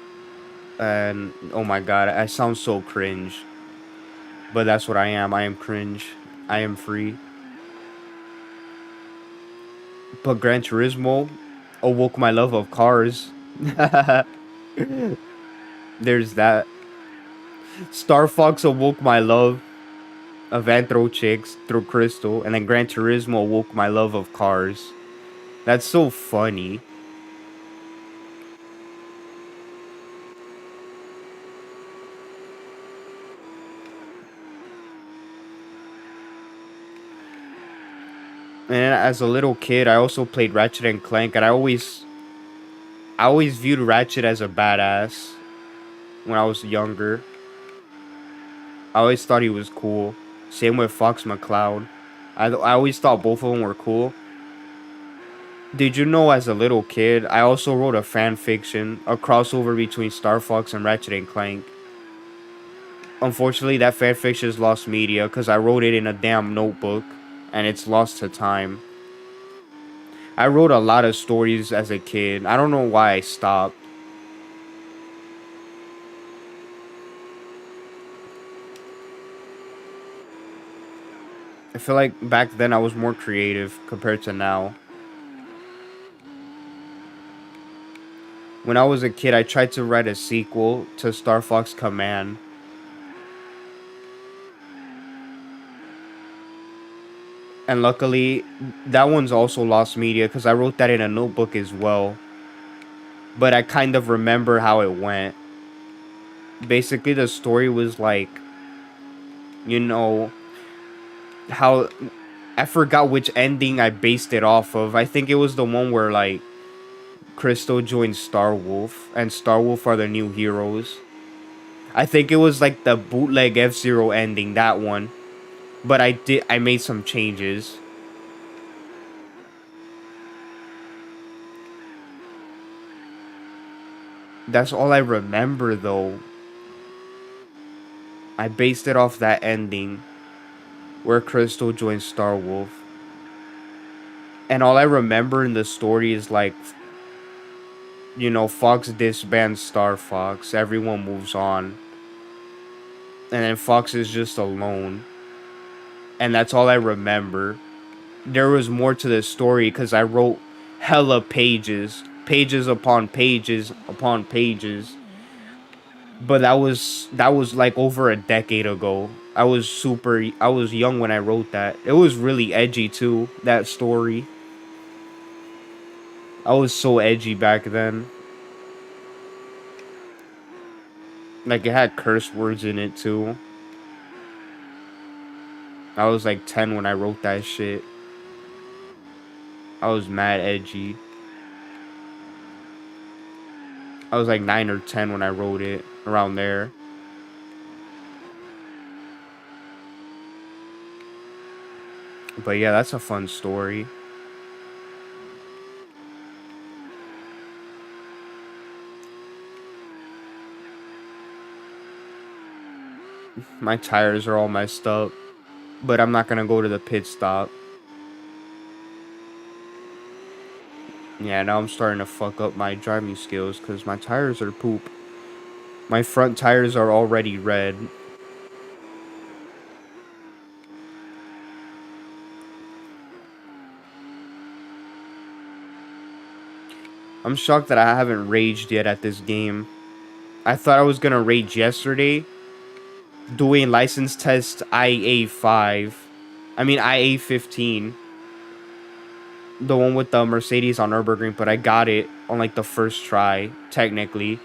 And oh my god, I sound so cringe. But that's what I am. I am cringe. I am free. But Gran Turismo awoke my love of cars. There's that. Star Fox awoke my love of anthro chicks through Crystal, and then Gran Turismo awoke my love of cars. That's so funny. And as a little kid, I also played Ratchet and Clank, and I always viewed Ratchet as a badass when I was younger. I always thought he was cool. Same with Fox McCloud. I always thought both of them were cool. Did you know as a little kid, I also wrote a fan fiction, a crossover between Star Fox and Ratchet and Clank. Unfortunately, that fan fiction is lost media because I wrote it in a damn notebook and it's lost to time. I wrote a lot of stories as a kid. I don't know why I stopped. I feel like back then I was more creative compared to now. When I was a kid, I tried to write a sequel to Star Fox Command. And luckily, that one's also lost media because I wrote that in a notebook as well. But I kind of remember how it went. Basically, the story was like, you know, how I forgot which ending I based it off of. I think it was the one where like Crystal joins Star Wolf and Star Wolf are the new heroes. I think it was like the bootleg F-Zero ending, that one. But I made some changes. That's all I remember though. I based it off that ending where Crystal joins Star Wolf. And all I remember in the story is like, Fox disbands Star Fox, everyone moves on. And then Fox is just alone. And that's all I remember. There was more to the story because I wrote hella pages, pages upon pages upon pages. But that was like over a decade ago. I was young when I wrote that. It was really edgy too, that story. I was so edgy back then. Like it had curse words in it too. I was like 10 when I wrote that shit. I was mad edgy. I was like 9 or 10 when I wrote it, around there. But yeah, that's a fun story. My tires are all messed up, but I'm not gonna go to the pit stop. Yeah, now I'm starting to fuck up my driving skills because my tires are poop. My front tires are already red. I'm shocked that I haven't raged yet at this game. I thought I was gonna rage yesterday, doing license test IA5. I mean IA15. The one with the Mercedes on Nürburgring, but I got it on like the first try, technically.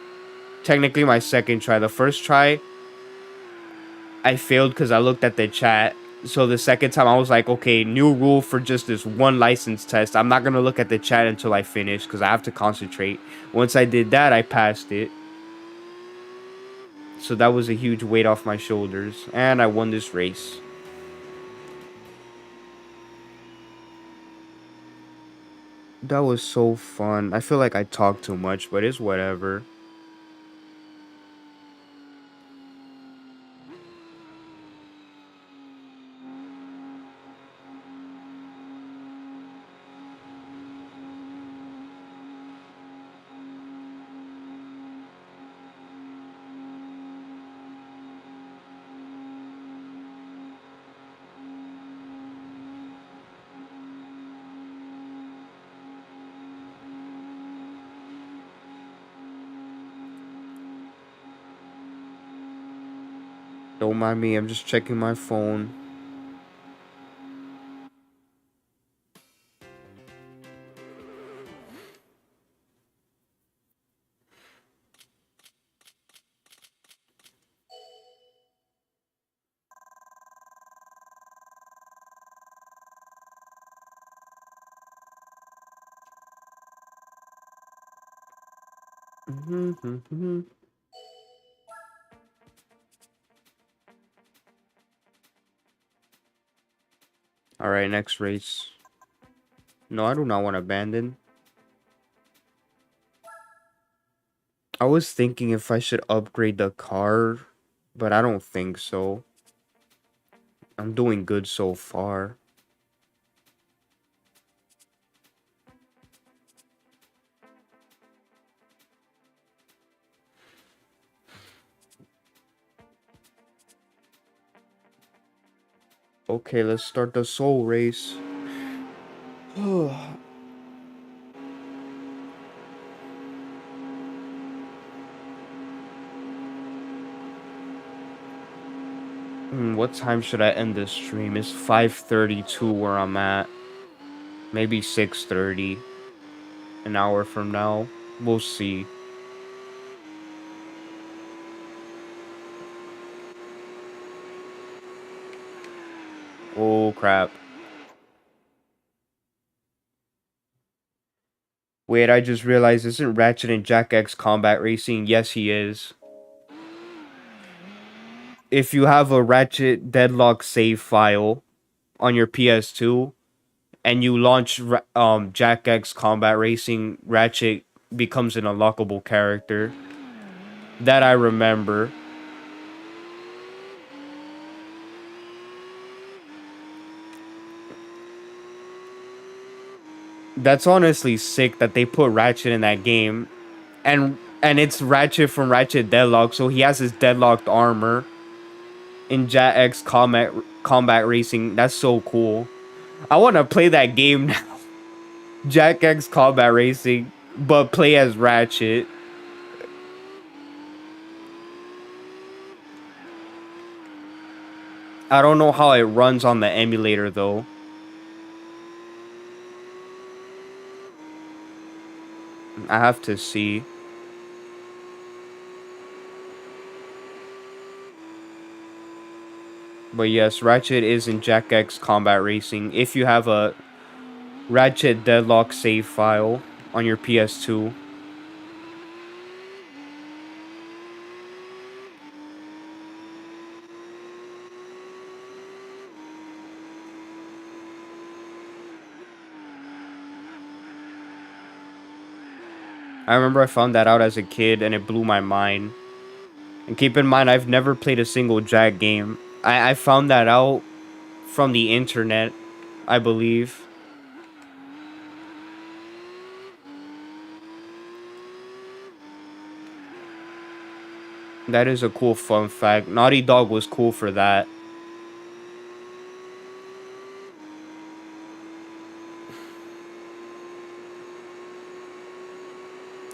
Technically my second try. The first try, I failed because I looked at the chat. So the second time I was like, okay, new rule for just this one license test. I'm not going to look at the chat until I finish because I have to concentrate. Once I did that, I passed it. So that was a huge weight off my shoulders. And I won this race. That was so fun. I feel like I talk too much, but it's whatever. Don't mind me, I'm just checking my phone. Alright, next race. No, I do not want to abandon. I was thinking if I should upgrade the car, but I don't think so. I'm doing good so far. Okay, let's start the soul race. What time should I end this stream? It's 5:32 where I'm at. Maybe 6:30. An hour from now. We'll see. Oh, crap. Wait, I just realized, isn't Ratchet and Jack X Combat Racing? Yes, he is. If you have a Ratchet Deadlock save file on your PS2 and you launch Jack X Combat Racing, Ratchet becomes an unlockable character. That I remember. That's honestly sick that they put Ratchet in that game. And it's Ratchet from Ratchet Deadlock, so he has his deadlocked armor in Jack X Combat Racing. That's so cool. I want to play that game now. Jack X Combat Racing, but play as Ratchet. I don't know how it runs on the emulator though. I have to see. But yes, Ratchet is in Jack X Combat Racing. If you have a Ratchet Deadlock save file on your PS2. I remember I found that out as a kid and it blew my mind. And keep in mind, I've never played a single Jack game. I found that out from the internet, I believe. That is a cool fun fact. Naughty Dog was cool for that.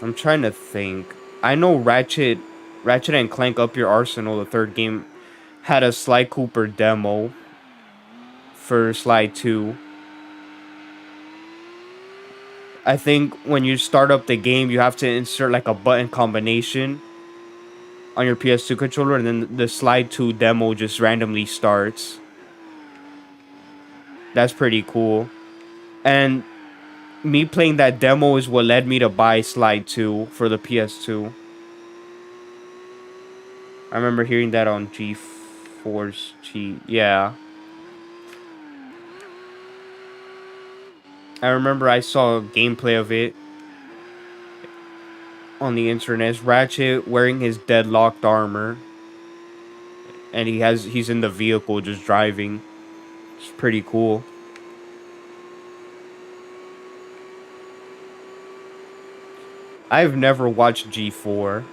I'm trying to think. I know Ratchet and Clank Up Your Arsenal, the third game, had a Sly Cooper demo for Sly 2. I think when you start up the game, you have to insert like a button combination on your PS2 controller, and then the Sly 2 demo just randomly starts. That's pretty cool. And me playing that demo is what led me to buy Sly 2 for the PS2. I remember hearing that on G4's G. Yeah. I remember I saw gameplay of it on the internet. It's Ratchet wearing his deadlocked armor, and he's in the vehicle just driving. It's pretty cool. I've never watched G4.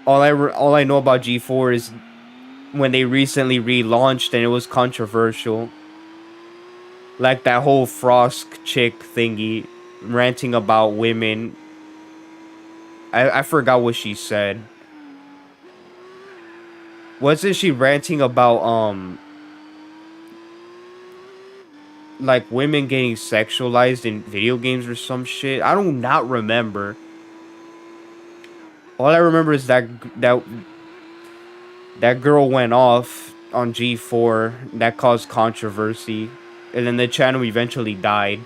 All I know about G4 is when they recently relaunched and it was controversial. Like that whole Frost chick thingy ranting about women. I forgot what she said. Wasn't she ranting about like women getting sexualized in video games or some shit? I do not remember. All I remember is that girl went off on G4 that caused controversy, and then the channel eventually died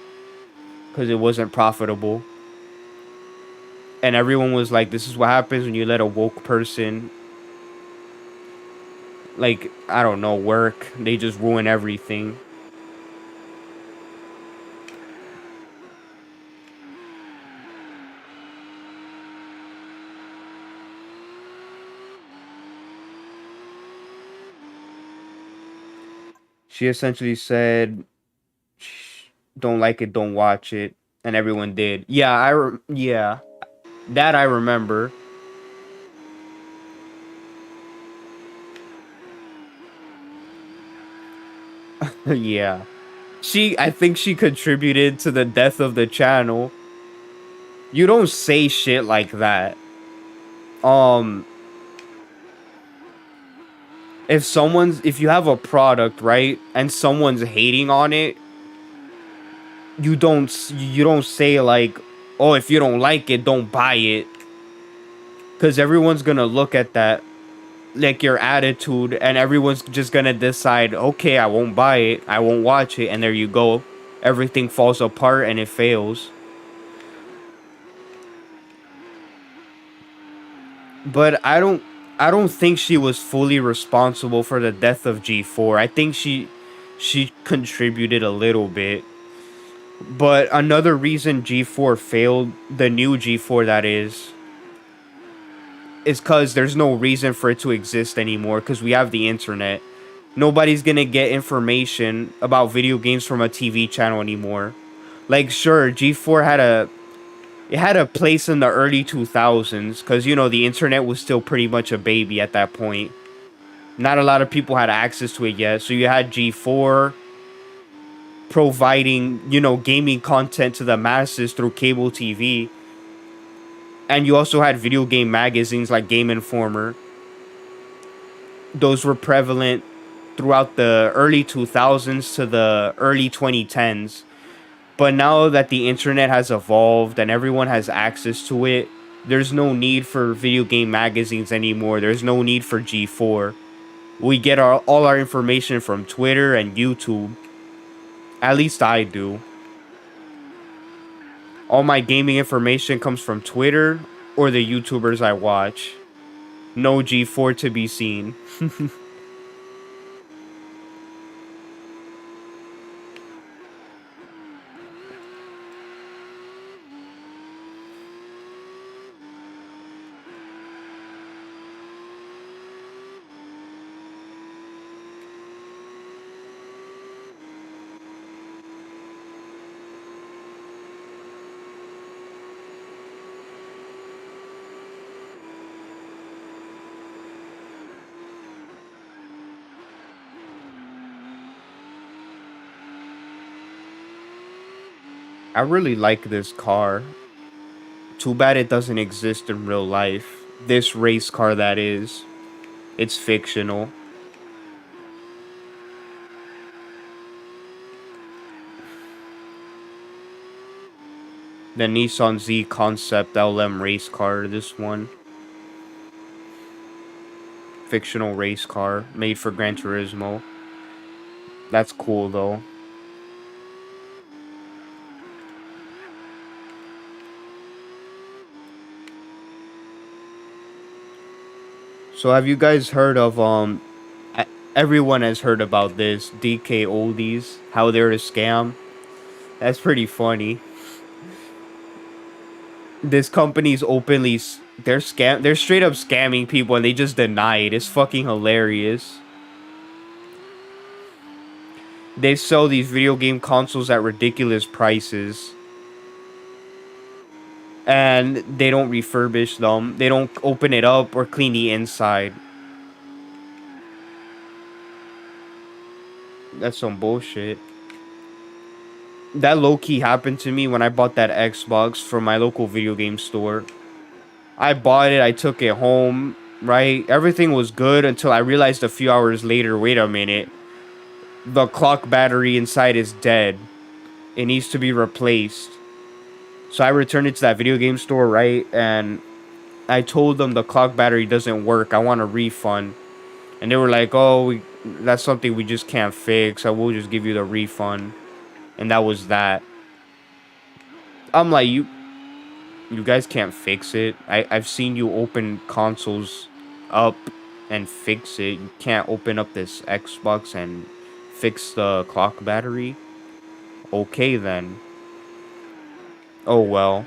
because it wasn't profitable. And everyone was like, "This is what happens when you let a woke person, like, I don't know, work. They just ruin everything." She essentially said, "Don't like it, don't watch it," and everyone did. Yeah, yeah, that I remember. Yeah, I think she contributed to the death of the channel. You don't say shit like that. Um, if you have a product, right, and someone's hating on it, you don't say like, "Oh, if you don't like it, don't buy it," because everyone's gonna look at that like your attitude, and everyone's just gonna decide, "Okay, I won't buy it, I won't watch it," and there you go. Everything falls apart and it fails. But I don't think she was fully responsible for the death of G4. I think she contributed a little bit. But another reason G4 failed, the new G4 that is cuz there's no reason for it to exist anymore cuz we have the internet. Nobody's going to get information about video games from a TV channel anymore. Like sure, G4 had a place in the early 2000s cuz you know the internet was still pretty much a baby at that point. Not a lot of people had access to it yet. So you had G4 providing, you know, gaming content to the masses through cable TV. And you also had video game magazines like Game Informer. Those were prevalent throughout the early 2000s to the early 2010s. But now that the internet has evolved and everyone has access to it, there's no need for video game magazines anymore. There's no need for G4. We get all our information from Twitter and YouTube. At least I do. All my gaming information comes from Twitter or the YouTubers I watch. No G4 to be seen. I really like this car. Too bad it doesn't exist in real life. This race car, that is. It's fictional. The Nissan Z Concept LM race car, this one. Fictional race car, made for Gran Turismo. That's cool, though. So have you guys heard of, e- everyone has heard about this, DK Oldies, how they're a scam? That's pretty funny. This company's openly, they're straight up scamming people and they just deny it. It's fucking hilarious. They sell these video game consoles at ridiculous prices. And they don't refurbish them. They don't open it up or clean the inside. That's some bullshit. That low-key happened to me when I bought that Xbox from my local video game store. I bought it, I took it home, right? Everything was good until I realized a few hours later, wait a minute. The clock battery inside is dead. It needs to be replaced. So I returned it to that video game store, right? And I told them the clock battery doesn't work. I want a refund. And they were like, oh, that's something we just can't fix. So we'll just give you the refund. And that was that. I'm like, you guys can't fix it. I've seen you open consoles up and fix it. You can't open up this Xbox and fix the clock battery. Okay, then. Oh, well.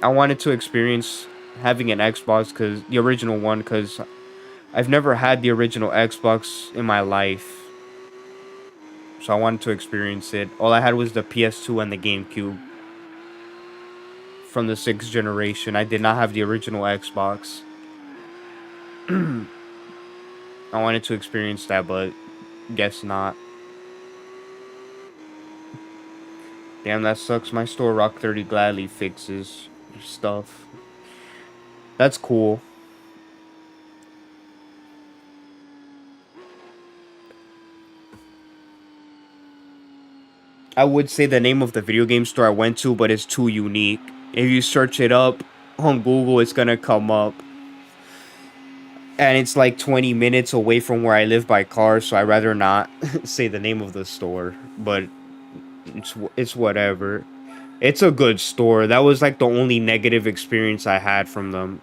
I wanted to experience having an Xbox, because the original one, because I've never had the original Xbox in my life. So I wanted to experience it. All I had was the PS2 and the GameCube from the 6th generation. I did not have the original Xbox. I wanted to experience that, but guess not. Damn, that sucks. My store Rock 30 gladly fixes stuff. That's cool. I would say the name of the video game store I went to, but it's too unique. If you search it up on Google, it's gonna come up. And it's like 20 minutes away from where I live by car, so I'd rather not say the name of the store. But it's whatever. It's a good store. That was like the only negative experience I had from them.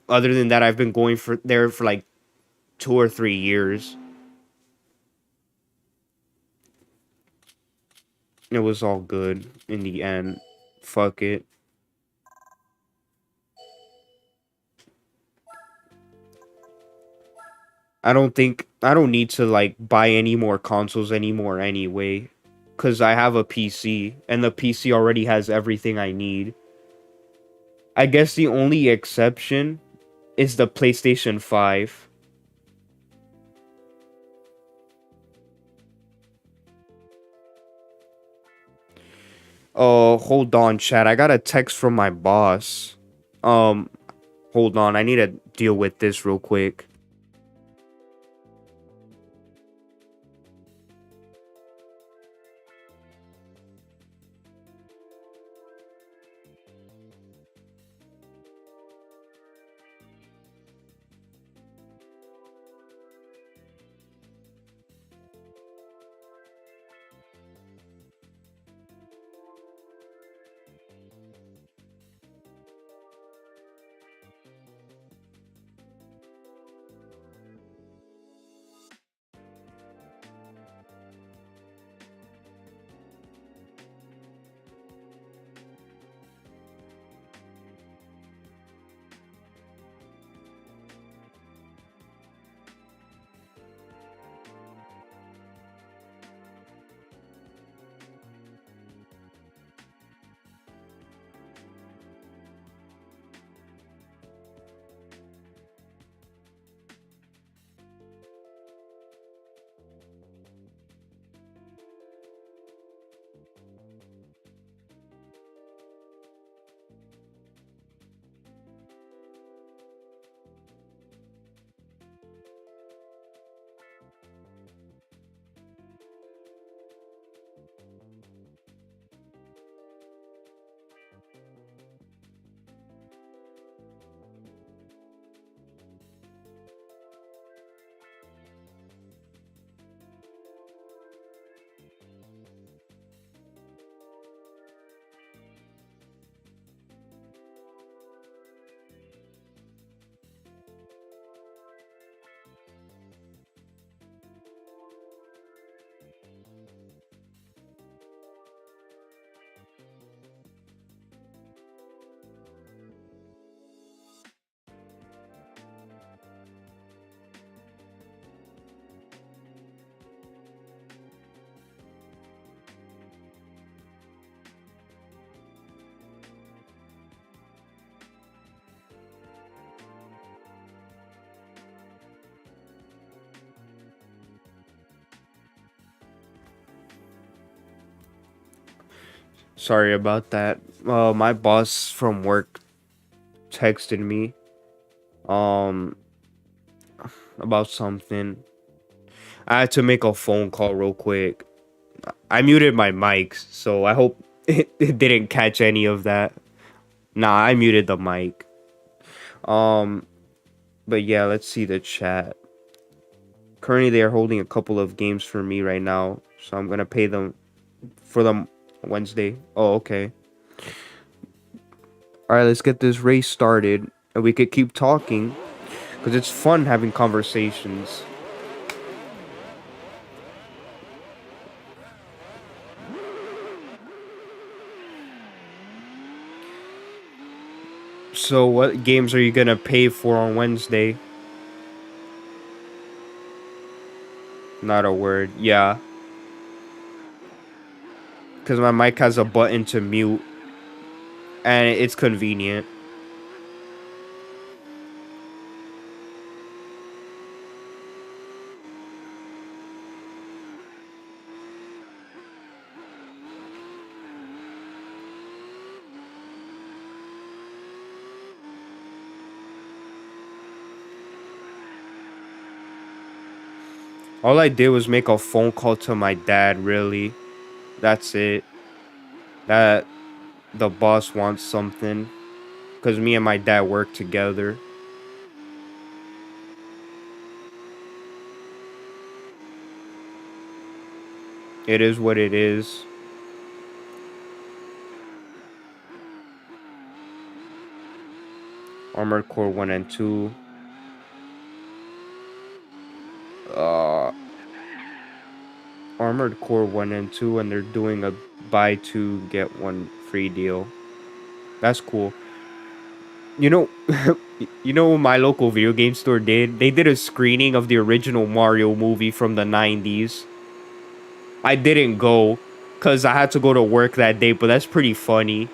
Other than that, I've been going for there for like 2 or 3 years. It was all good in the end. Fuck it. I don't need to like buy any more consoles anymore anyway. Cause I have a PC and the PC already has everything I need. I guess the only exception is the PlayStation 5. Oh, hold on, chat. I got a text from my boss. Um, hold on. I need to deal with this real quick. Sorry about that. My boss from work texted me um about something. I had to make a phone call real quick. I muted my mic, so I hope it didn't catch any of that. Nah, I muted the mic. Um, but yeah, let's see the chat. Currently, they are holding a couple of games for me right now, so I'm gonna pay them for them Wednesday. Oh, okay. All right, let's get this race started, and we could keep talking because it's fun having conversations. So, what games are you gonna pay for on Wednesday? Not a word. Yeah, because my mic has a button to mute, and it's convenient. All I did was make a phone call to my dad, really. That's it. That the boss wants something. Because me and my dad work together. It is what it is. Armored Core 1 and 2. Uh, Armored Core 1 and 2, and they're doing a buy two, get one free deal. That's cool. You know, you know what my local video game store did? They did a screening of the original Mario movie from the 90s. I didn't go because I had to go to work that day, but that's pretty funny.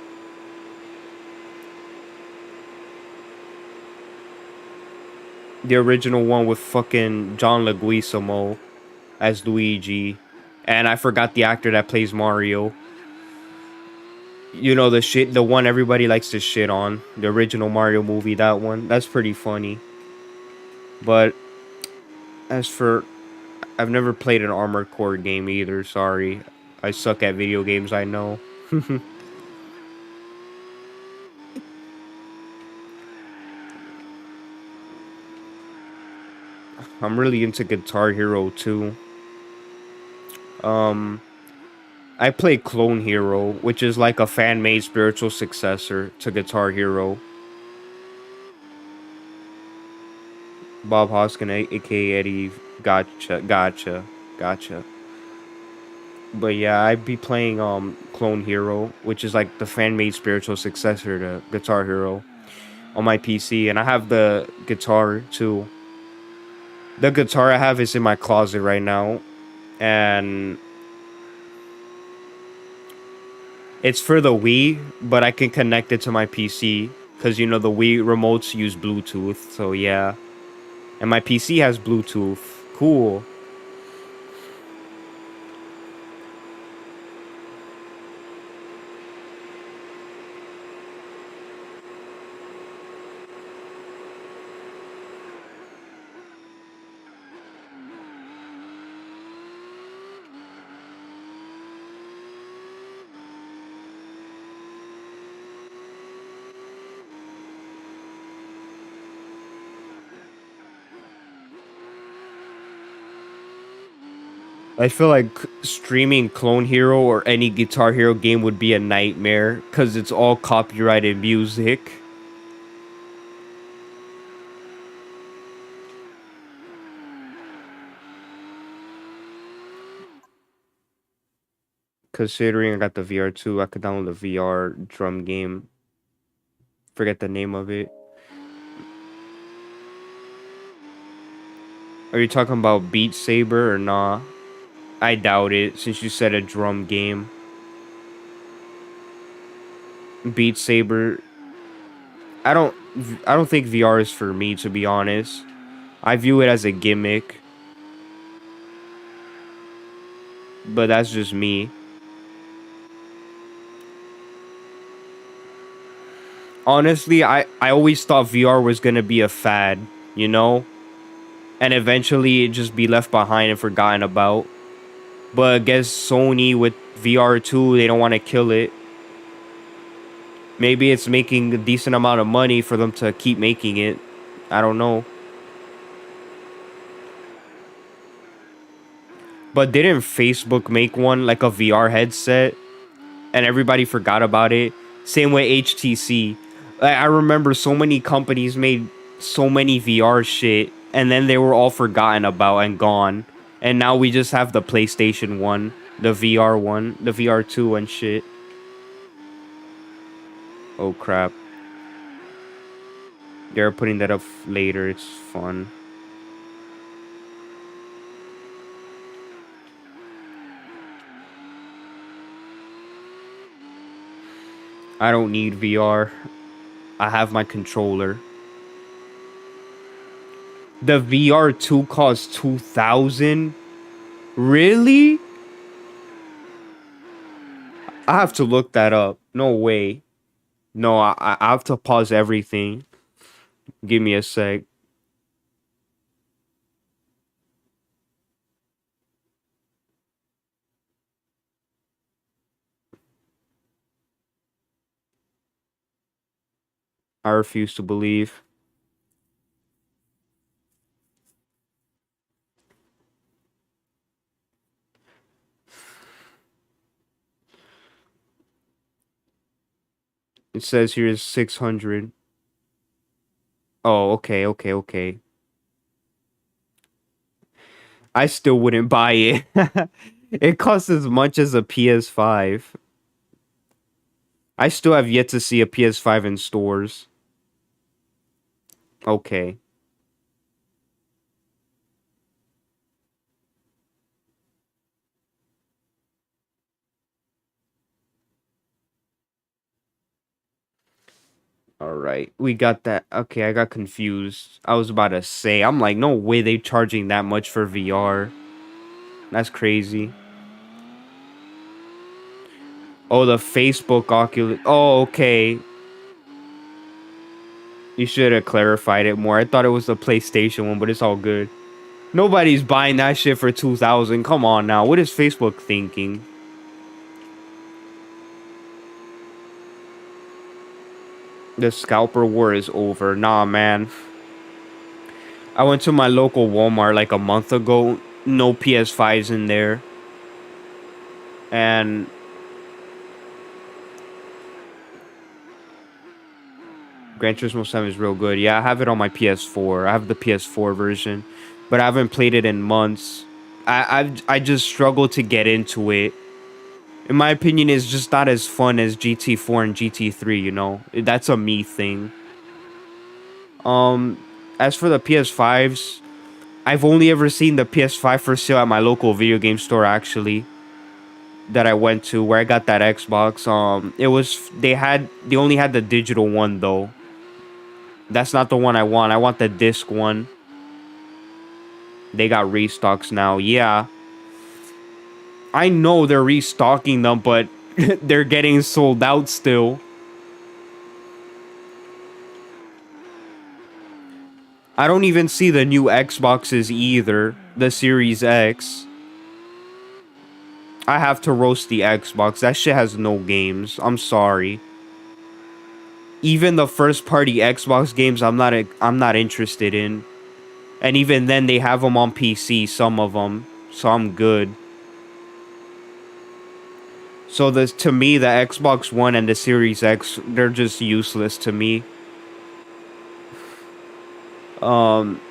The original one with fucking John Leguizamo as Luigi. And I forgot the actor that plays Mario. You know, the one everybody likes to shit on. The original Mario movie, that one. That's pretty funny. But as for, I've never played an Armored Core game either, sorry. I suck at video games, I know. I'm really into Guitar Hero too. Um, I play Clone Hero, which is like a fan-made spiritual successor to Guitar Hero. Bob Hoskin, aka Eddie, gotcha. But yeah, I'd be playing Clone Hero, which is like the fan-made spiritual successor to Guitar Hero on my PC, and I have the guitar too. The guitar I have is in my closet right now, and it's for the Wii, but I can connect it to my PC because you know the Wii remotes use Bluetooth, so yeah. And my PC has Bluetooth. Cool. I feel like streaming Clone Hero or any Guitar Hero game would be a nightmare because it's all copyrighted music. Considering I got the VR too, I could download the VR drum game. Forget the name of it. Are you talking about Beat Saber or nah? I doubt it, since you said a drum game. Beat Saber. I don't. I don't think VR is for me, to be honest. I view it as a gimmick, but that's just me. Honestly, I always thought VR was gonna be a fad, you know, and eventually it just be left behind and forgotten about. But I guess Sony with VR2, they don't want to kill it. Maybe it's making a decent amount of money for them to keep making it. I don't know. But didn't Facebook make one like a VR headset and everybody forgot about it? Same with HTC. Like, I remember so many companies made so many VR shit and then they were all forgotten about and gone. And now we just have the PlayStation 1, the VR one, the VR2 and shit. Oh crap. They're putting that up later. It's fun. I don't need VR. I have my controller. The VR2 costs 2,000? Really? I have to look that up. No way. No, I have to pause everything. Give me a sec. I refuse to believe. It says here is 600. Oh, okay, okay, okay. I still wouldn't buy it. It costs as much as a PS5. I still have yet to see a PS5 in stores. Okay. All right. We got that. Okay, I got confused. I was about to say, I'm like, no way they charging that much for VR. That's crazy. Oh, the Facebook Oculus. Oh, okay. You should have clarified it more. I thought it was the PlayStation one, but it's all good. Nobody's buying that shit for 2,000. Come on now. What is Facebook thinking? The scalper war is over. Nah, man. I went to my local Walmart like a month ago. No PS5s in there. And Gran Turismo 7 is real good. Yeah, I have it on my PS4. I have the PS4 version, but I haven't played it in months. I just struggle to get into it. In my opinion, it's just not as fun as GT4 and GT3. You know, that's a me thing. Um, as for the PS5s, I've only ever seen the PS5 for sale at my local video game store. Actually, that I went to where I got that Xbox. It was they only had the digital one though. That's not the one I want. I want the disc one. They got restocks now. Yeah. I know they're restocking them, but they're getting sold out still. I don't even see the new Xboxes either. The Series X. I have to roast the Xbox. That shit has no games. I'm sorry. Even the first party Xbox games I'm not interested in. And even then they have them on PC, some of them. So I'm good. So the to me the Xbox One and the Series X, they're just useless to me. Um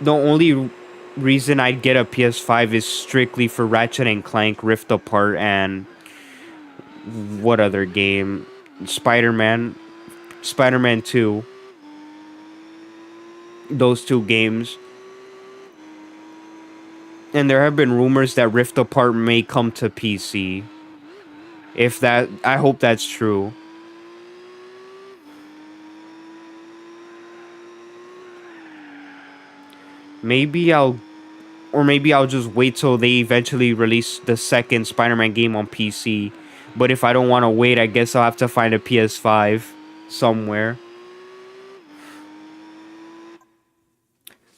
the only reason I'd get a PS5 is strictly for Ratchet and Clank Rift Apart and what other game? Spider-Man, Spider-Man 2. Those two games. And there have been rumors that Rift Apart may come to PC. If that, I hope that's true. Maybe I'll just wait till they eventually release the second Spider-Man game on PC. But if I don't want to wait, I guess I'll have to find a PS5. somewhere.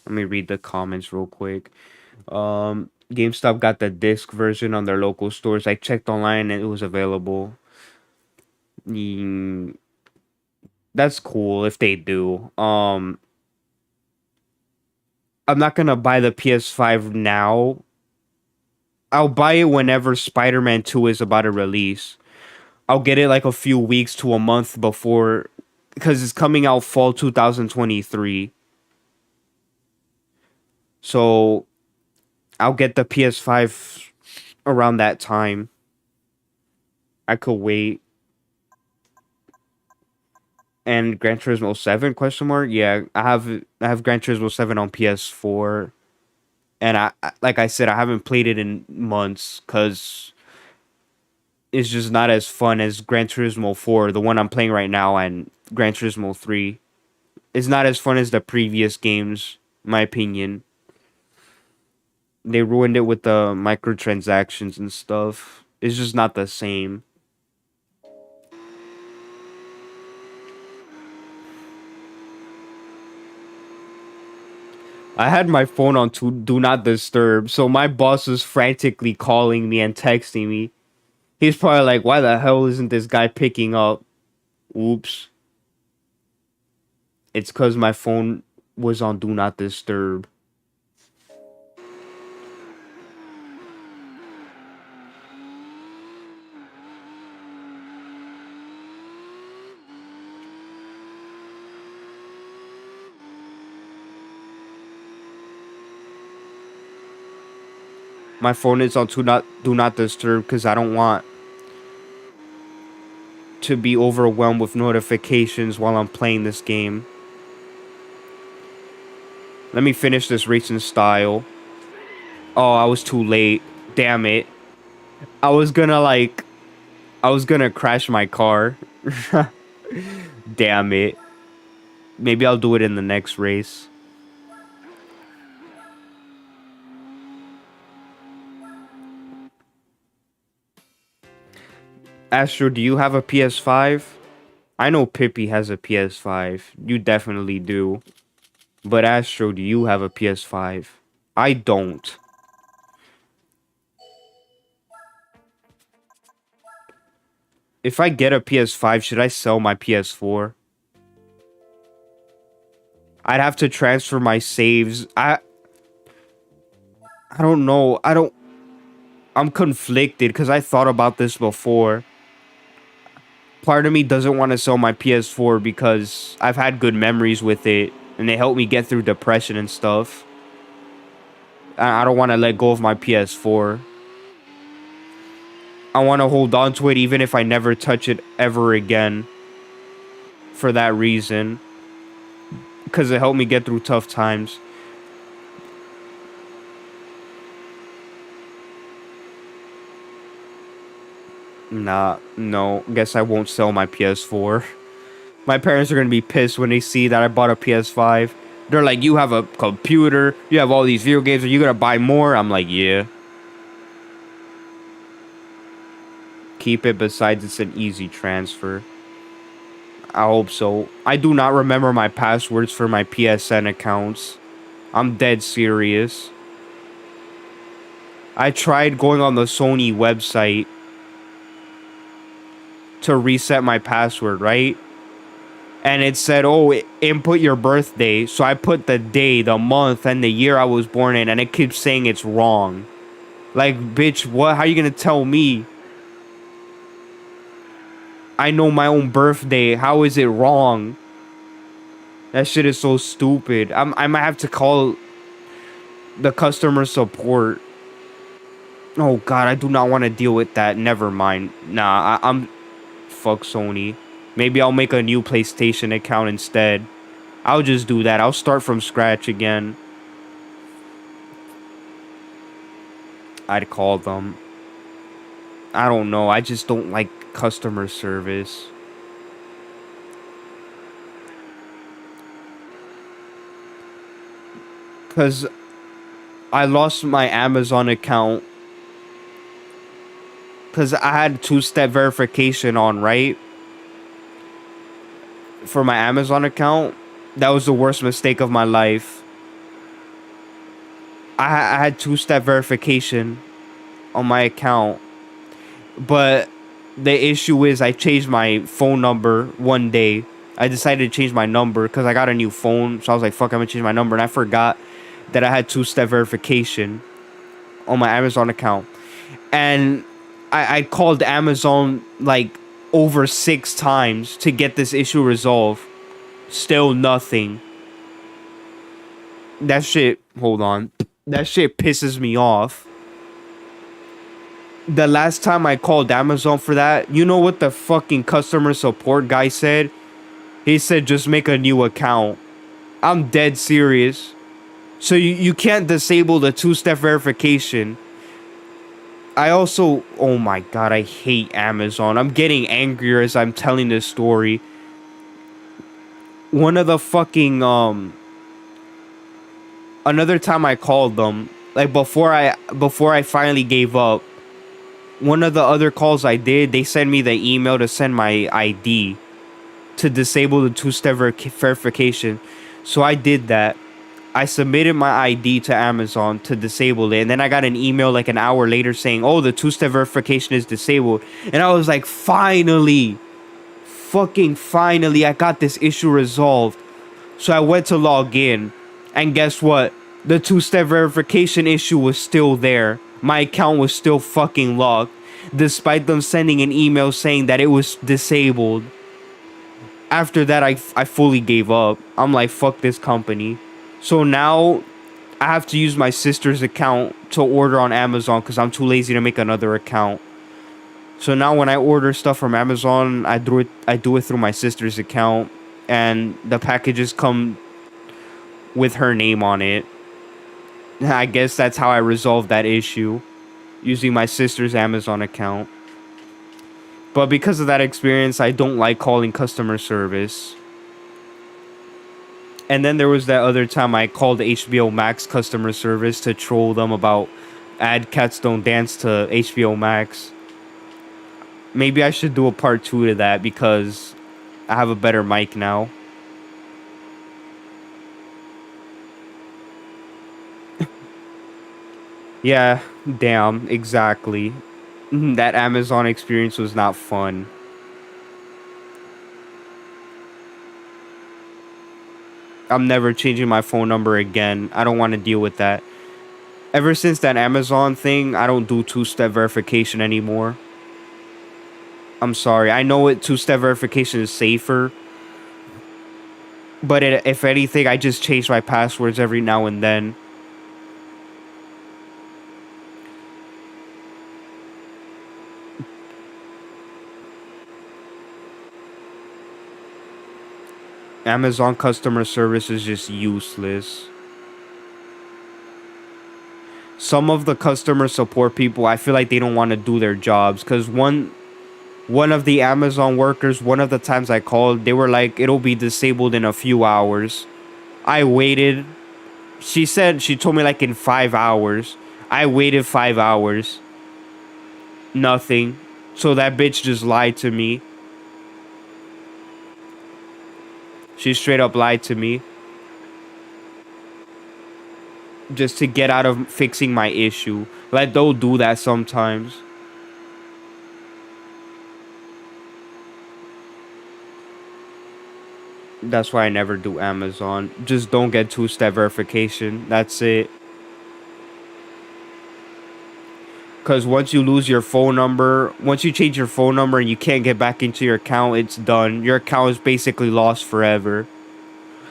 Let me read the comments real quick. GameStop got the disc version on their local stores. I checked online and it was available. Mm, that's cool if they do. I'm not gonna buy the PS5 now. I'll buy it whenever Spider-Man 2 is about to release. I'll get it like a few weeks to a month before, because it's coming out fall 2023. So I'll get the PS5 around that time. I could wait. And Gran Turismo 7 question mark? Yeah, I have Gran Turismo 7 on PS4. And like I said, I haven't played it in months cuz it's just not as fun as Gran Turismo 4, the one I'm playing right now, and Gran Turismo 3. It's not as fun as the previous games, in my opinion. They ruined it with the microtransactions and stuff. It's just not the same. I had my phone on to do not disturb, so my boss was frantically calling me and texting me. He's probably like, "Why the hell isn't this guy picking up?" Oops. It's cuz my phone was on do not disturb. My phone is on do not disturb cuz I don't want to be overwhelmed with notifications while I'm playing this game. Let me finish this racing style. Oh, I was too late. Damn it. I was gonna like I was gonna crash my car. Damn it. Maybe I'll do it in the next race. Astro, do you have a PS5? I know Pippi has a PS5. You definitely do. But Astro, do you have a PS5? I don't. If I get a PS5, should I sell my PS4? I'd have to transfer my saves. I don't know. I'm conflicted because I thought about this before. Part of me doesn't want to sell my PS4 because I've had good memories with it and they helped me get through depression and stuff. I don't want to let go of my PS4. I want to hold on to it even if I never touch it ever again. For that reason. Because it helped me get through tough times. Nah, no. Guess I won't sell my PS4. My parents are going to be pissed when they see that I bought a PS5. They're like, you have a computer, you have all these video games, are you going to buy more? I'm like, yeah. Keep it, besides it's an easy transfer. I hope so. I do not remember my passwords for my PSN accounts. I'm dead serious. I tried going on the Sony website to reset my password, right? And it said, oh, input your birthday. So I put the day, the month, and the year I was born in, and it keeps saying it's wrong. Like, bitch, what? How you gonna tell me? I know my own birthday. How is it wrong? That shit is so stupid. I might have to call the customer support. Oh, God, I do not want to deal with that. Never mind. Nah, I'm... Fuck Sony. Maybe I'll make a new PlayStation account instead. I'll just do that. I'll start from scratch again. I'd call them. I don't know. I just don't like customer service. Because I lost my Amazon account. Because I had two-step verification on, right? for my Amazon account, that was the worst mistake of my life. I had two-step verification on my account, but the issue is I changed my phone number one day. I decided to change my number because I got a new phone, so I was like, fuck, I'm gonna change my number, and I forgot that I had two-step verification on my Amazon account. And I called Amazon like over 6 times to get this issue resolved. Still nothing. That shit, hold on. That shit pisses me off. The last time I called Amazon for that, you know what the fucking customer support guy said? He said just make a new account. I'm dead serious. So you can't disable the two-step verification. I also, oh my god, I hate Amazon. I'm getting angrier as I'm telling this story. One of the fucking, another time I called them, like before I finally gave up, one of the other calls I did, they sent me the email to send my ID to disable the two-step verification. So I did that. I submitted my ID to Amazon to disable it, and then I got an email like an hour later saying, oh, the two-step verification is disabled. And I was like, finally, fucking finally, I got this issue resolved. So I went to log in, and guess what? The two-step verification issue was still there. My account was still fucking locked, despite them sending an email saying that it was disabled. After that, I fully gave up. I'm like, fuck this company. So now I have to use my sister's account to order on Amazon because I'm too lazy to make another account. So now when I order stuff from Amazon, I do it through my sister's account, and the packages come with her name on it. I guess that's how I resolved that issue, using my sister's Amazon account. But because of that experience, I don't like calling customer service. And then there was that other time I called HBO Max customer service to troll them about Add Cats Don't Dance to HBO Max. Maybe I should do a part 2 to that because I have a better mic now. Yeah, damn, exactly. That Amazon experience was not fun. I'm never changing my phone number again. I don't want to deal with that. Ever since that Amazon thing, I don't do two-step verification anymore. I'm sorry. I know two-step verification is safer. But if anything, I just change my passwords every now and then. Amazon customer service is just useless. Some of the customer support people, I feel like they don't want to do their jobs. Because one of the Amazon workers, one of the times I called, they were like, it'll be disabled in a few hours. I waited. She told me like in 5 hours. I waited 5 hours. Nothing. So that bitch just lied to me. She straight up lied to me. Just to get out of fixing my issue. Like, they'll do that sometimes. That's why I never do Amazon. Just don't get two-step verification. That's it. Because once you lose your phone number, once you change your phone number and you can't get back into your account, it's done. Your account is basically lost forever.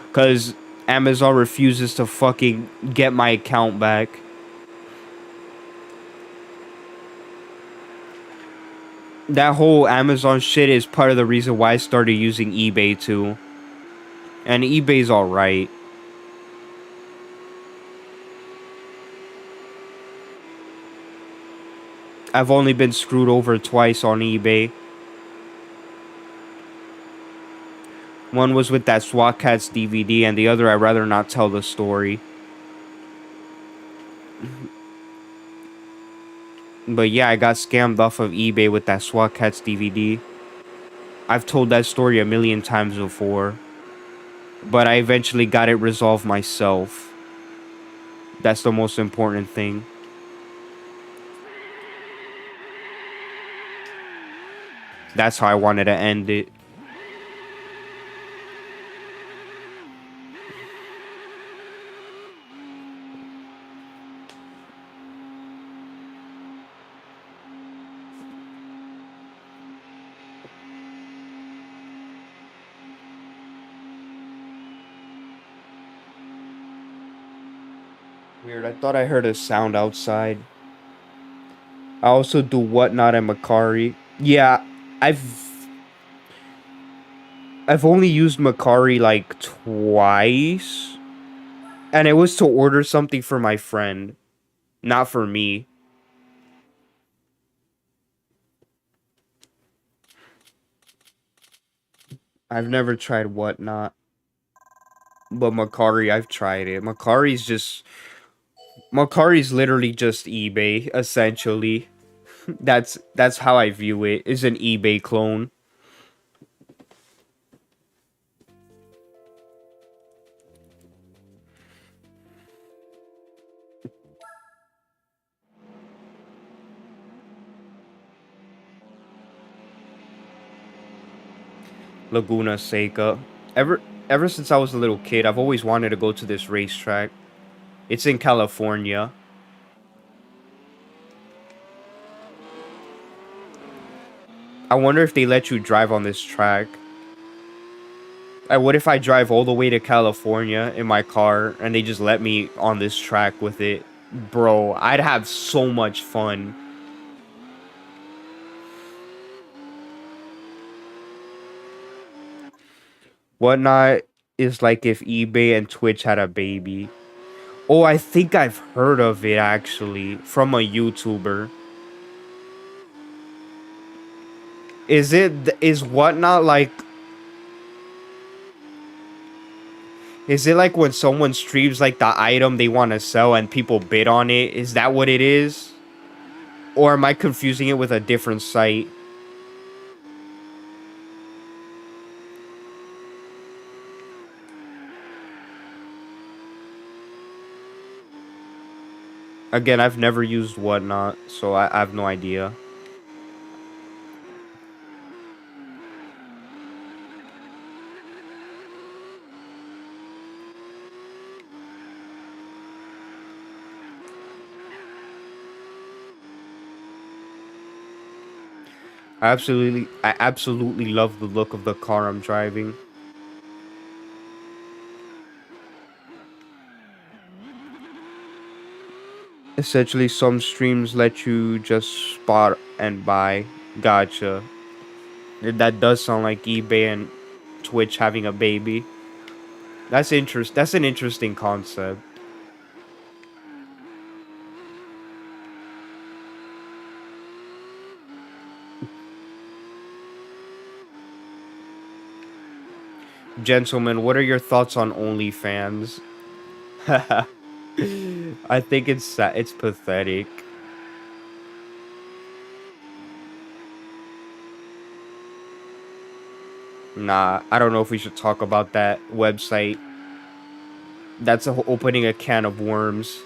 Because Amazon refuses to fucking get my account back. That whole Amazon shit is part of the reason why I started using eBay too. And eBay's alright. I've only been screwed over twice on eBay. One was with that SWAT Cats DVD, and the other I'd rather not tell the story. But yeah, I got scammed off of eBay with that SWAT Cats DVD. I've told that story a million times before, but I eventually got it resolved myself. That's the most important thing. That's how I wanted to end it. Weird. I thought I heard a sound outside. I also do Whatnot and Macari. Yeah, I've I've only used Macari like twice, and it was to order something for my friend, not for me. I've never tried Whatnot, but Macari, I've tried it. Macari's literally just eBay, essentially. That's how I view it. Is an eBay clone. Laguna Seca. Ever since I was a little kid, I've always wanted to go to this racetrack. It's in California. I wonder if they let you drive on this track. What if I drive all the way to California in my car and they just let me on this track with it? Bro, I'd have so much fun. Whatnot is like if eBay and Twitch had a baby. Oh, I think I've heard of it actually from a YouTuber. Is Whatnot like, is it like when someone streams like the item they want to sell and people bid on it? Is that what it is? Or am I confusing it with a different site? Again, I've never used Whatnot, so I have no idea. I absolutely love the look of the car I'm driving. Essentially, some streams let you just spot and buy. Gotcha. That does sound like eBay and Twitch having a baby. That's an interesting concept. Gentlemen, what are your thoughts on OnlyFans? I think it's pathetic. Nah, I don't know if we should talk about that website. That's opening a can of worms.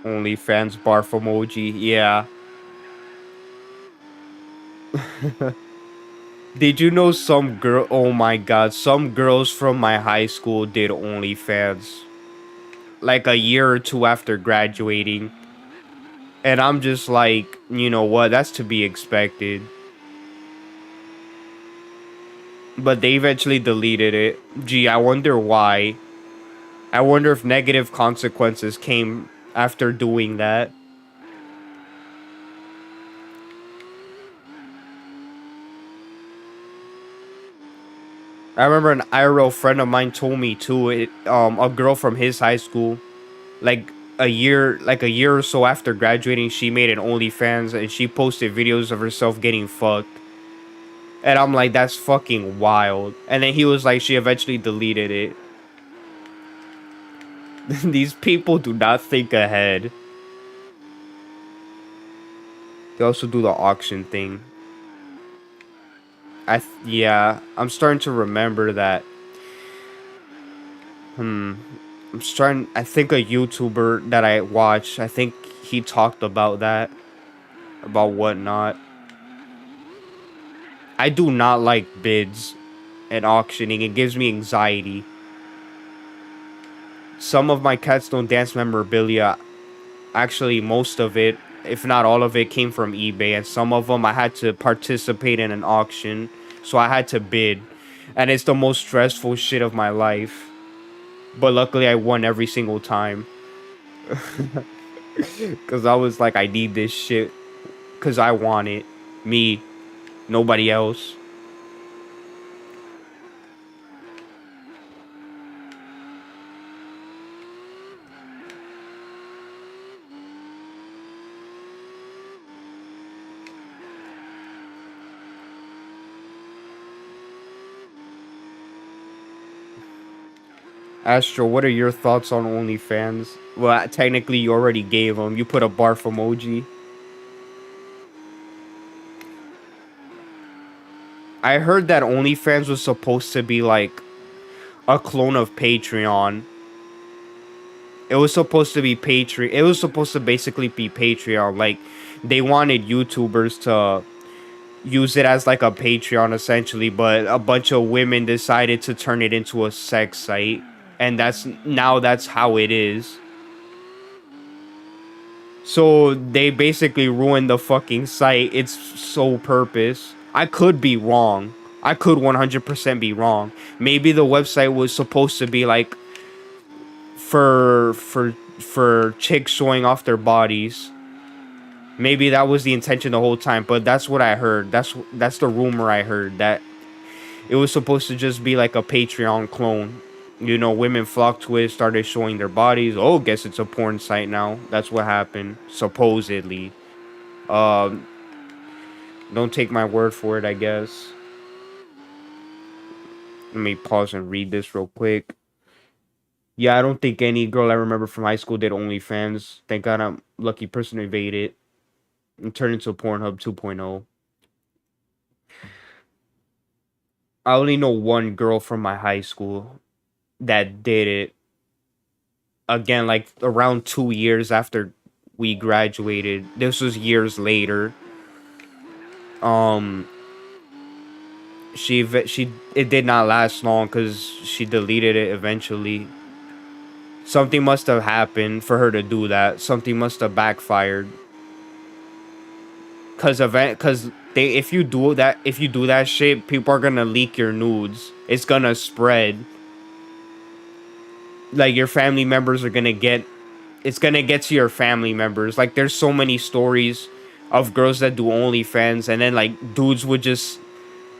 OnlyFans barf emoji. Yeah. Did you know some girl? Oh my god, some girls from my high school did OnlyFans like a year or two after graduating. And I'm just like, you know what? That's to be expected. But they eventually deleted it. Gee, I wonder why. I wonder if negative consequences came after doing that. I remember an IRL friend of mine told me too. A girl from his high school, like a year or so after graduating, she made an OnlyFans and she posted videos of herself getting fucked. And I'm like, that's fucking wild. And then he was like, she eventually deleted it. These people do not think ahead. They also do the auction thing. Yeah, I'm starting to remember that. I think a YouTuber that I watch, I think he talked about that, about whatnot. I do not like bids and auctioning. It gives me anxiety. Some of my Cats Don't Dance memorabilia, actually most of it, if not all of it, came from eBay, and some of them I had to participate in an auction, so I had to bid, and it's the most stressful shit of my life. But luckily, I won every single time, cause I was like, I need this shit, cause I want it, me, nobody else. Astro, what are your thoughts on OnlyFans? Well, technically, you already gave them. You put a barf emoji. I heard that OnlyFans was supposed to be like a clone of Patreon. It was supposed to be Patreon. It was supposed to basically be Patreon. Like, they wanted YouTubers to use it as like a Patreon essentially, but a bunch of women decided to turn it into a sex site. And that's how it is. So they basically ruined the fucking site. Its sole purpose. I could be wrong. I could 100% be wrong. Maybe the website was supposed to be like for chicks showing off their bodies. Maybe that was the intention the whole time, but that's what I heard. That's the rumor I heard, that it was supposed to just be like a Patreon clone. You know, women flocked to it, started showing their bodies. Oh, guess it's a porn site now. That's what happened, supposedly. Um, don't take my word for it, I guess. Let me pause and read this real quick. Yeah, I don't think any girl I remember from high school did OnlyFans. Thank God I'm lucky person to evade it and turn into Pornhub 2.0. I only know one girl from my high school that did it. Again, like around 2 years after we graduated. This was years later. Um, she it did not last long because she deleted it eventually. Something must have happened for her to do that. Something must have backfired. Cause they if you do that shit, people are gonna leak your nudes. It's gonna spread. Like your family members are gonna get it's gonna get to your family members. Like there's so many stories of girls that do OnlyFans and then like dudes would just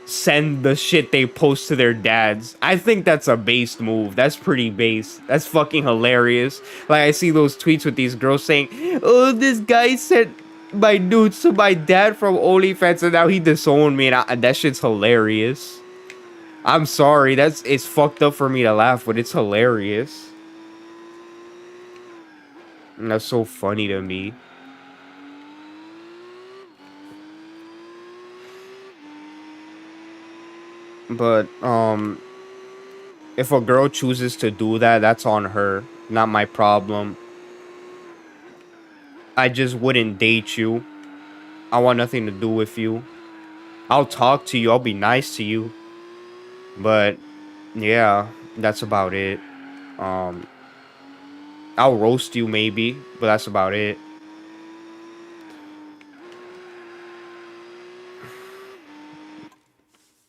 send the shit they post to their dads. I think that's a base move. That's pretty base. That's fucking hilarious. Like I see those tweets with these girls saying, "Oh, this guy sent my nudes to my dad from OnlyFans and now he disowned me," and that shit's hilarious. I'm sorry, it's fucked up for me to laugh, but it's hilarious. And that's so funny to me. But if a girl chooses to do that, that's on her, not my problem. I just wouldn't date you. I want nothing to do with you. I'll talk to you, I'll be nice to you. But yeah, that's about it. Um I'll roast you maybe, but that's about it.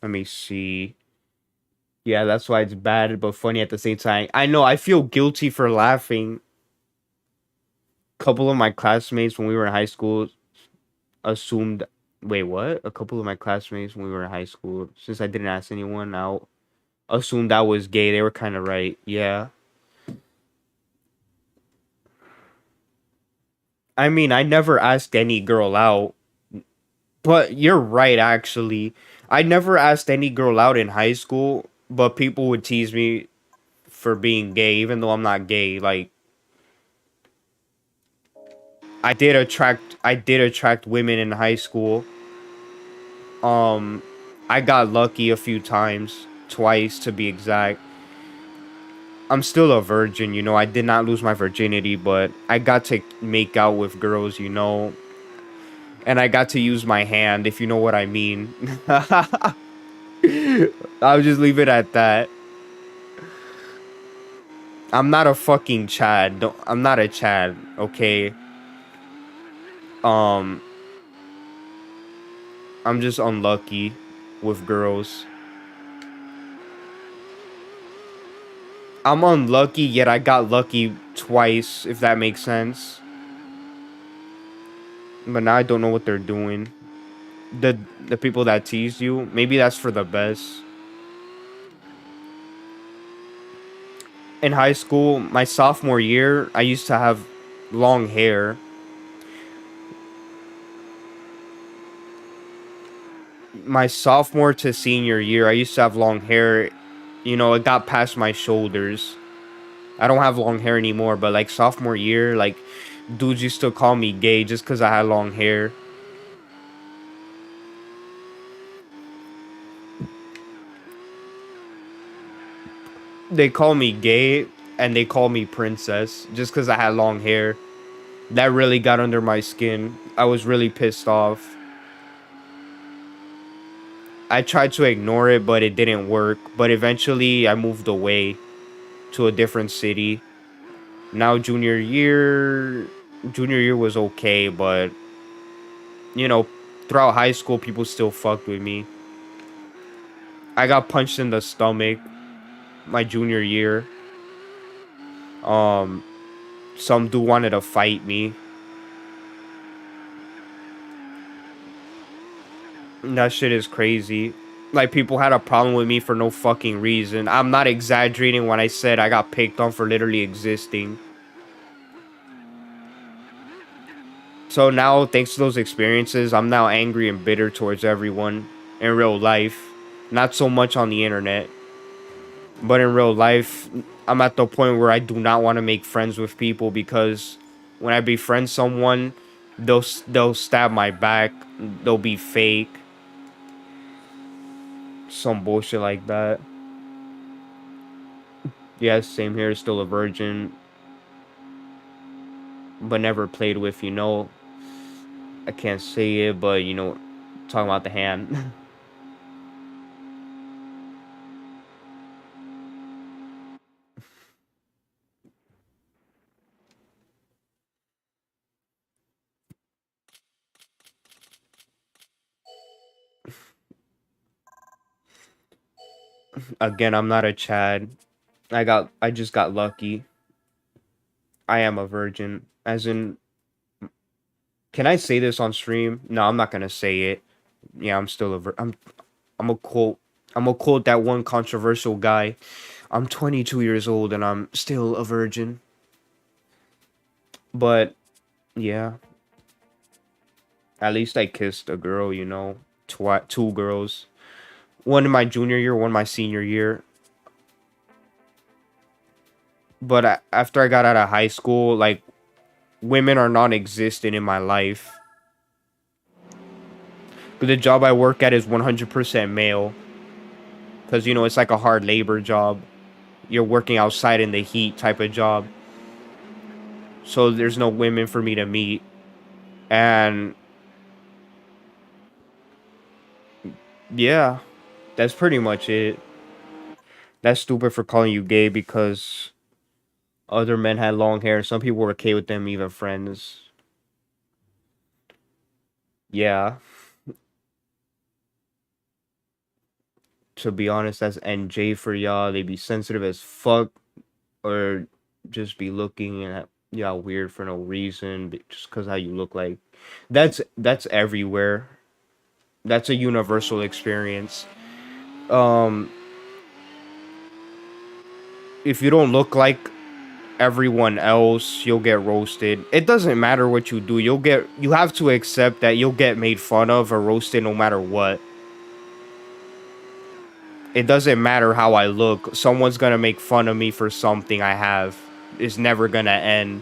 Let me see. Yeah, that's why it's bad but funny at the same time. I know, I feel guilty for laughing. Couple of my classmates when we were in high school assumed, wait, what? A couple of my classmates when we were in high school, since I didn't ask anyone out, assumed I was gay. They were kind of right. Yeah. I mean, I never asked any girl out, but you're right, actually. I never asked any girl out in high school, but people would tease me for being gay, even though I'm not gay. Like, I did attract women in high school. Um, I got lucky a few times, twice to be exact. I'm still a virgin, you know. I did not lose my virginity, but I got to make out with girls, you know, and I got to use my hand, if you know what I mean. I'll just leave it at that. I'm not a fucking Chad. I'm not a Chad, okay? Um, I'm just unlucky with girls. I'm unlucky, yet I got lucky twice, if that makes sense. But now I don't know what they're doing. The people that tease you, maybe that's for the best. In high school, my sophomore year, I used to have long hair. My sophomore to senior year, I used to have long hair. You know, it got past my shoulders. I don't have long hair anymore, but like sophomore year, like dudes used to call me gay just because I had long hair. They call me gay and they call me princess just because I had long hair. That really got under my skin. I was really pissed off. I tried to ignore it, but it didn't work. But eventually, I moved away to a different city. Now, junior year was okay, but you know, throughout high school, people still fucked with me. I got punched in the stomach my junior year. Um, some dude wanted to fight me. That shit is crazy. Like, people had a problem with me for no fucking reason. I'm not exaggerating when I said I got picked on for literally existing. So now, thanks to those experiences, I'm now angry and bitter towards everyone in real life. Not so much on the internet, but in real life, I'm at the point where I do not want to make friends with people because when I befriend someone, they'll stab my back. They'll be fake. Some bullshit like that. Yes, same here. Still a virgin, but never played with. You know, I can't say it, but you know, talking about the hand. Again, I'm not a Chad. I just got lucky. I am a virgin. As in, can I say this on stream? No, I'm not gonna say it. Yeah, I'm still a I'm a quote. I'm a quote that one controversial guy. I'm 22 years old and I'm still a virgin. But yeah, at least I kissed a girl. You know, two girls. One in my junior year, one my senior year. But after I got out of high school, like women are non-existent in my life. But the job I work at is 100% male. Because, you know, it's like a hard labor job. You're working outside in the heat type of job. So there's no women for me to meet. And yeah, that's pretty much it. That's stupid for calling you gay because other men had long hair. Some people were okay with them, even friends. Yeah, to be honest, that's NJ for y'all. They be sensitive as fuck or just be looking at y'all weird for no reason, just because how you look like. That's everywhere. That's a universal experience. Um, if you don't look like everyone else, you'll get roasted. It doesn't matter what you do. You have to accept that you'll get made fun of or roasted no matter what. It doesn't matter how I look. Someone's gonna make fun of me for something I have. It's never gonna end.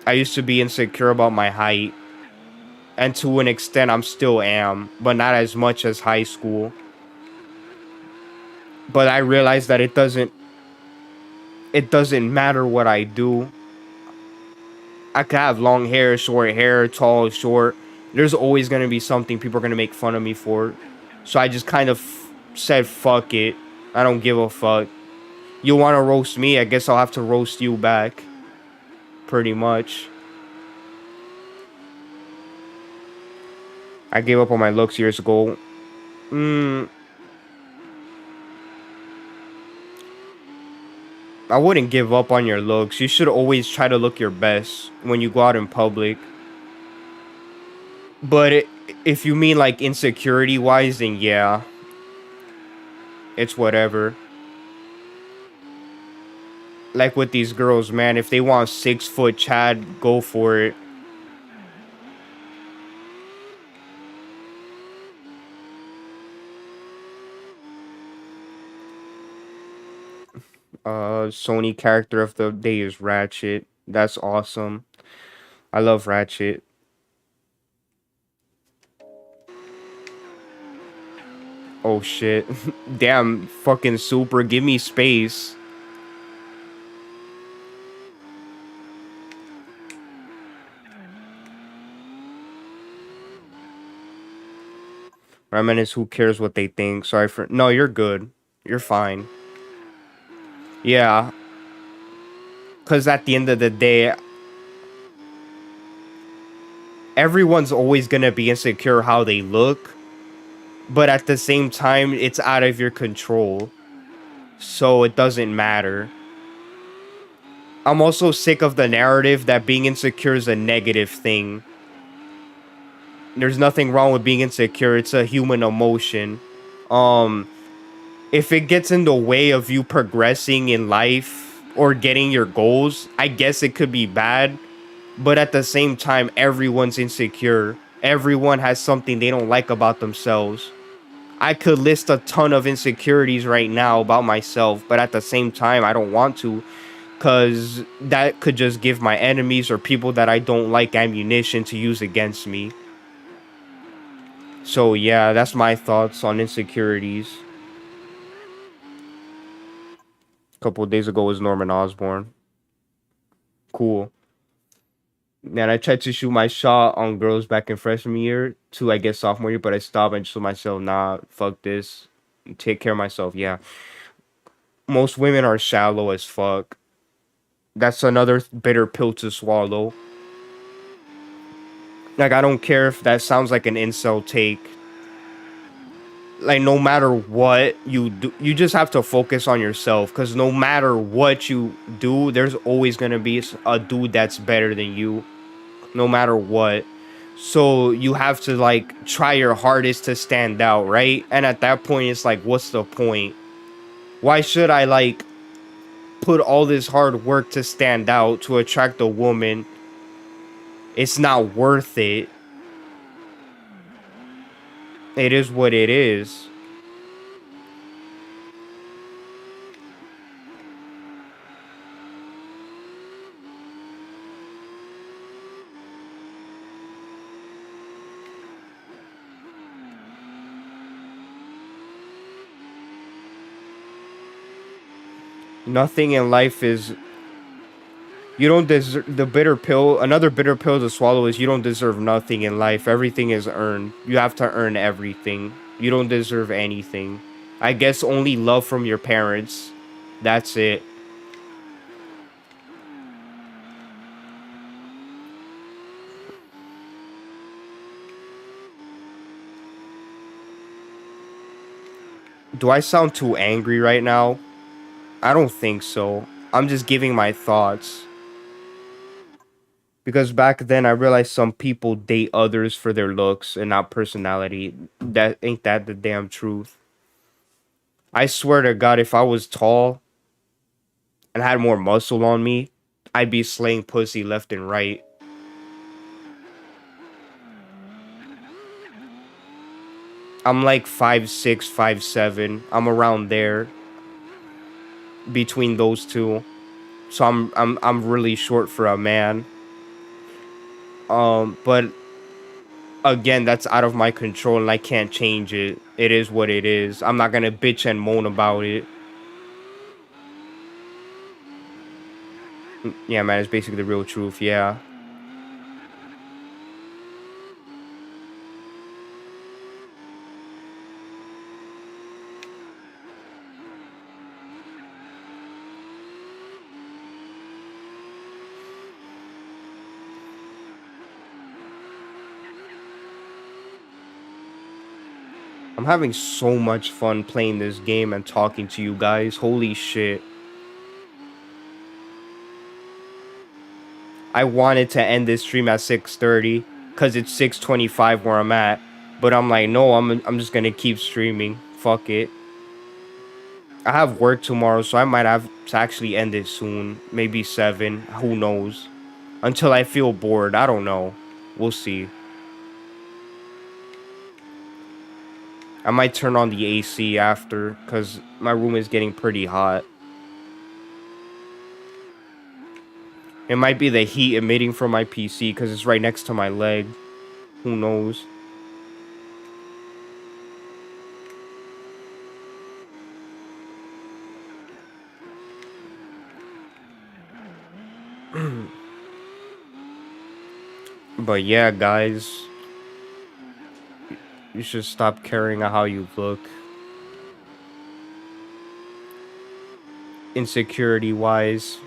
I used to be insecure about my height. And to an extent, I'm still am. But not as much as high school. But I realized that it doesn't matter what I do. I could have long hair, short hair, tall, short. There's always gonna be something people are gonna make fun of me for. So I just kind of said, fuck it. I don't give a fuck. You wanna roast me? I guess I'll have to roast you back. Pretty much. I gave up on my looks years ago. I wouldn't give up on your looks. You should always try to look your best when you go out in public. But if you mean like insecurity wise, then yeah. It's whatever. Like with these girls, man, if they want 6 foot Chad, go for it. Sony character of the day is Ratchet. That's awesome. I love Ratchet. Oh shit. Damn, fucking super. Give me space. What I meant is who cares what they think. Sorry for. No, you're good. You're fine. Yeah. Because at the end of the day, everyone's always gonna be insecure how they look. But at the same time, it's out of your control. So it doesn't matter. I'm also sick of the narrative that being insecure is a negative thing. There's nothing wrong with being insecure. It's a human emotion. Um, if it gets in the way of you progressing in life or getting your goals, I guess it could be bad. But at the same time, everyone's insecure. Everyone has something they don't like about themselves. I could list a ton of insecurities right now about myself, but at the same time, I don't want to, because that could just give my enemies or people that I don't like ammunition to use against me. So yeah, that's my thoughts on insecurities. A couple of days ago was Norman Osborn. Cool. And I tried to shoot my shot on girls back in freshman year to, I guess, sophomore year, but I stopped and told myself, nah, fuck this. Take care of myself. Yeah. Most women are shallow as fuck. That's another bitter pill to swallow. Like, I don't care if that sounds like an incel take. Like, no matter what you do, you just have to focus on yourself. Because no matter what you do, there's always going to be a dude that's better than you. No matter what. So you have to, like, try your hardest to stand out, right? And at that point, it's like, what's the point? Why should I, like, put all this hard work to stand out, to attract a woman? It's not worth it. It is what it is. Nothing in life is. You don't deserve the bitter pill. Another bitter pill to swallow is you don't deserve nothing in life. Everything is earned. You have to earn everything. You don't deserve anything. I guess only love from your parents. That's it. Do I sound too angry right now? I don't think so. I'm just giving my thoughts. Because back then I realized some people date others for their looks and not personality. That ain't that the damn truth. I swear to God, if I was tall, and had more muscle on me, I'd be slaying pussy left and right. I'm like 5'6", 5'7". I'm around there between those two. So I'm really short for a man. But again, that's out of my control and I can't change it. It is what it is. I'm not gonna bitch and moan about it. Yeah, man, it's basically the real truth. Yeah. I'm having so much fun playing this game and talking to you guys. Holy shit. I wanted to end this stream at 6:30 because it's 6:25 where I'm at. But I'm like, no, I'm just gonna keep streaming. Fuck it. I have work tomorrow, so I might have to actually end it soon. Maybe 7. Who knows? Until I feel bored. I don't know. We'll see. I might turn on the AC after because my room is getting pretty hot. It might be the heat emitting from my PC because it's right next to my leg. Who knows? But yeah, guys, you should stop caring how you look. Insecurity wise.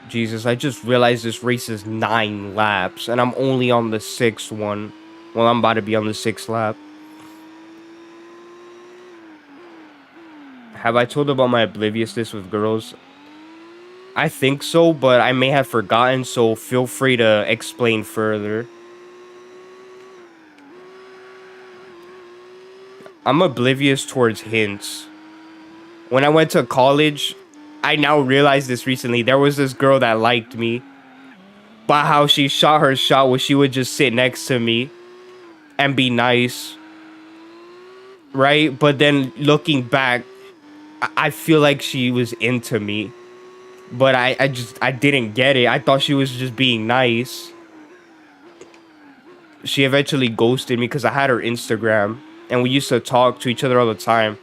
Jesus, I just realized this race is 9 laps and I'm only on the 6th one. Well, I'm about to be on the 6th lap. Have I told about my obliviousness with girls? I think so, but I may have forgotten, so feel free to explain further. I'm oblivious towards hints. When I went to college, I now realized this recently. There was this girl that liked me. But how she shot her shot was she would just sit next to me and be nice. Right? But then looking back, I feel like she was into me. But I didn't get it. I thought she was just being nice. She eventually ghosted me because I had her Instagram and we used to talk to each other all the time.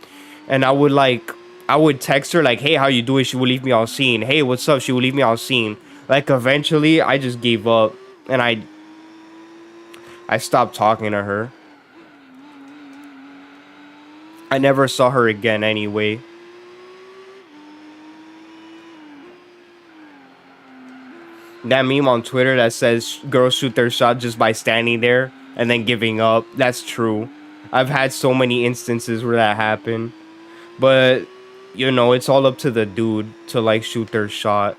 And I would text her like, hey, how you doing? She would leave me on scene. Hey, what's up? She would leave me on scene. Like eventually I just gave up and I stopped talking to her. I never saw her again anyway. That meme on Twitter that says girls shoot their shot just by standing there and then giving up. That's true. I've had so many instances where that happened. But, you know, it's all up to the dude to like shoot their shot.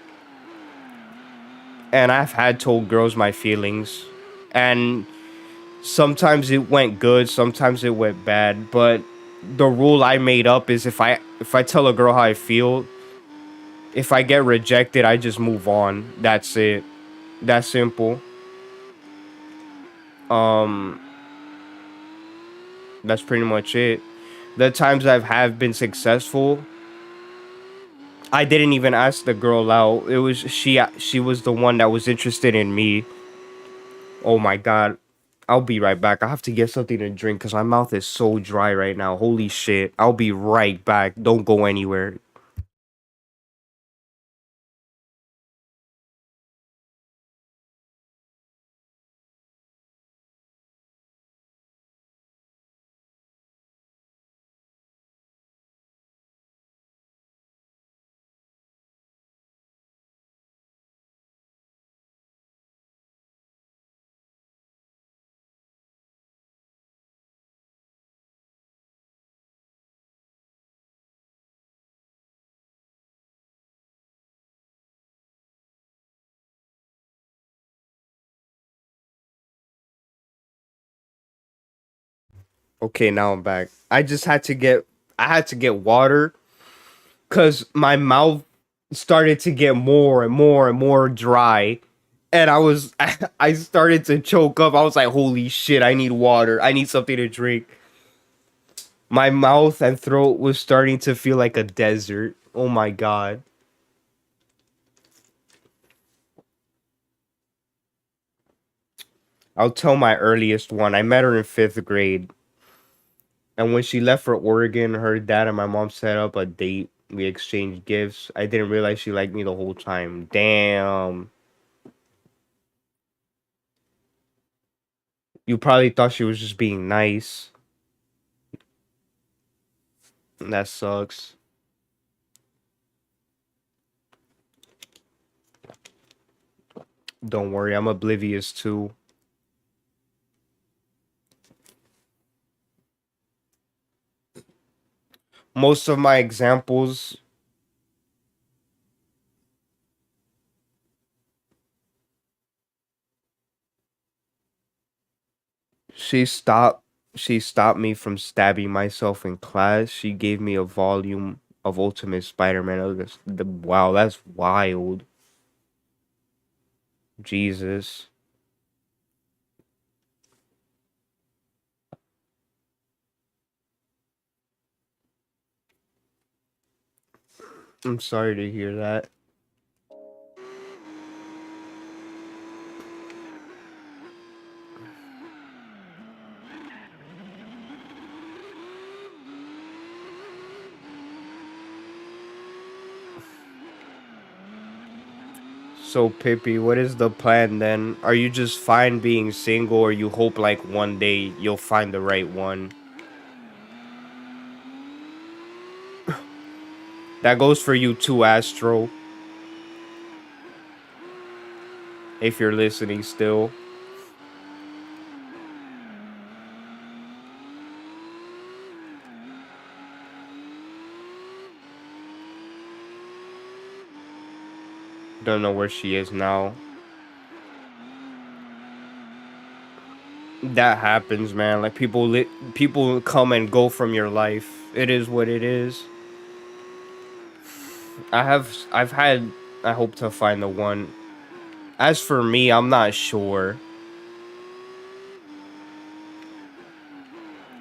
And I've had told girls my feelings. And sometimes it went good, sometimes it went bad. But the rule I made up is if I tell a girl how I feel, if I get rejected, I just move on. That's it. That simple. Um, that's pretty much it. The times I've have been successful, I didn't even ask the girl out. It was she was the one that was interested in me. Oh my god. I'll be right back. I have to get something to drink because my mouth is so dry right now. Holy shit. I'll be right back. Don't go anywhere. Okay, now I'm back. I had to get water cuz my mouth started to get more and more and more dry. And I started to choke up. I was like, "Holy shit, I need water. I need something to drink." My mouth and throat was starting to feel like a desert. Oh my god. I'll tell my earliest one. I met her in 5th grade. And when she left for Oregon, her dad and my mom set up a date. We exchanged gifts. I didn't realize she liked me the whole time. Damn. You probably thought she was just being nice. That sucks. Don't worry, I'm oblivious too. Most of my examples, she stopped she stopped me from stabbing myself in class. She gave me a volume of Ultimate Spider-Man. Wow, that's wild. Jesus. I'm sorry to hear that. So Pippi, what is the plan then? Are you just fine being single or you hope like one day you'll find the right one? That goes for you too, Astro, if you're listening still. Don't know where she is now. That happens, man. Like people come and go from your life. It is what it is. I've had I hope to find the one. As for me, I'm not sure.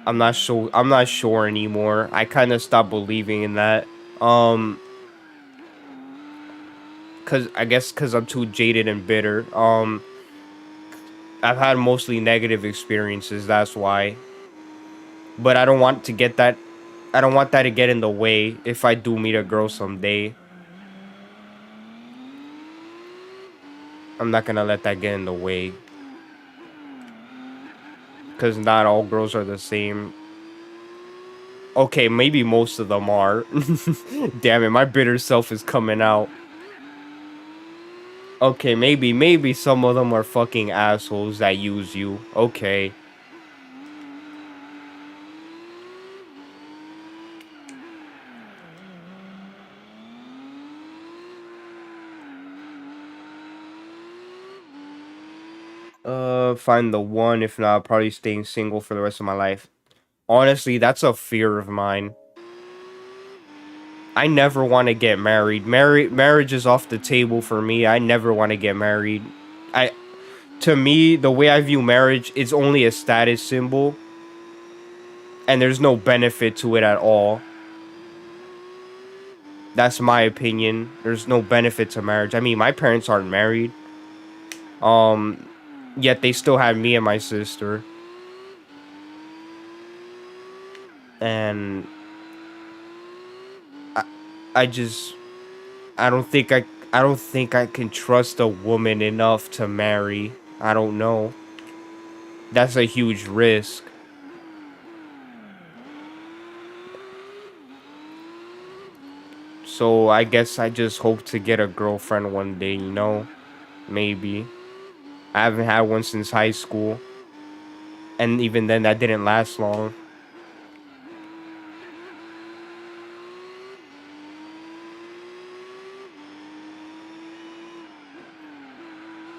I'm not sure anymore. I kind of stopped believing in that. Um cuz I guess cuz I'm too jaded and bitter. I've had mostly negative experiences, that's why. But I don't want that to get in the way if I do meet a girl someday. I'm not gonna let that get in the way. Because not all girls are the same. Okay, maybe most of them are. Damn it, my bitter self is coming out. Okay, maybe some of them are fucking assholes that use you. Okay. Find the one. If not, probably staying single for the rest of my life. Honestly, that's a fear of mine. I never want to get married. Marriage is off the table for me. I never want to get married. I To me, the way I view marriage, it's only a status symbol and there's no benefit to it at all. That's my opinion. There's no benefit to marriage. I mean, my parents aren't married. Um Yet they still had me and my sister. And I, I just I don't think I can trust a woman enough to marry. I don't know. That's a huge risk. So I guess I just hope to get a girlfriend one day, you know? Maybe. I haven't had one since high school. And even then that didn't last long.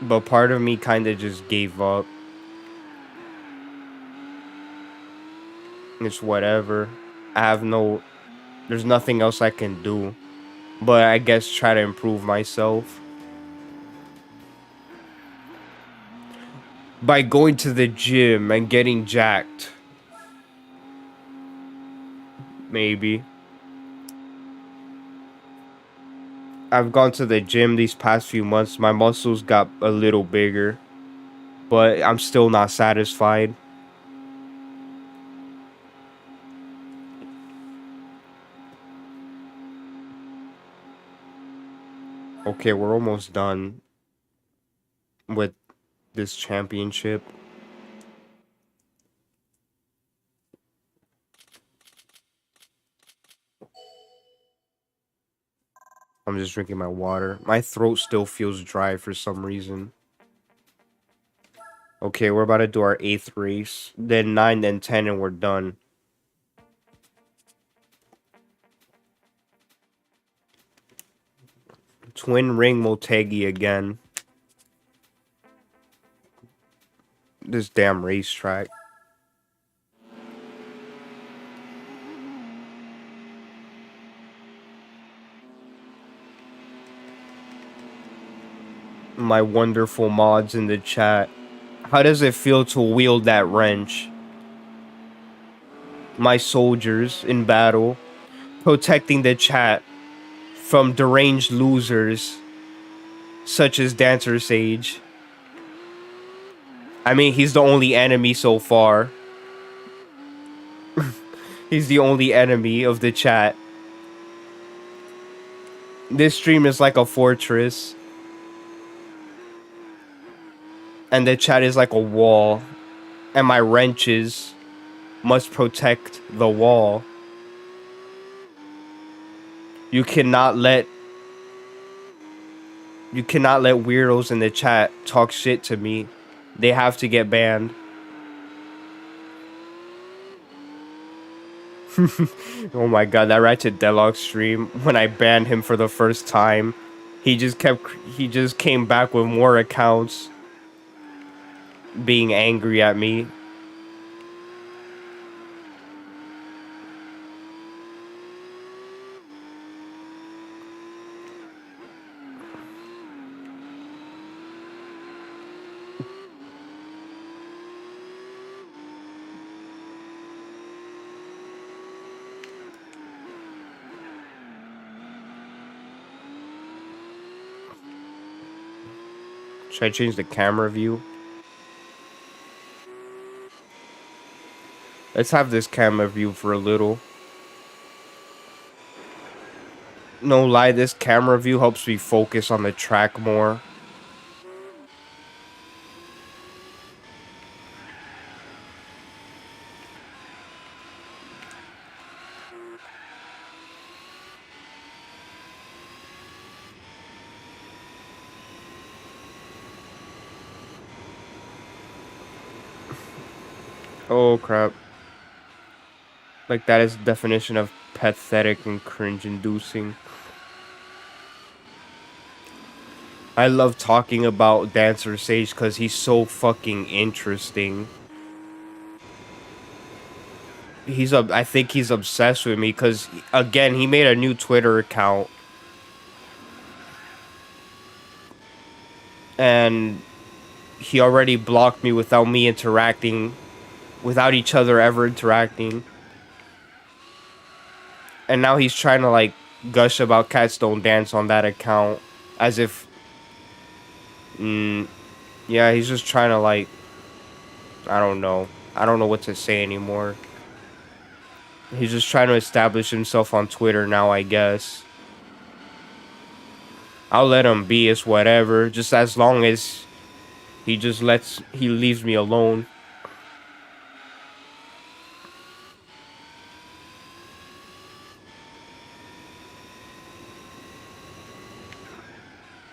But part of me kind of just gave up. It's whatever. I have no. There's nothing else I can do. But I guess try to improve myself. By going to the gym and getting jacked. Maybe. I've gone to the gym these past few months. My muscles got a little bigger. But I'm still not satisfied. Okay, we're almost done with this championship. I'm just drinking my water. My throat still feels dry for some reason. Okay, we're about to do our 8th race. Then 9, then 10, and we're done. Twin Ring Motegi again. This damn racetrack. My wonderful mods in the chat. How does it feel to wield that wrench? My soldiers in battle, protecting the chat from deranged losers such as Dancer Sage. I mean, he's the only enemy so far. He's the only enemy of the chat. This stream is like a fortress. And the chat is like a wall. And my wrenches must protect the wall. You cannot let weirdos in the chat talk shit to me. They have to get banned. Oh my god, that Ratchet Deluxe stream, when I banned him for the first time, he just came back with more accounts being angry at me. Should I change the camera view? Let's have this camera view for a little. No lie, this camera view helps me focus on the track more. Oh crap. Like, that is the definition of pathetic and cringe-inducing. I love talking about Dancer Sage because he's so fucking interesting. I think he's obsessed with me because, again, he made a new Twitter account. And he already blocked me without me interacting, without each other ever interacting. And now he's trying to, like, gush about Cats Don't Dance on that account. As if... yeah, he's just trying to, like... I don't know. I don't know what to say anymore. He's just trying to establish himself on Twitter now, I guess. I'll let him be, it's whatever. Just as long as he leaves me alone.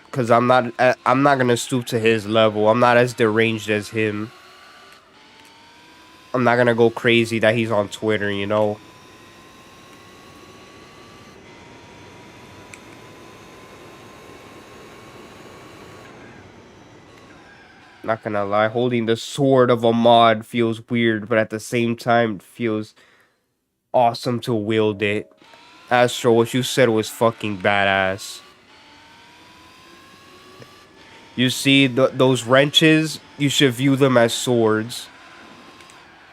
Cause I'm not gonna stoop to his level. I'm not as deranged as him. I'm not gonna go crazy that he's on Twitter, you know. Not gonna lie, holding the sword of a mod feels weird, but at the same time, it feels awesome to wield it. Astro, what you said was fucking badass. You see those wrenches? You should view them as swords.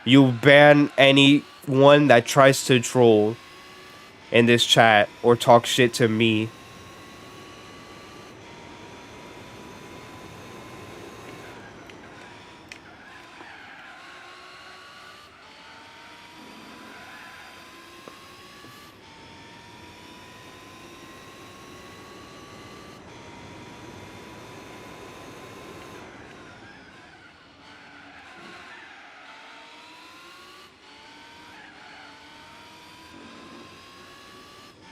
You ban anyone that tries to troll in this chat or talk shit to me.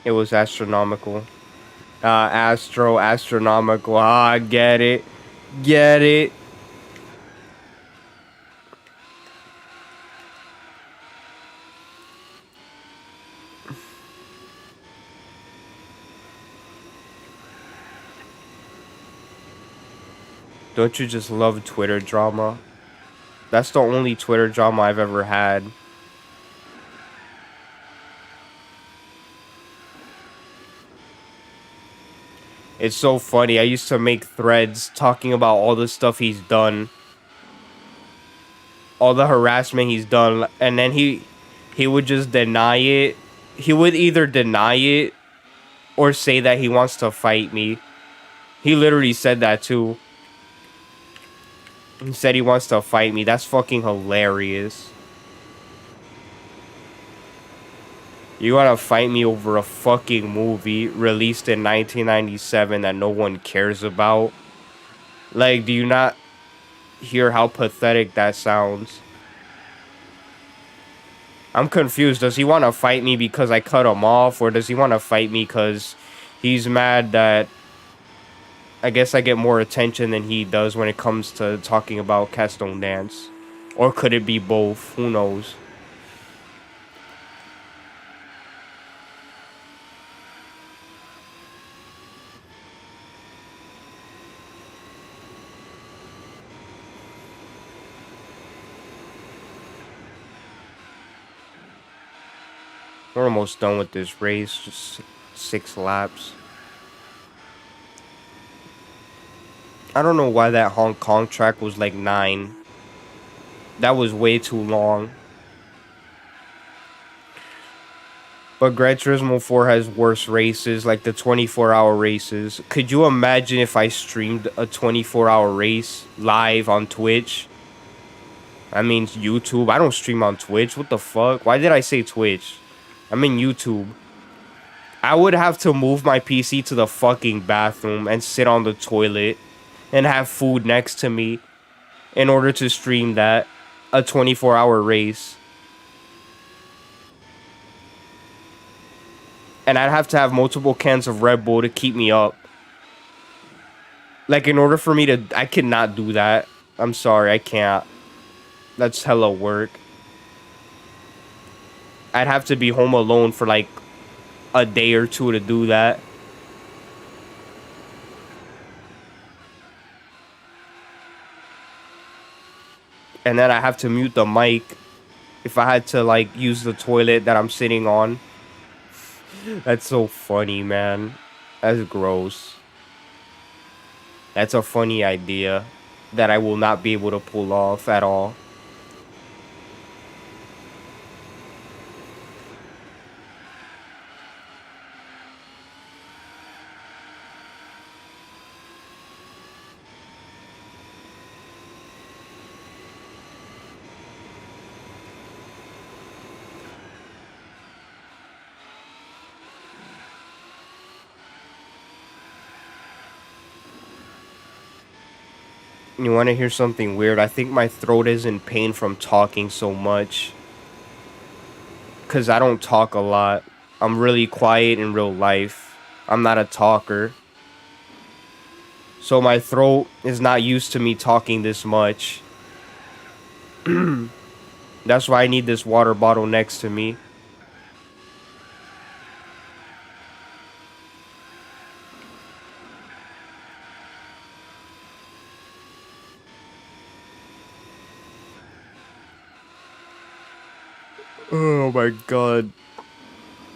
It was astronomical. Astronomical. Ah, get it. Get it. Don't you just love Twitter drama? That's the only Twitter drama I've ever had. It's so funny. I used to make threads talking about all the stuff he's done. All the harassment he's done. And then he would just deny it. He would either deny it or say that he wants to fight me. He literally said that too. He said he wants to fight me. That's fucking hilarious. You wanna fight me over a fucking movie released in 1997 that no one cares about? Like, do you not hear how pathetic that sounds? I'm confused. Does he want to fight me because I cut him off? Or does he want to fight me because he's mad that I guess I get more attention than he does when it comes to talking about Cats Don't Dance? Or could it be both? Who knows? We're almost done with this race. Just 6 laps. I don't know why that Hong Kong track was like 9. That was way too long. But Gran Turismo 4 has worse races, like the 24-hour races. Could you imagine if I streamed a 24-hour race live on Twitch? I mean, YouTube. I don't stream on Twitch. What the fuck? Why did I say Twitch? I'm in YouTube. I would have to move my PC to the fucking bathroom and sit on the toilet and have food next to me in order to stream that. A 24-hour race. And I'd have to have multiple cans of Red Bull to keep me up. Like, in order for me to... I cannot do that. I'm sorry, I can't. That's hella work. I'd have to be home alone for, like, a day or two to do that. And then I have to mute the mic if I had to, like, use the toilet that I'm sitting on. That's so funny, man. That's gross. That's a funny idea that I will not be able to pull off at all. You want to hear something weird? I think my throat is in pain from talking so much. Because I don't talk a lot. I'm really quiet in real life. I'm not a talker. So my throat is not used to me talking this much. That's why I need this water bottle next to me. Oh my god.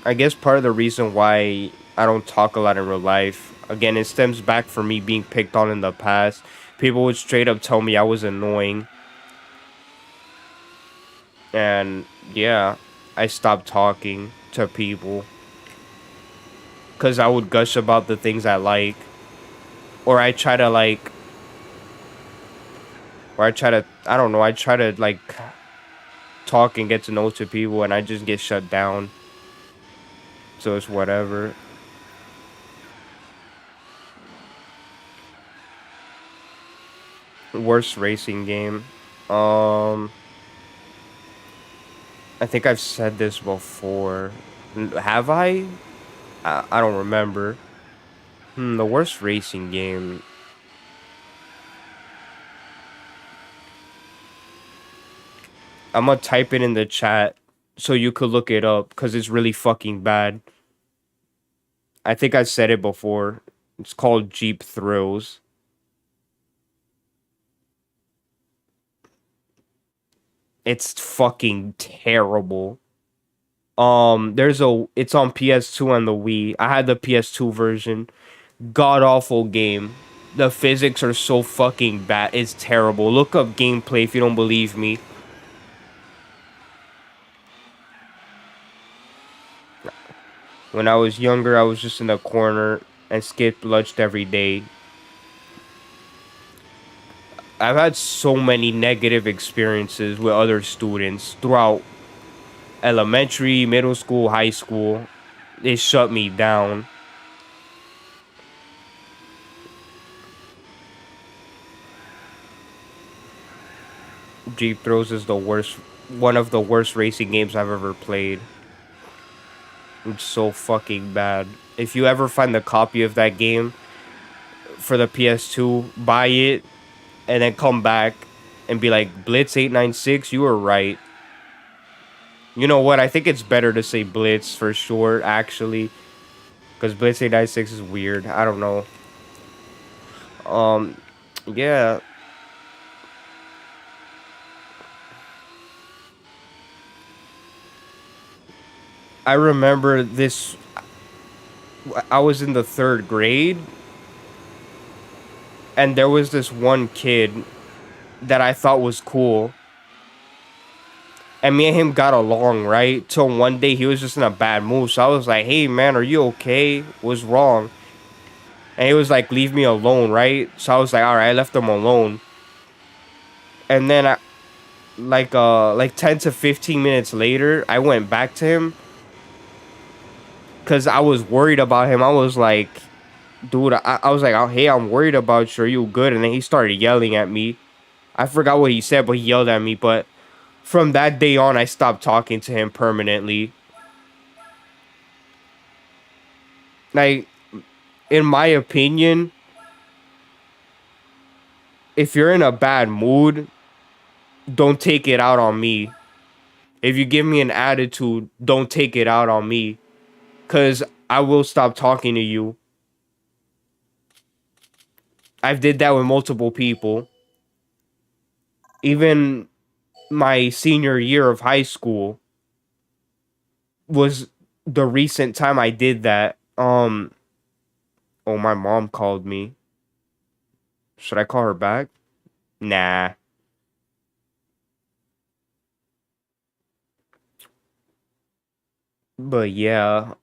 I guess part of the reason why I don't talk a lot in real life, again, it stems back from me being picked on in the past. People would straight up tell me I was annoying. And yeah, I stopped talking to people because I would gush about the things I like. Or I try to like, I don't know, I try to like talk and get to know to people and I just get shut down. So it's whatever. Worst racing game. Um, I think I've said this before. Have I? I don't remember. The worst racing game. I'm gonna type it in the chat so you could look it up because it's really fucking bad. I think I said it before. It's called Jeep Thrills. It's fucking terrible. It's on PS2 and the Wii. I had the PS2 version. God awful game. The physics are so fucking bad. It's terrible. Look up gameplay if you don't believe me. When I was younger, I was just in the corner and skipped lunch every day. I've had so many negative experiences with other students throughout elementary, middle school, high school. It shut me down. Jeep Thrills is one of the worst racing games I've ever played. It's so fucking bad. If you ever find the copy of that game for the PS2, buy it and then come back and be like, Blitz 896, you were right. You know what? I think it's better to say Blitz for short, actually. Because Blitz 896 is weird. I don't know. Um, yeah. I remember this. I was in the 3rd grade. And there was this one kid that I thought was cool. And me and him got along, right? Till one day he was just in a bad mood. So I was like, hey, man, are you okay? What's wrong? And he was like, leave me alone, right? So I was like, all right, I left him alone. And then like 10 to 15 minutes later, I went back to him. Because I was worried about him. I was like, dude, I was like, oh, hey, I'm worried about you. Are you good? And then he started yelling at me. I forgot what he said, but he yelled at me. But from that day on, I stopped talking to him permanently. Like, in my opinion, if you're in a bad mood, don't take it out on me. If you give me an attitude, don't take it out on me. Because I will stop talking to you. I've did that with multiple people. Even my senior year of high school was the recent time I did that. Oh, my mom called me. Should I call her back? Nah. But yeah,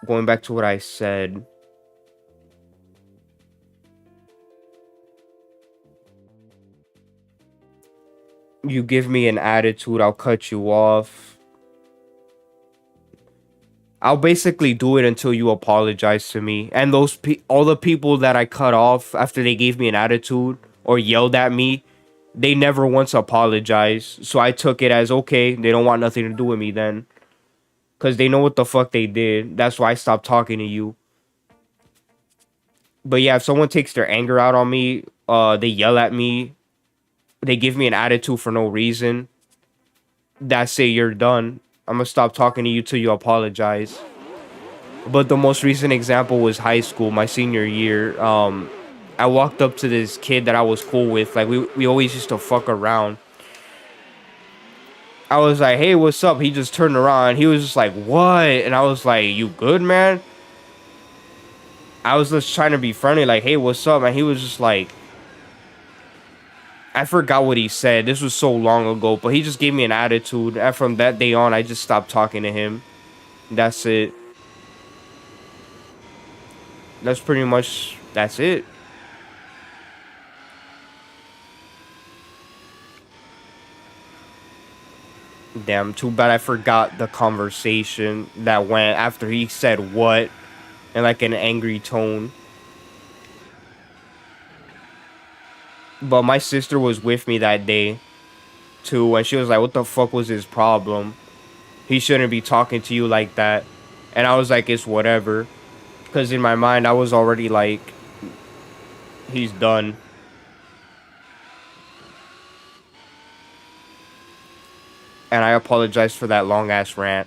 going back to what I said, you give me an attitude, I'll cut you off. I'll basically do it until you apologize to me. And all the people that I cut off after they gave me an attitude or yelled at me, they never once apologized. So I took it as, okay, they don't want nothing to do with me then. Because they know what the fuck they did. That's why I stopped talking to you. But yeah, if someone takes their anger out on me, they yell at me, they give me an attitude for no reason, that's it, you're done. I'm gonna stop talking to you till you apologize. But the most recent example was high school, my senior year. I walked up to this kid that I was cool with. Like, we always used to fuck around. I was like, hey, what's up? He just turned around. He was just like, what? And I was like, you good, man? I was just trying to be friendly, like, hey, what's up? And he was just like, I forgot what he said. This was so long ago, but he just gave me an attitude. And from that day on, I just stopped talking to him. That's it. That's it. Damn, too bad I forgot the conversation that went after he said what in like an angry tone. But my sister was with me that day too, and she was like, what the fuck was his problem? He shouldn't be talking to you like that. And I was like, it's whatever. Because in my mind, I was already like, he's done. And I apologize for that long ass rant.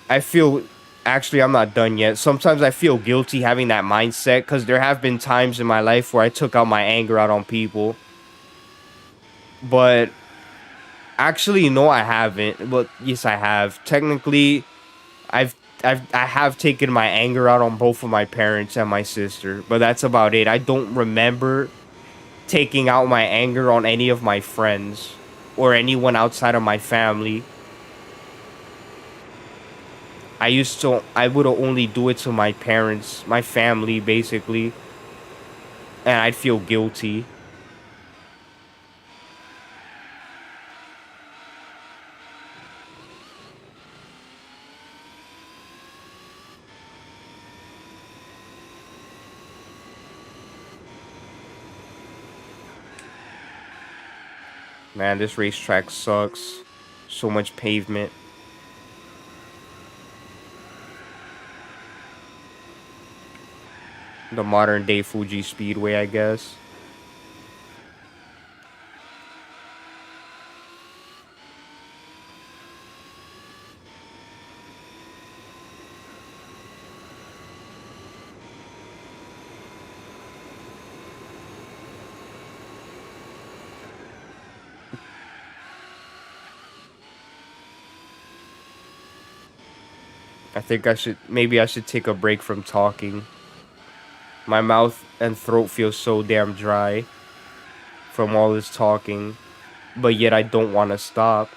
I feel, actually, I'm not done yet. Sometimes I feel guilty having that mindset because there have been times in my life where I took out my anger out on people. But actually, no, I haven't. But yes, I have. Technically, I've I have taken my anger out on both of my parents and my sister, but that's about it. I don't remember taking out my anger on any of my friends or anyone outside of my family. I would only do it to my parents, my family, basically, and I'd feel guilty. Man, this racetrack sucks. So much pavement. The modern day Fuji Speedway, I guess. I think maybe I should take a break from talking. My mouth and throat feel so damn dry from all this talking, but yet I don't want to stop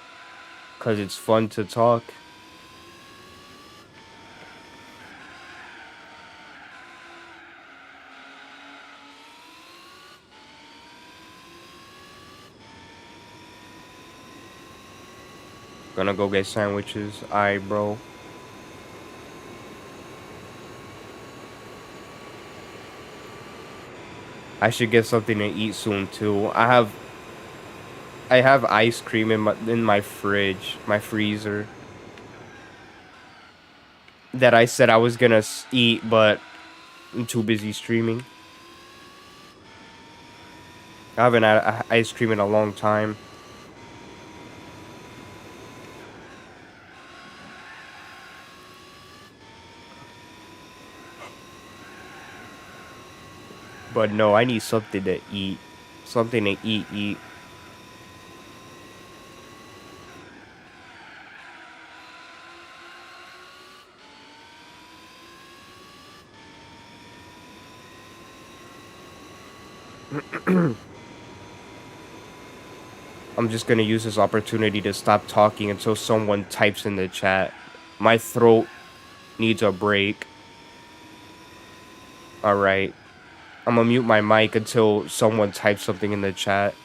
because it's fun to talk. Gonna go get sandwiches. Alright, bro. I should get something to eat soon too. I have ice cream in my fridge, my freezer, that I said I was gonna eat, but I'm too busy streaming. I haven't had ice cream in a long time. But no, I need something to eat. Something to eat. I'm just gonna use this opportunity to stop talking until someone types in the chat. My throat needs a break. Alright. I'm gonna mute my mic until someone types something in the chat.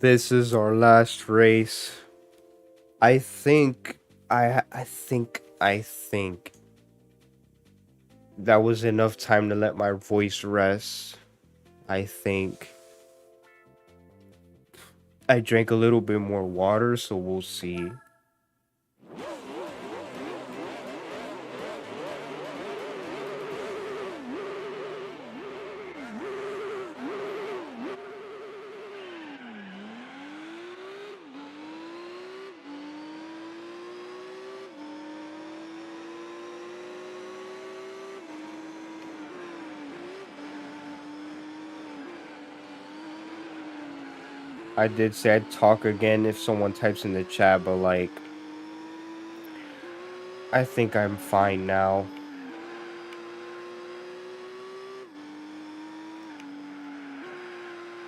This is our last race. I think I think that was enough time to let my voice rest. I think I drank a little bit more water, so we'll see. I did say I'd talk again if someone types in the chat, but like, I think I'm fine now.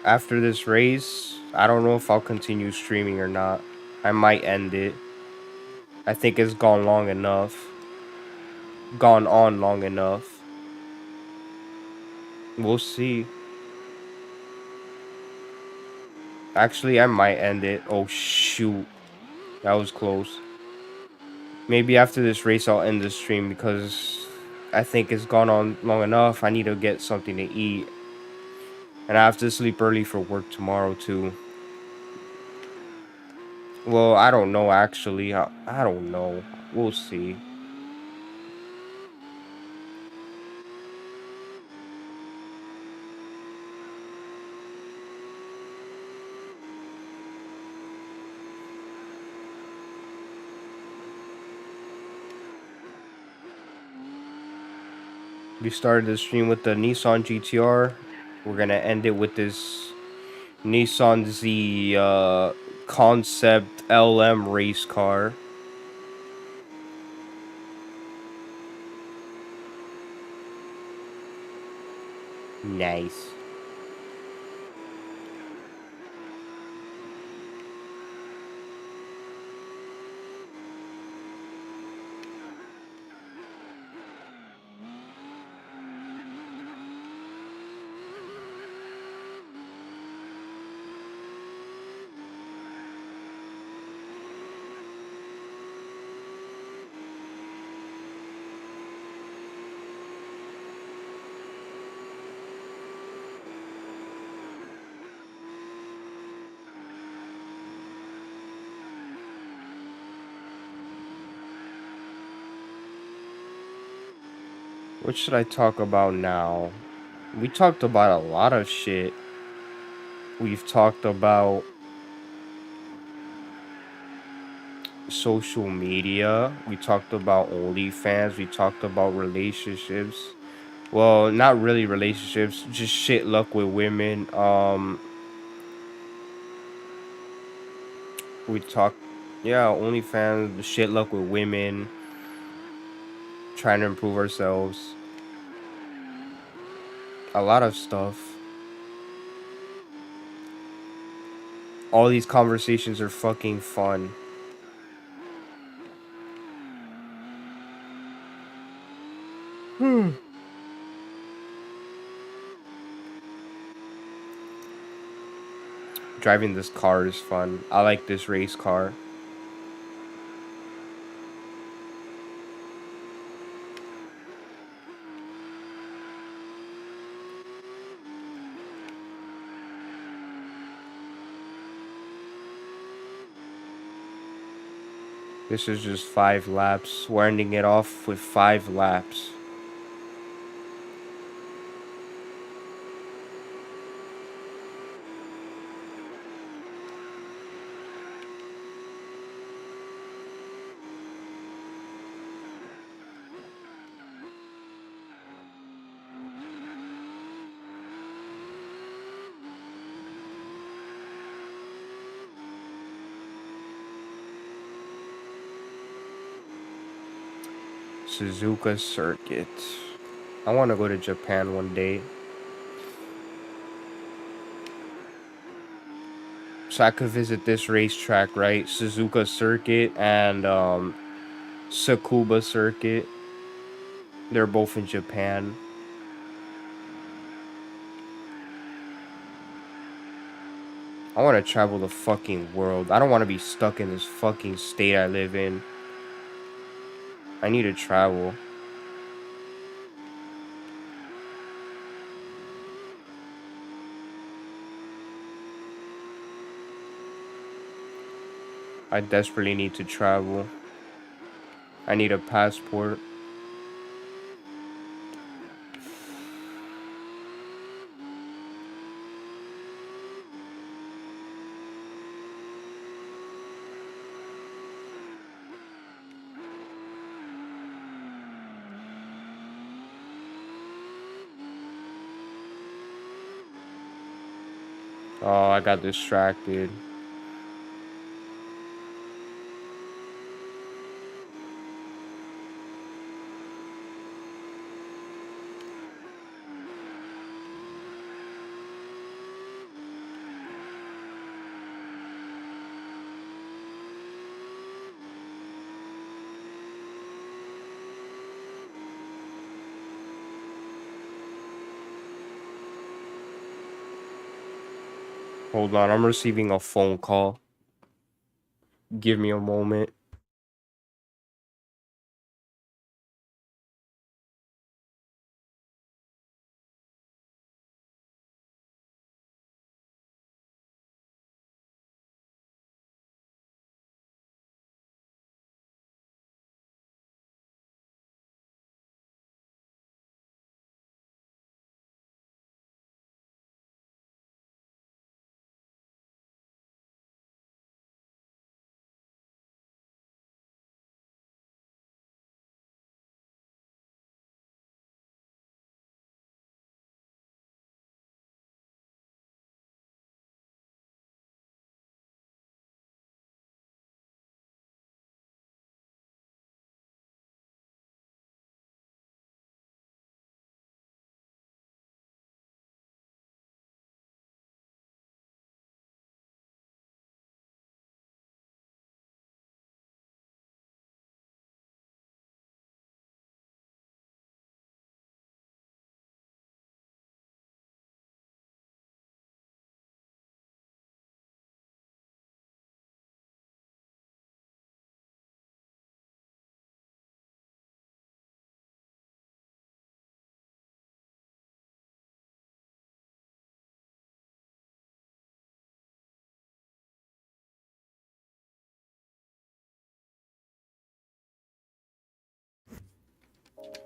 After this race, I don't know if I'll continue streaming or not. I might end it. I think it's gone long enough. Gone on long enough. We'll see. Actually, I might end it. Oh, shoot. That was close. Maybe after this race, I'll end the stream because I think it's gone on long enough. I need to get something to eat. And I have to sleep early for work tomorrow, too. Well, I don't know, actually. I don't know. We'll see. We started the stream with the Nissan GTR. We're gonna end it with this Nissan Z concept LM race car. Nice. What should I talk about now? We talked about a lot of shit. We've talked about social media. We talked about OnlyFans. We talked about relationships. Well, not really relationships, just shit luck with women. We talked, yeah, OnlyFans, shit luck with women, trying to improve ourselves. A lot of stuff. All these conversations are fucking fun. Driving this car is fun. I like this race car. This is just 5 laps. We're ending it off with 5 laps. Suzuka Circuit. I want to go to Japan one day. So I could visit this racetrack, right? Suzuka Circuit and Tsukuba Circuit. They're both in Japan. I want to travel the fucking world. I don't want to be stuck in this fucking state I live in. I need to travel. I desperately need to travel. I need a passport. Oh, I got distracted. Hold on, I'm receiving a phone call. Give me a moment.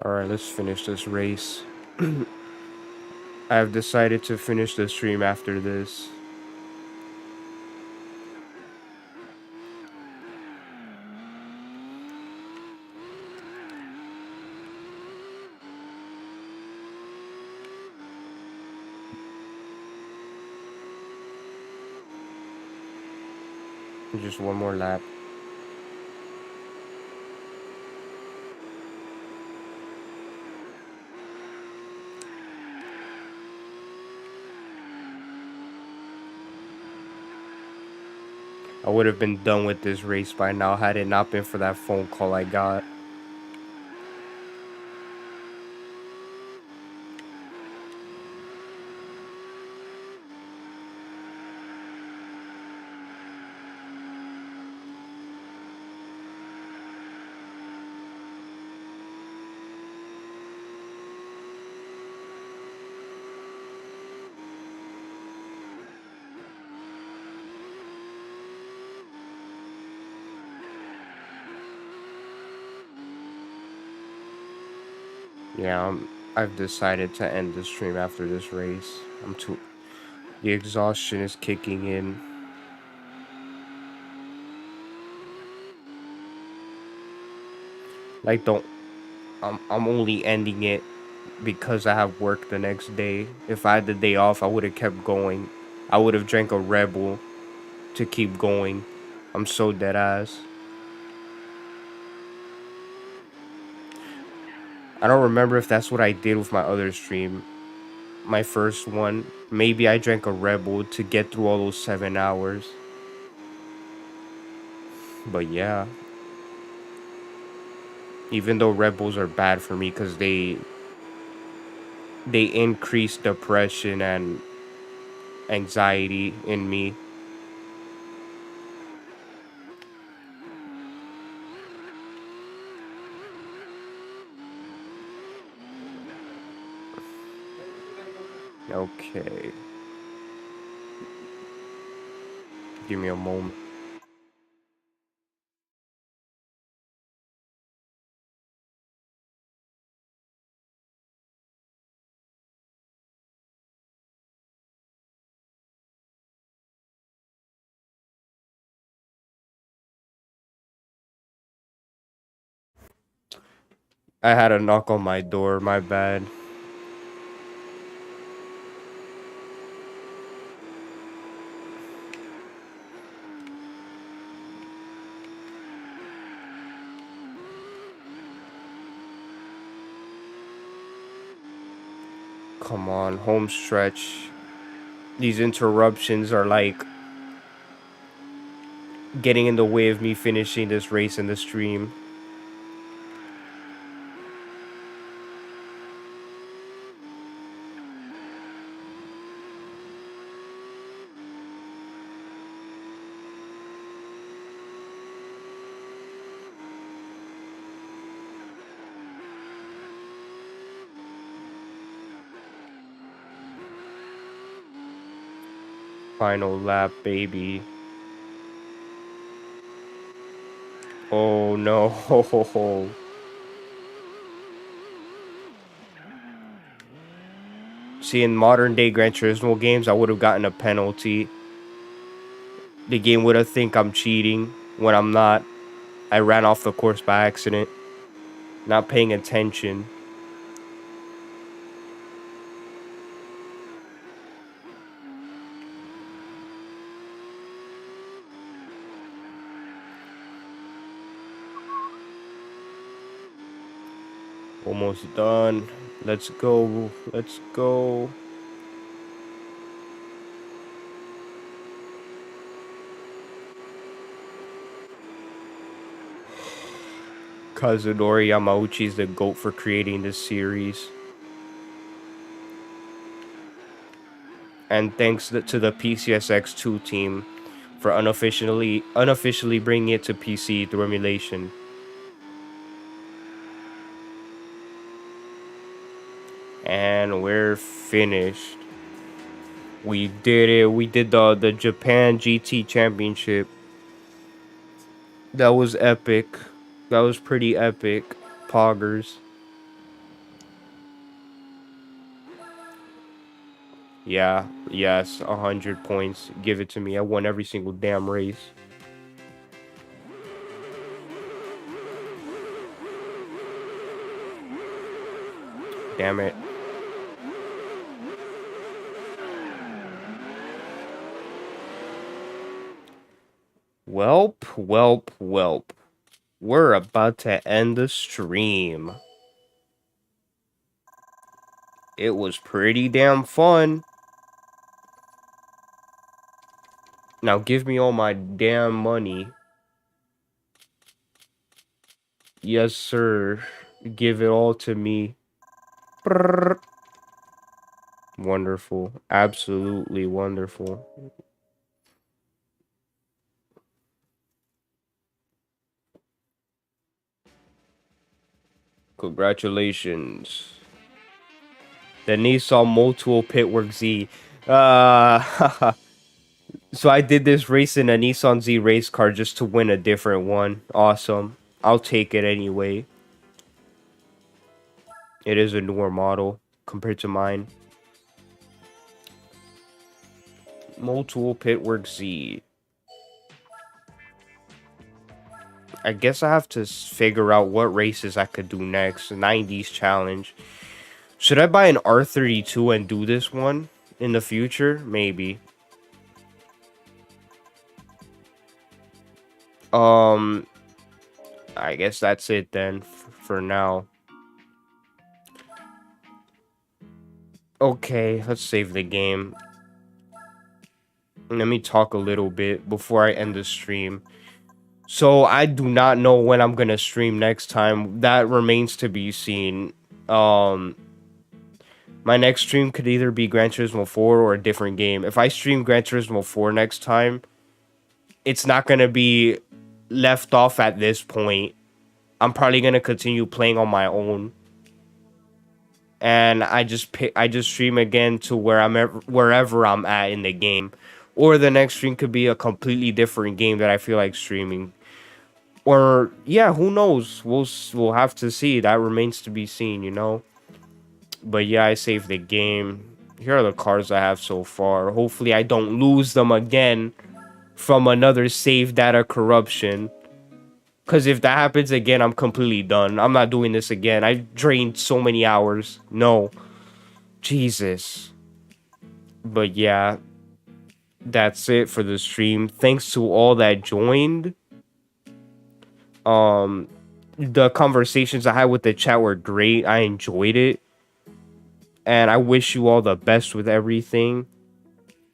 Alright, let's finish this race. I have decided to finish the stream after this. Just one more lap. I would have been done with this race by now had it not been for that phone call I got. Yeah, I've decided to end the stream after this race. The exhaustion is kicking in. Like, don't. I'm only ending it because I have work the next day. If I had the day off, I would have kept going. I would have drank a Red Bull to keep going. I'm so dead ass. I don't remember if that's what I did with my other stream. My first one. Maybe I drank a Red Bull to get through all those 7 hours. But yeah. Even though Red Bulls are bad for me because they increase depression and anxiety in me. Okay. Give me a moment. I had a knock on my door. My bad. Come on, home stretch. These interruptions are like getting in the way of me finishing this race in the stream. Final lap, baby. Oh no. See, in modern day Gran Turismo games, I would have gotten a penalty. The game would have think I'm cheating when I'm not. I ran off the course by accident, not paying attention. Almost done. Let's go. Let's go. Kazunori Yamauchi is the GOAT for creating this series. And thanks to the PCSX2 team for unofficially bringing it to PC through emulation. And we're finished. We did it. We did the Japan GT Championship. That was epic. That was pretty epic. Poggers. Yeah, yes, 100 points. Give it to me. I won every single damn race. Damn it. Welp, welp, welp. We're about to end the stream. It was pretty damn fun. Now give me all my damn money. Yes, sir. Give it all to me. Brrr. Wonderful. Absolutely wonderful. Congratulations. The Nissan Multiple Pitwork Z. So I did this race in a Nissan Z race car just to win a different one. Awesome. I'll take it anyway. It is a newer model compared to mine. Multiple Pitwork Z. I guess I have to figure out what races I could do next. 90s challenge. Should I buy an R32 and do this one in the future? Maybe. Um, I guess that's it then for now. Okay, let's save the game. Let me talk a little bit before I end the stream. So I do not know when I'm gonna stream next time. That remains to be seen. Um, my next stream could either be Gran Turismo 4 or a different game. If I stream Gran Turismo 4 next time, it's not gonna be left off at this point. I'm probably gonna continue playing on my own. and I just stream again to wherever I'm at in the game, or the next stream could be a completely different game that I feel like streaming. Or yeah, who knows? We'll have to see. That remains to be seen, you know. But yeah, I saved the game. Here are the cars I have so far. Hopefully, I don't lose them again from another save data corruption. Because if that happens again, I'm completely done. I'm not doing this again. I've drained so many hours. No. Jesus. But yeah, that's it for the stream. Thanks to all that joined. The conversations I had with the chat were great. I enjoyed it. And I wish you all the best with everything.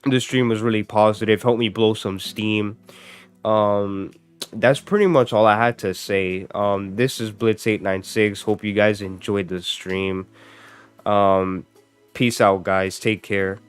The stream was really positive. Helped me blow some steam. That's pretty much all I had to say. This is Blitz896. Hope you guys enjoyed the stream. Peace out, guys. Take care.